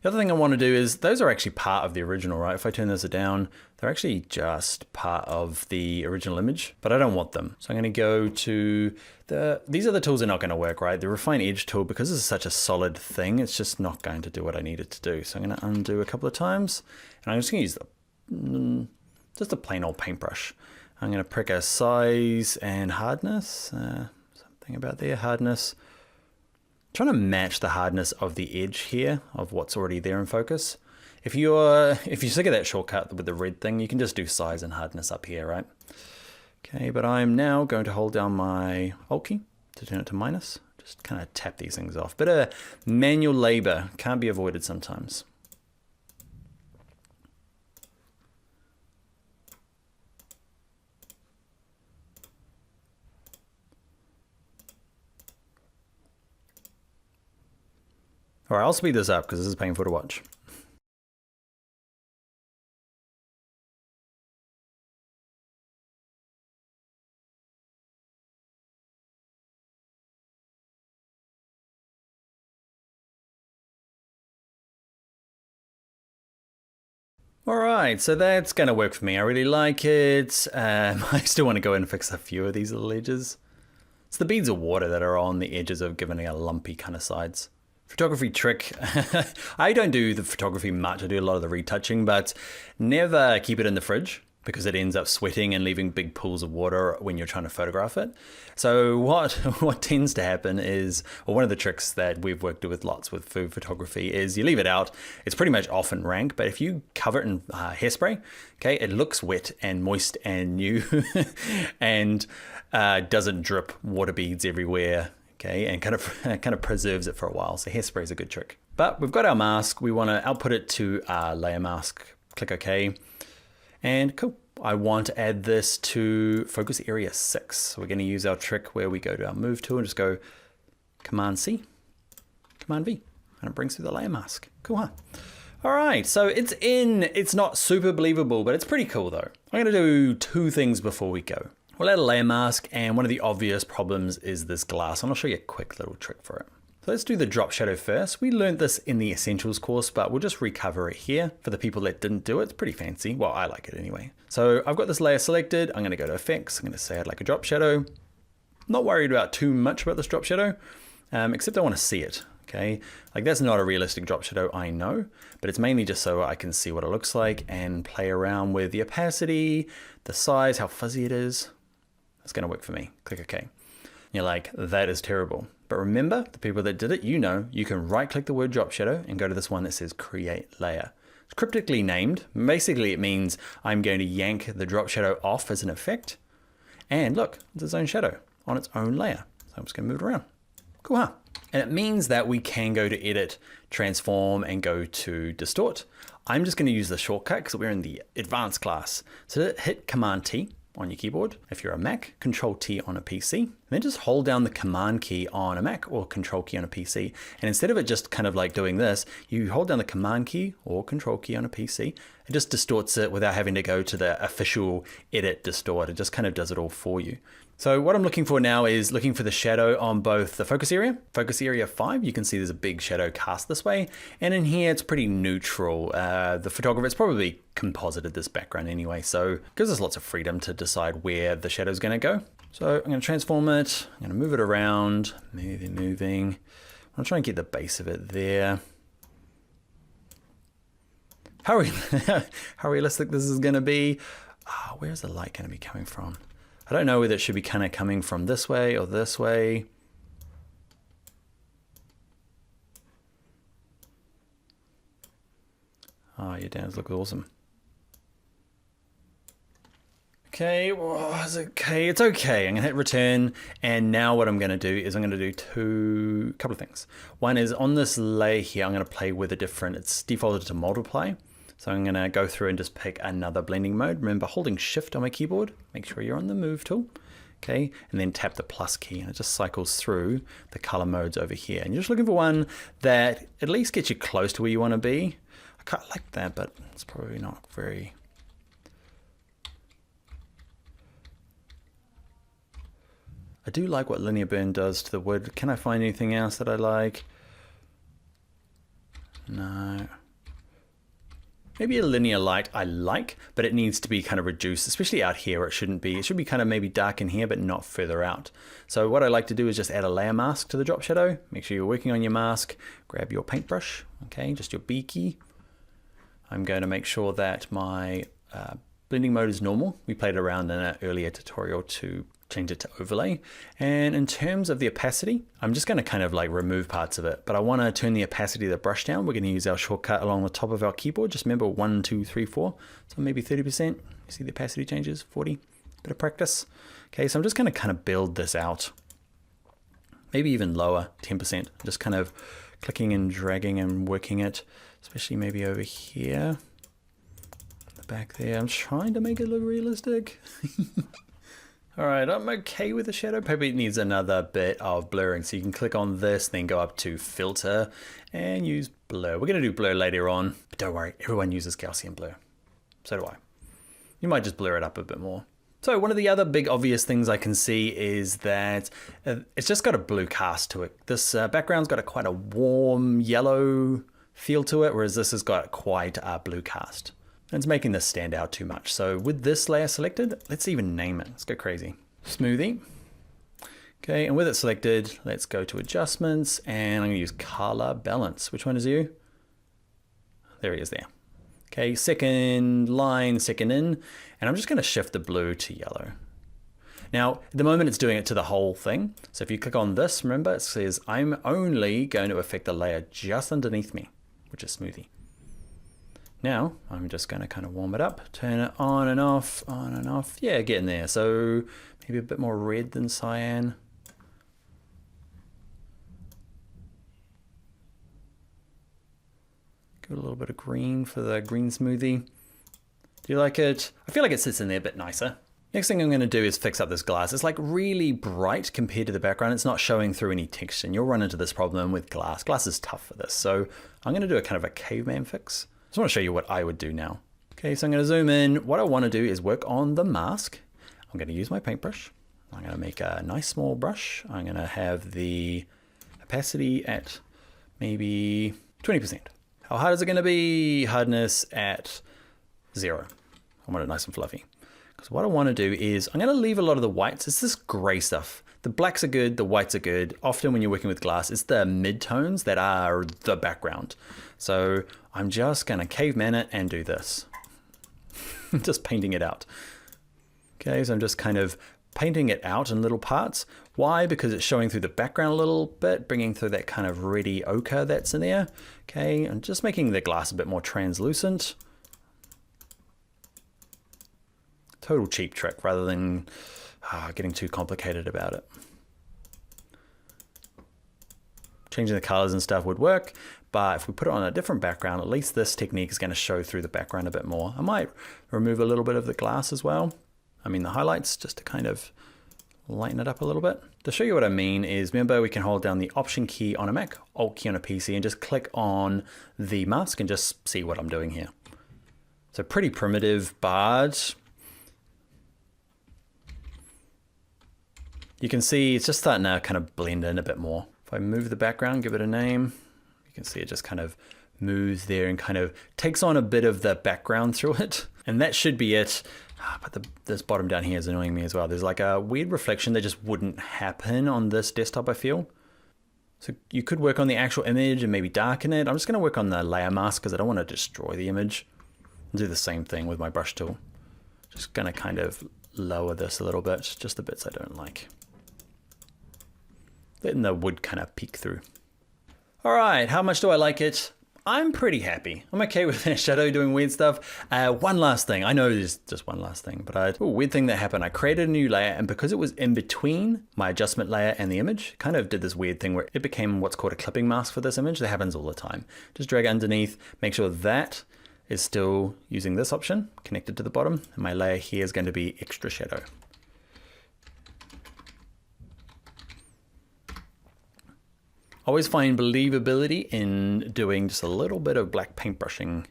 The other thing I want to do is, those are actually part of the original, right? If I turn this down, they're actually just part of the original image, but I don't want them. So I'm going to go to these other tools are not going to work, right? The refine edge tool, because this is such a solid thing, it's just not going to do what I need it to do. So I'm going to undo a couple of times, and I'm just going to use just a plain old paintbrush. I'm going to pick a size and hardness, something about there, hardness. Trying to match the hardness of the edge here of what's already there in focus. If you're sick of that shortcut with the red thing, you can just do size and hardness up here, right? Okay, but I'm now going to hold down my Alt key to turn it to minus. Just kind of tap these things off. Bit of manual labor, can't be avoided sometimes. All right, I'll speed this up because this is painful to watch. All right, so that's gonna work for me. I really like it. I still want to go in and fix a few of these little edges. It's the beads of water that are on the edges of giving it a lumpy kind of sides. Photography trick. I don't do the photography much. I do a lot of the retouching, but never keep it in the fridge because it ends up sweating and leaving big pools of water when you're trying to photograph it. So what tends to happen is, or one of the tricks that we've worked with lots with food photography is you leave it out. It's pretty much off in rank, but if you cover it in hairspray, okay, it looks wet and moist and new and doesn't drip water beads everywhere. Okay, and kind of preserves it for a while. So hairspray is a good trick. But we've got our mask. We want to output it to our layer mask. Click OK. And cool. I want to add this to focus area 6. So we're going to use our trick where we go to our move tool and just go Command C, Command V, and it brings through the layer mask. Cool, huh? All right, so it's in. It's not super believable, but it's pretty cool though. I'm going to do 2 things before we go. We'll add a layer mask, and one of the obvious problems is this glass, and I'll show you a quick little trick for it. So let's do the drop shadow first. We learned this in the Essentials course, but we'll just recover it here for the people that didn't do it. It's pretty fancy. Well, I like it anyway. So I've got this layer selected. I'm going to go to Effects. I'm going to say I'd like a drop shadow. Not worried about too much about this drop shadow, except I want to see it. Okay, like that's not a realistic drop shadow, I know, but it's mainly just so I can see what it looks like and play around with the opacity, the size, how fuzzy it is. It's gonna work for me. Click OK. You're like, that is terrible. But remember, the people that did it, you know, you can right click the word drop shadow and go to this one that says create layer. It's cryptically named. Basically, it means I'm going to yank the drop shadow off as an effect. And look, it's its own shadow on its own layer. So I'm just gonna move it around. Cool, huh? And it means that we can go to edit, transform, and go to distort. I'm just gonna use the shortcut because we're in the advanced class. So hit Command T on your keyboard. If you're a Mac, Control T on a PC, and then just hold down the Command key on a Mac or Control key on a PC. And instead of it just kind of like doing this, you hold down the Command key or Control key on a PC. It just distorts it without having to go to the official edit distort. It just kind of does it all for you. So what I'm looking for now is looking for the shadow on both the focus area 5, you can see there's a big shadow cast this way. And in here, it's pretty neutral. The photographer, it's probably composited this background anyway, so it gives us lots of freedom to decide where the shadow is gonna go. So I'm gonna transform it, I'm gonna move it around, moving. I'm trying to get the base of it there. How realistic this is gonna be. Where's the light gonna be coming from? I don't know whether it should be kind of coming from this way or this way. Oh, your dams look awesome. Okay, well, it's okay. It's okay. I'm gonna hit return, and now what I'm gonna do is I'm gonna do a couple of things. One is on this layer here, I'm gonna play with a different. It's defaulted to multiply. So I'm gonna go through and just pick another blending mode. Remember, holding Shift on my keyboard, make sure you're on the move tool, okay? And then tap the plus key and it just cycles through the color modes over here. And you're just looking for one that at least gets you close to where you wanna be. I quite like that, but it's probably not very... I do like what linear burn does to the wood. Can I find anything else that I like? No. Maybe a linear light I like, but it needs to be kind of reduced, especially out here where it shouldn't be. It should be kind of maybe dark in here, but not further out. So what I like to do is just add a layer mask to the drop shadow. Make sure you're working on your mask. Grab your paintbrush, okay, just your B key. I'm going to make sure that my blending mode is normal. We played around in an earlier tutorial to change it to overlay. And in terms of the opacity, I'm just going to kind of like remove parts of it, but I want to turn the opacity of the brush down. We're going to use our shortcut along the top of our keyboard. Just remember 1, 2, 3, 4. So maybe 30%. You see the opacity changes, 40, bit of practice. Okay, so I'm just going to kind of build this out. Maybe even lower, 10%. Just kind of clicking and dragging and working it, especially maybe over here. The back there. I'm trying to make it look realistic. All right, I'm okay with the shadow. Maybe it needs another bit of blurring. So you can click on this, then go up to filter and use blur. We're gonna do blur later on, but don't worry, everyone uses Gaussian blur. So do I. You might just blur it up a bit more. So one of the other big obvious things I can see is that it's just got a blue cast to it. This background's got quite a warm yellow feel to it, whereas this has got quite a blue cast. And it's making this stand out too much. So with this layer selected, let's even name it. Let's go crazy. Smoothie. Okay, and with it selected, let's go to adjustments and I'm gonna use color balance. Which one is you? There he is there. Okay, second line, second in, and I'm just gonna shift the blue to yellow. Now, at the moment it's doing it to the whole thing. So if you click on this, remember it says, I'm only going to affect the layer just underneath me, which is smoothie. Now, I'm just gonna kind of warm it up, turn it on and off, Yeah, getting there. So maybe a bit more red than cyan. Give it a little bit of green for the green smoothie. Do you like it? I feel like it sits in there a bit nicer. Next thing I'm gonna do is fix up this glass. It's like really bright compared to the background. It's not showing through any texture, and you'll run into this problem with glass. Glass is tough for this. So I'm gonna do a kind of a caveman fix. I just want to show you what I would do now. Okay, so I'm going to zoom in. What I want to do is work on the mask. I'm going to use my paintbrush. I'm going to make a nice small brush. I'm going to have the opacity at maybe 20%. How hard is it going to be? Hardness at 0. I want it nice and fluffy. Because what I want to do is I'm going to leave a lot of the whites. It's this gray stuff The blacks are good, the whites are good. Often when you're working with glass, it's the midtones that are the background. So I'm just gonna caveman it and do this. Just painting it out. Okay, so I'm just kind of painting it out in little parts. Why? Because it's showing through the background a little bit, bringing through that kind of reddy ochre that's in there. Okay, and just making the glass a bit more translucent. Total cheap trick rather than getting too complicated about it. Changing the colors and stuff would work, but if we put it on a different background, at least this technique is going to show through the background a bit more. I might remove a little bit of the glass as well. I mean the highlights, just to kind of lighten it up a little bit. To show you what I mean is, remember we can hold down the Option key on a Mac, Alt key on a PC, and just click on the mask and just see what I'm doing here. So pretty primitive, but you can see it's just starting to kind of blend in a bit more. If I move the background, give it a name, you can see it just kind of moves there and kind of takes on a bit of the background through it. And that should be it. But this bottom down here is annoying me as well. There's like a weird reflection that just wouldn't happen on this desktop, I feel. So you could work on the actual image and maybe darken it. I'm just gonna work on the layer mask because I don't want to destroy the image. I'll do the same thing with my brush tool. Just gonna kind of lower this a little bit, just the bits I don't like. Letting the wood kind of peek through. All right, how much do I like it? I'm pretty happy. I'm okay with that shadow doing weird stuff. One last thing. I know there's just one last thing, but weird thing that happened. I created a new layer, and because it was in between my adjustment layer and the image, kind of did this weird thing where it became what's called a clipping mask for this image. That happens all the time. Just drag it underneath, make sure that is still using this option connected to the bottom. And my layer here is going to be extra shadow. Always find believability in doing just a little bit of black paintbrushing.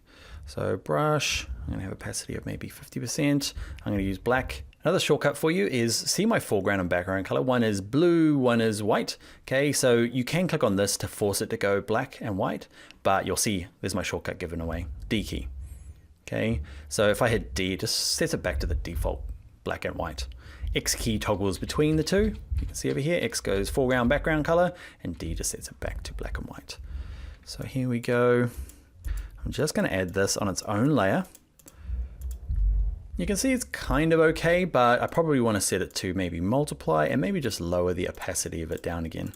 So brush, I'm going to have opacity of maybe 50%. I'm going to use black. Another shortcut for you is see my foreground and background color. One is blue, one is white. Okay, so you can click on this to force it to go black and white, but you'll see there's my shortcut given away, D key. Okay, so if I hit D, it just sets it back to the default black and white. X key toggles between the two. You can see over here, X goes foreground, background color, and D just sets it back to black and white. So here we go. I'm just going to add this on its own layer. You can see it's kind of okay, but I probably want to set it to maybe multiply and maybe just lower the opacity of it down again.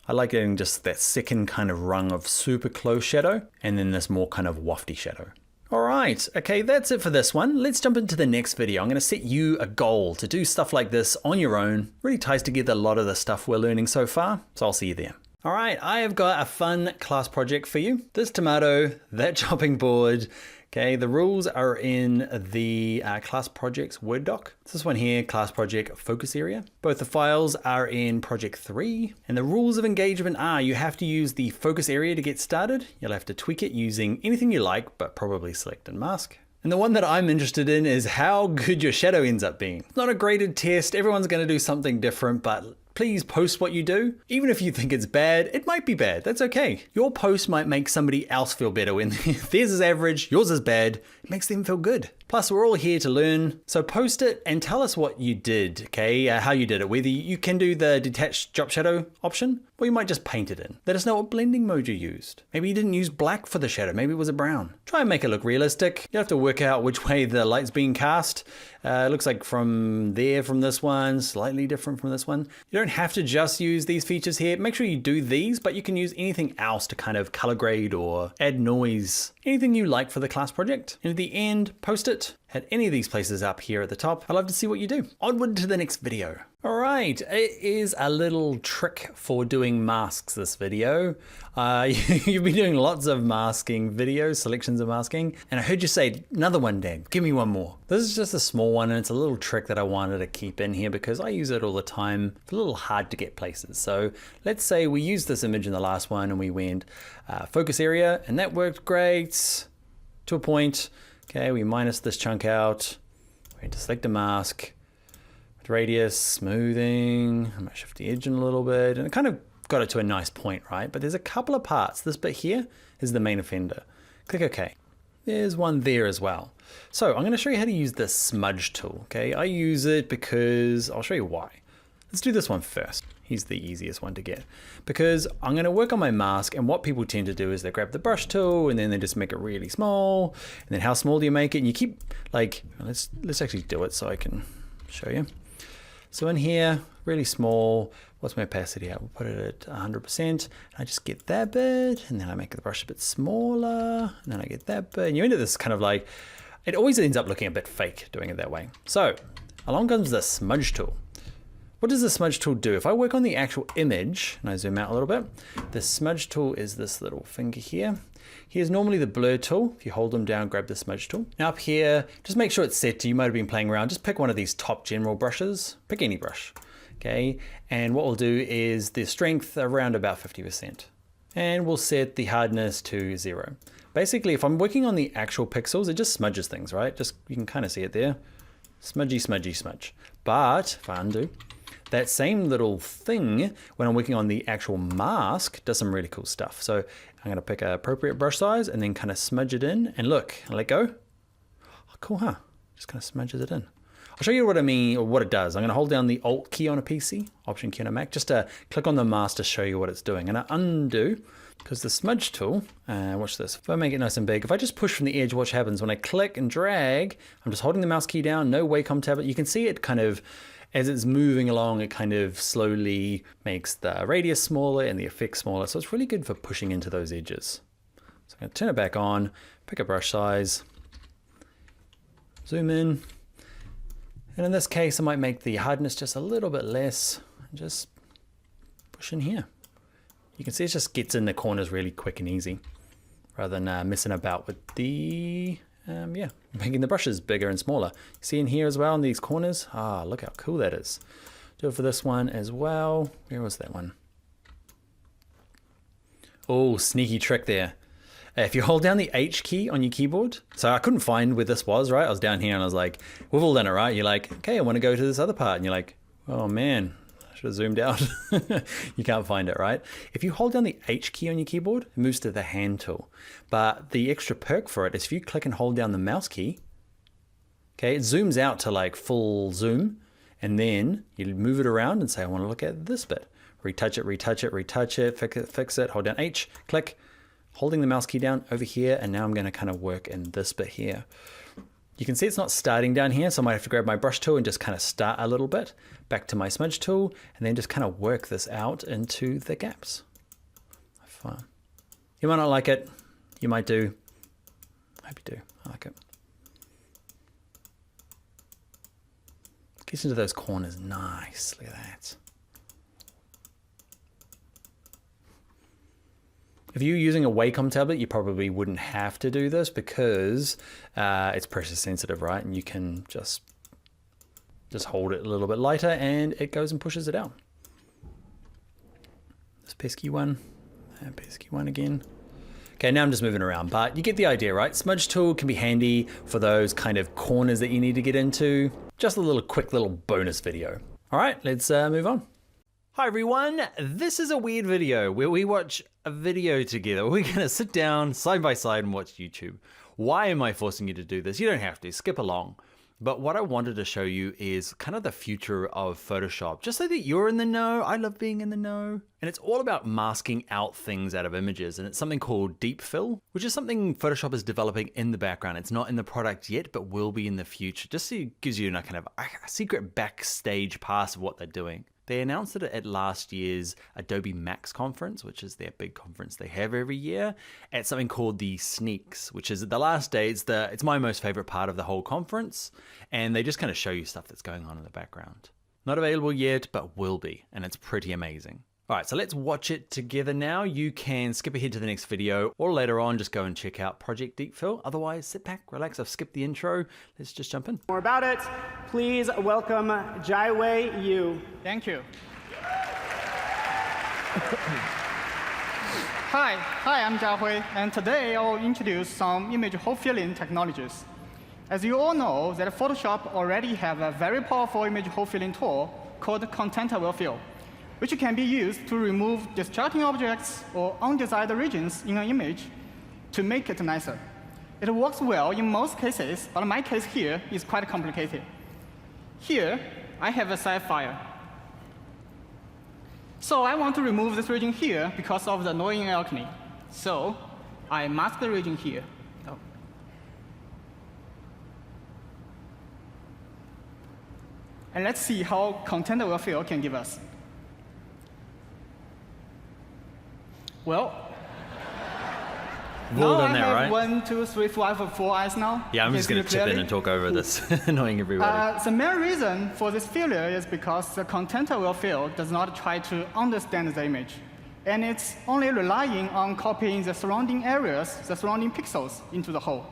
I like getting just that second kind of rung of super close shadow and then this more kind of wafty shadow. All right, okay, that's it for this one. Let's jump into the next video. I'm gonna set you a goal to do stuff like this on your own. Really ties together a lot of the stuff we're learning so far, so I'll see you there. All right, I have got a fun class project for you. This tomato, that chopping board. Okay, the rules are in the class projects Word doc. This one here, class project focus area. Both the files are in project 3. And the rules of engagement are you have to use the focus area to get started. You'll have to tweak it using anything you like, but probably select and mask. And the one that I'm interested in is how good your shadow ends up being. It's not a graded test. Everyone's going to do something different, but please post what you do. Even if you think it's bad, it might be bad. That's okay. Your post might make somebody else feel better when theirs is average, yours is bad. It makes them feel good. Plus, we're all here to learn. So post it and tell us what you did, okay? How you did it. Whether you can do the detached drop shadow option, or you might just paint it in. Let us know what blending mode you used. Maybe you didn't use black for the shadow. Maybe it was a brown. Try and make it look realistic. You have to work out which way the light's being cast. It looks like from there, from this one, slightly different from this one. You don't have to just use these features here. Make sure you do these, but you can use anything else to kind of color grade or add noise. Anything you like for the class project. And at the end, post it at any of these places up here at the top. I'd love to see what you do. Onward to the next video. All right, it is a little trick for doing masks this video. You've been doing lots of masking videos, selections of masking, and I heard you say, another one, Dad, give me one more. This is just a small one, and it's a little trick that I wanted to keep in here because I use it all the time. It's a little hard to get places. So let's say we used this image in the last one and we went focus area, and that worked great to a point. Okay, we minus this chunk out. We need to select a mask. Radius, smoothing, I might shift the edge in a little bit, and it kind of got it to a nice point, right? But there's a couple of parts. This bit here is the main offender. Click OK. There's one there as well. So I'm going to show you how to use the smudge tool, okay? I use it because, I'll show you why. Let's do this one first. He's the easiest one to get because I'm going to work on my mask, and what people tend to do is they grab the brush tool and then they just make it really small. And then how small do you make it? And you keep like, let's actually do it so I can show you. So in here, really small. What's my opacity at? We'll put it at 100%. I just get that bit, and then I make the brush a bit smaller, and then I get that bit. And you end up this kind of like, it always ends up looking a bit fake doing it that way. So along comes the smudge tool. What does the smudge tool do? If I work on the actual image, and I zoom out a little bit, the smudge tool is this little finger here. Here's normally the blur tool. If you hold them down, grab the smudge tool. Now up here, just make sure it's set to, you might have been playing around, just pick one of these top general brushes, pick any brush, okay? And what we'll do is the strength around about 50%. And we'll set the hardness to 0. Basically, if I'm working on the actual pixels, it just smudges things, right? Just, you can kind of see it there. Smudgy, smudgy, smudge. But if I undo, that same little thing, when I'm working on the actual mask, does some really cool stuff. So I'm gonna pick an appropriate brush size and then kind of smudge it in, and look, and let go. Oh, cool, huh? Just kind of smudges it in. I'll show you what I mean, or what it does. I'm gonna hold down the Alt key on a PC, Option key on a Mac, just to click on the mask to show you what it's doing. And I undo, because the smudge tool, watch this. If I make it nice and big, if I just push from the edge, watch what happens. When I click and drag, I'm just holding the mouse key down, no Wacom tablet. You can see it kind of, as it's moving along, it kind of slowly makes the radius smaller and the effect smaller. So it's really good for pushing into those edges. So I'm gonna turn it back on, pick a brush size, zoom in. And in this case, I might make the hardness just a little bit less and just push in here. You can see it just gets in the corners really quick and easy rather than messing about with the, making the brushes bigger and smaller. See in here as well in these corners? Ah, look how cool that is. Do it for this one as well. Where was that one? Oh, sneaky trick there. If you hold down the H key on your keyboard, so I couldn't find where this was, right? I was down here and I was like, we've all done it, right? You're like, okay, I want to go to this other part. And you're like, oh man, I should have zoomed out. You can't find it, right? If you hold down the H key on your keyboard, it moves to the hand tool. But the extra perk for it is if you click and hold down the mouse key, okay, it zooms out to like full zoom, and then you move it around and say, I want to look at this bit. Retouch it, retouch it, retouch it, fix it, hold down H, click, holding the mouse key down over here, and now I'm going to kind of work in this bit here. You can see it's not starting down here, so I might have to grab my brush tool and just kind of start a little bit, back to my smudge tool, and then just kind of work this out into the gaps. Fun. You might not like it, you might do. I hope you do, I like it. Gets into those corners nice, look at that. If you're using a Wacom tablet, you probably wouldn't have to do this because it's pressure sensitive, right? And you can just hold it a little bit lighter and it goes and pushes it out. This pesky one, that pesky one again. Okay, now I'm just moving around, but you get the idea, right? Smudge tool can be handy for those kind of corners that you need to get into. Just a little quick little bonus video. All right, let's move on. Hi everyone, this is a weird video where we watch a video together. We're gonna sit down side by side and watch YouTube. Why am I forcing you to do this? You don't have to, skip along. But what I wanted to show you is kind of the future of Photoshop, just so that you're in the know. I love being in the know. And it's all about masking out things out of images. And it's something called deep fill, which is something Photoshop is developing in the background. It's not in the product yet, but will be in the future. Just so it gives you a kind of a secret backstage pass of what they're doing. They announced it at last year's Adobe Max conference, which is their big conference they have every year, at something called the Sneaks, which is the last day. It's my most favorite part of the whole conference. And they just kind of show you stuff that's going on in the background. Not available yet, but will be. And it's pretty amazing. All right, so let's watch it together now. You can skip ahead to the next video or later on, just go and check out Project Deep Fill. Otherwise, sit back, relax. I've skipped the intro. Let's just jump in. More about it, please welcome Jaiwei Yu. Thank you. Hi, I'm Jiahui, and today I'll introduce some image hole filling technologies. As you all know, that Photoshop already have a very powerful image hole filling tool called Content Aware Fill, which can be used to remove distracting objects or undesired regions in an image to make it nicer. It works well in most cases, but my case here is quite complicated. Here, I have a sapphire. So I want to remove this region here because of the annoying alchemy. So I mask the region here. Oh. And let's see how content-aware fill can give us. Well, We've all now done I that, have right? 1, 2, 3, 4, I have 4 eyes now. Yeah, I'm You just can going to see chip in clearly. and talk over this, annoying everybody. The main reason for this failure is because the content-aware fill does not try to understand the image. And it's only relying on copying the surrounding areas, the surrounding pixels, into the whole.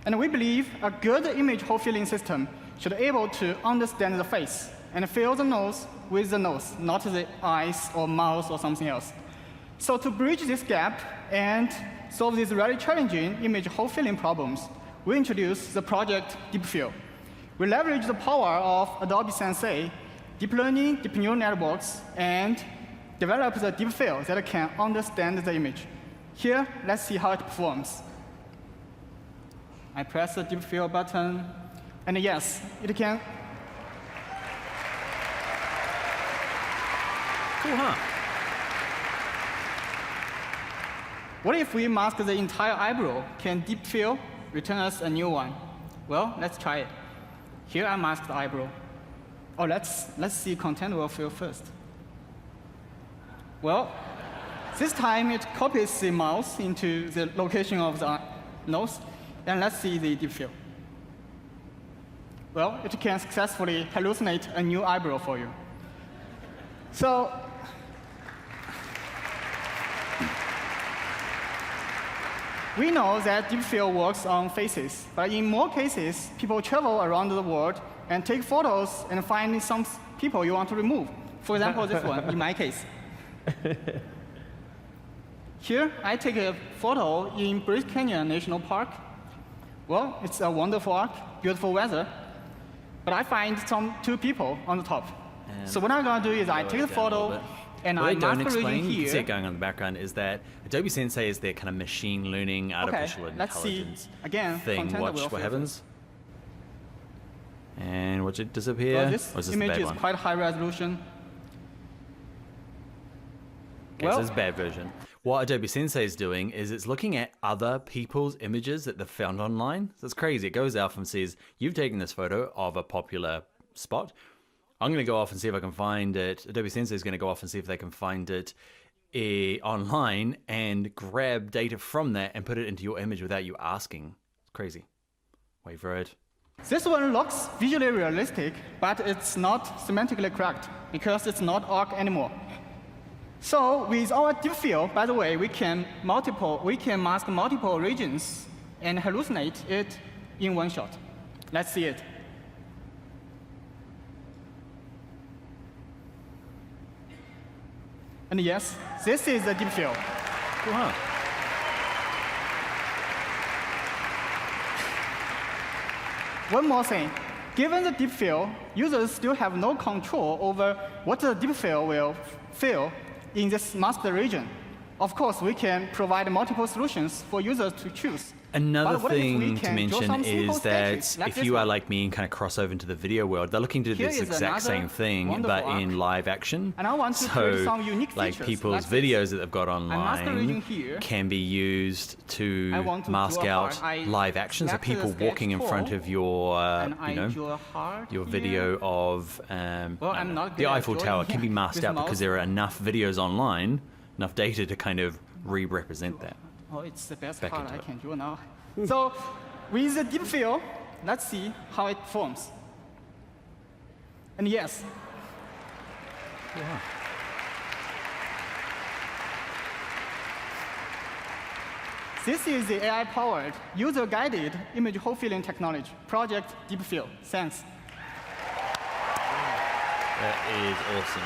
And we believe a good image hole filling system should be able to understand the face and fill the nose with the nose, not the eyes or mouth or something else. So to bridge this gap and solve these really challenging image hole filling problems, we introduced the project Deep Fill. We leverage the power of Adobe Sensei, deep learning, deep neural networks, and develop the deep fill that can understand the image. Here, let's see how it performs. I press the deep fill button, and yes, it can. Cool, huh? What if we mask the entire eyebrow? Can deep fill return us a new one? Well, let's try it. Here I mask the eyebrow. Oh, let's see content-aware fill first. Well, this time it copies the mouse into the location of the nose, and let's see the deep fill. Well, it can successfully hallucinate a new eyebrow for you. So, we know that deep fill works on faces, but in more cases, people travel around the world and take photos and find some people you want to remove. For example, this one, in my case. Here, I take a photo in Bryce Canyon National Park. Well, it's a wonderful arc, beautiful weather, but I find two people on the top. So what I'm going to do is I take the photo, and What I they don't mask the region explain, you can see it here. going on in the background, is that Adobe Sensei is their kind of machine learning, artificial let's see, intelligence again, thing. content-aware Watch what fill. happens. And watch it disappear. Well, Or this is this the image bad is one? quite high resolution. Okay, well- so this is bad version. What Adobe Sensei is doing is it's looking at other people's images that they've found online. So it's crazy. It goes off and says, you've taken this photo of a popular spot. I'm going to go off and see if I can find it. Adobe Sensei is going to go off and see if they can find it online and grab data from that and put it into your image without you asking. It's crazy. Wait for it. This one looks visually realistic, but it's not semantically correct because it's not arc anymore. So with our deep fill, by the way, we can mask multiple regions and hallucinate it in one shot. Let's see it. And yes, this is the deep fill. Cool, huh? One more thing. Given the deep fill, users still have no control over what the deep fill will fill in this masked region. Of course, we can provide multiple solutions for users to choose. Another But what if we thing to can draw mention some simple is that sketches, like if this you are one? like me and kind of cross over into the video world, they're looking to do Here this is exact another same thing, wonderful but in arc. live action. And I want to so, create some unique like features, people's like this. videos that they've got mask the region online here. can be used to I want to mask draw a out heart. I live action. So select the people sketch walking in front tool, of your, and you I know, draw a heart your here. video of Well, I'm not the good at Eiffel drawing Tower can be masked with out mouse. because there are enough videos online, enough data to kind of re-represent that. Oh, it's the best Back part into I it. can draw now. So with the deep fill, let's see how it performs. And yes, this is the AI-powered, user-guided image hole filling technology, Project Deep Fill. Thanks. That is awesome.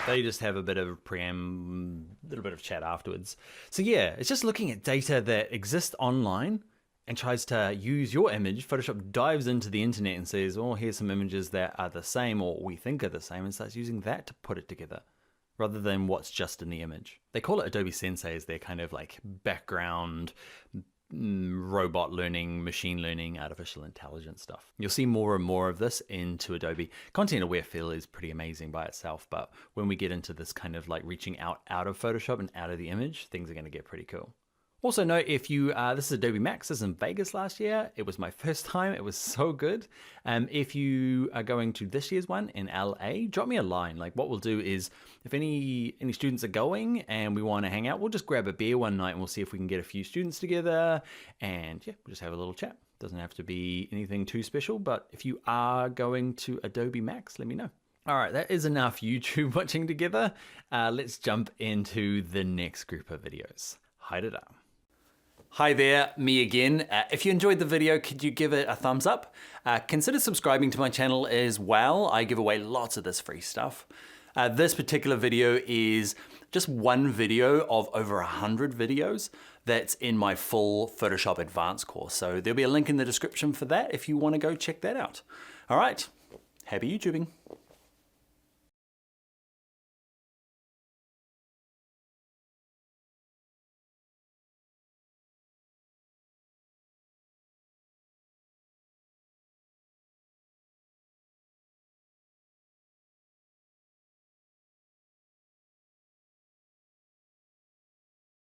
They just have a bit of little bit of chat afterwards. So yeah, it's just looking at data that exists online and tries to use your image. Photoshop dives into the internet and says, oh, here's some images that are the same or we think are the same, and starts using that to put it together rather than what's just in the image. They call it Adobe Sensei as their kind of like background robot learning, machine learning, artificial intelligence stuff. You'll see more and more of this into Adobe. Content-aware fill is pretty amazing by itself, but when we get into this kind of like reaching out of Photoshop and out of the image, things are going to get pretty cool. Also note, if you, this is Adobe Max, this is in Vegas last year. It was my first time, it was so good. If you are going to this year's one in LA, drop me a line. Like what we'll do is, if any students are going and we want to hang out, we'll just grab a beer one night and we'll see if we can get a few students together and yeah, we'll just have a little chat. Doesn't have to be anything too special, but if you are going to Adobe Max, let me know. All right, that is enough YouTube watching together. Let's jump into the next group of videos. Hide it up. Hi there, me again. If you enjoyed the video, could you give it a thumbs up? Consider subscribing to my channel as well. I give away lots of this free stuff. This particular video is just one video of over 100 videos that's in my full Photoshop Advanced course. So there'll be a link in the description for that if you want to go check that out. All right, happy YouTubing.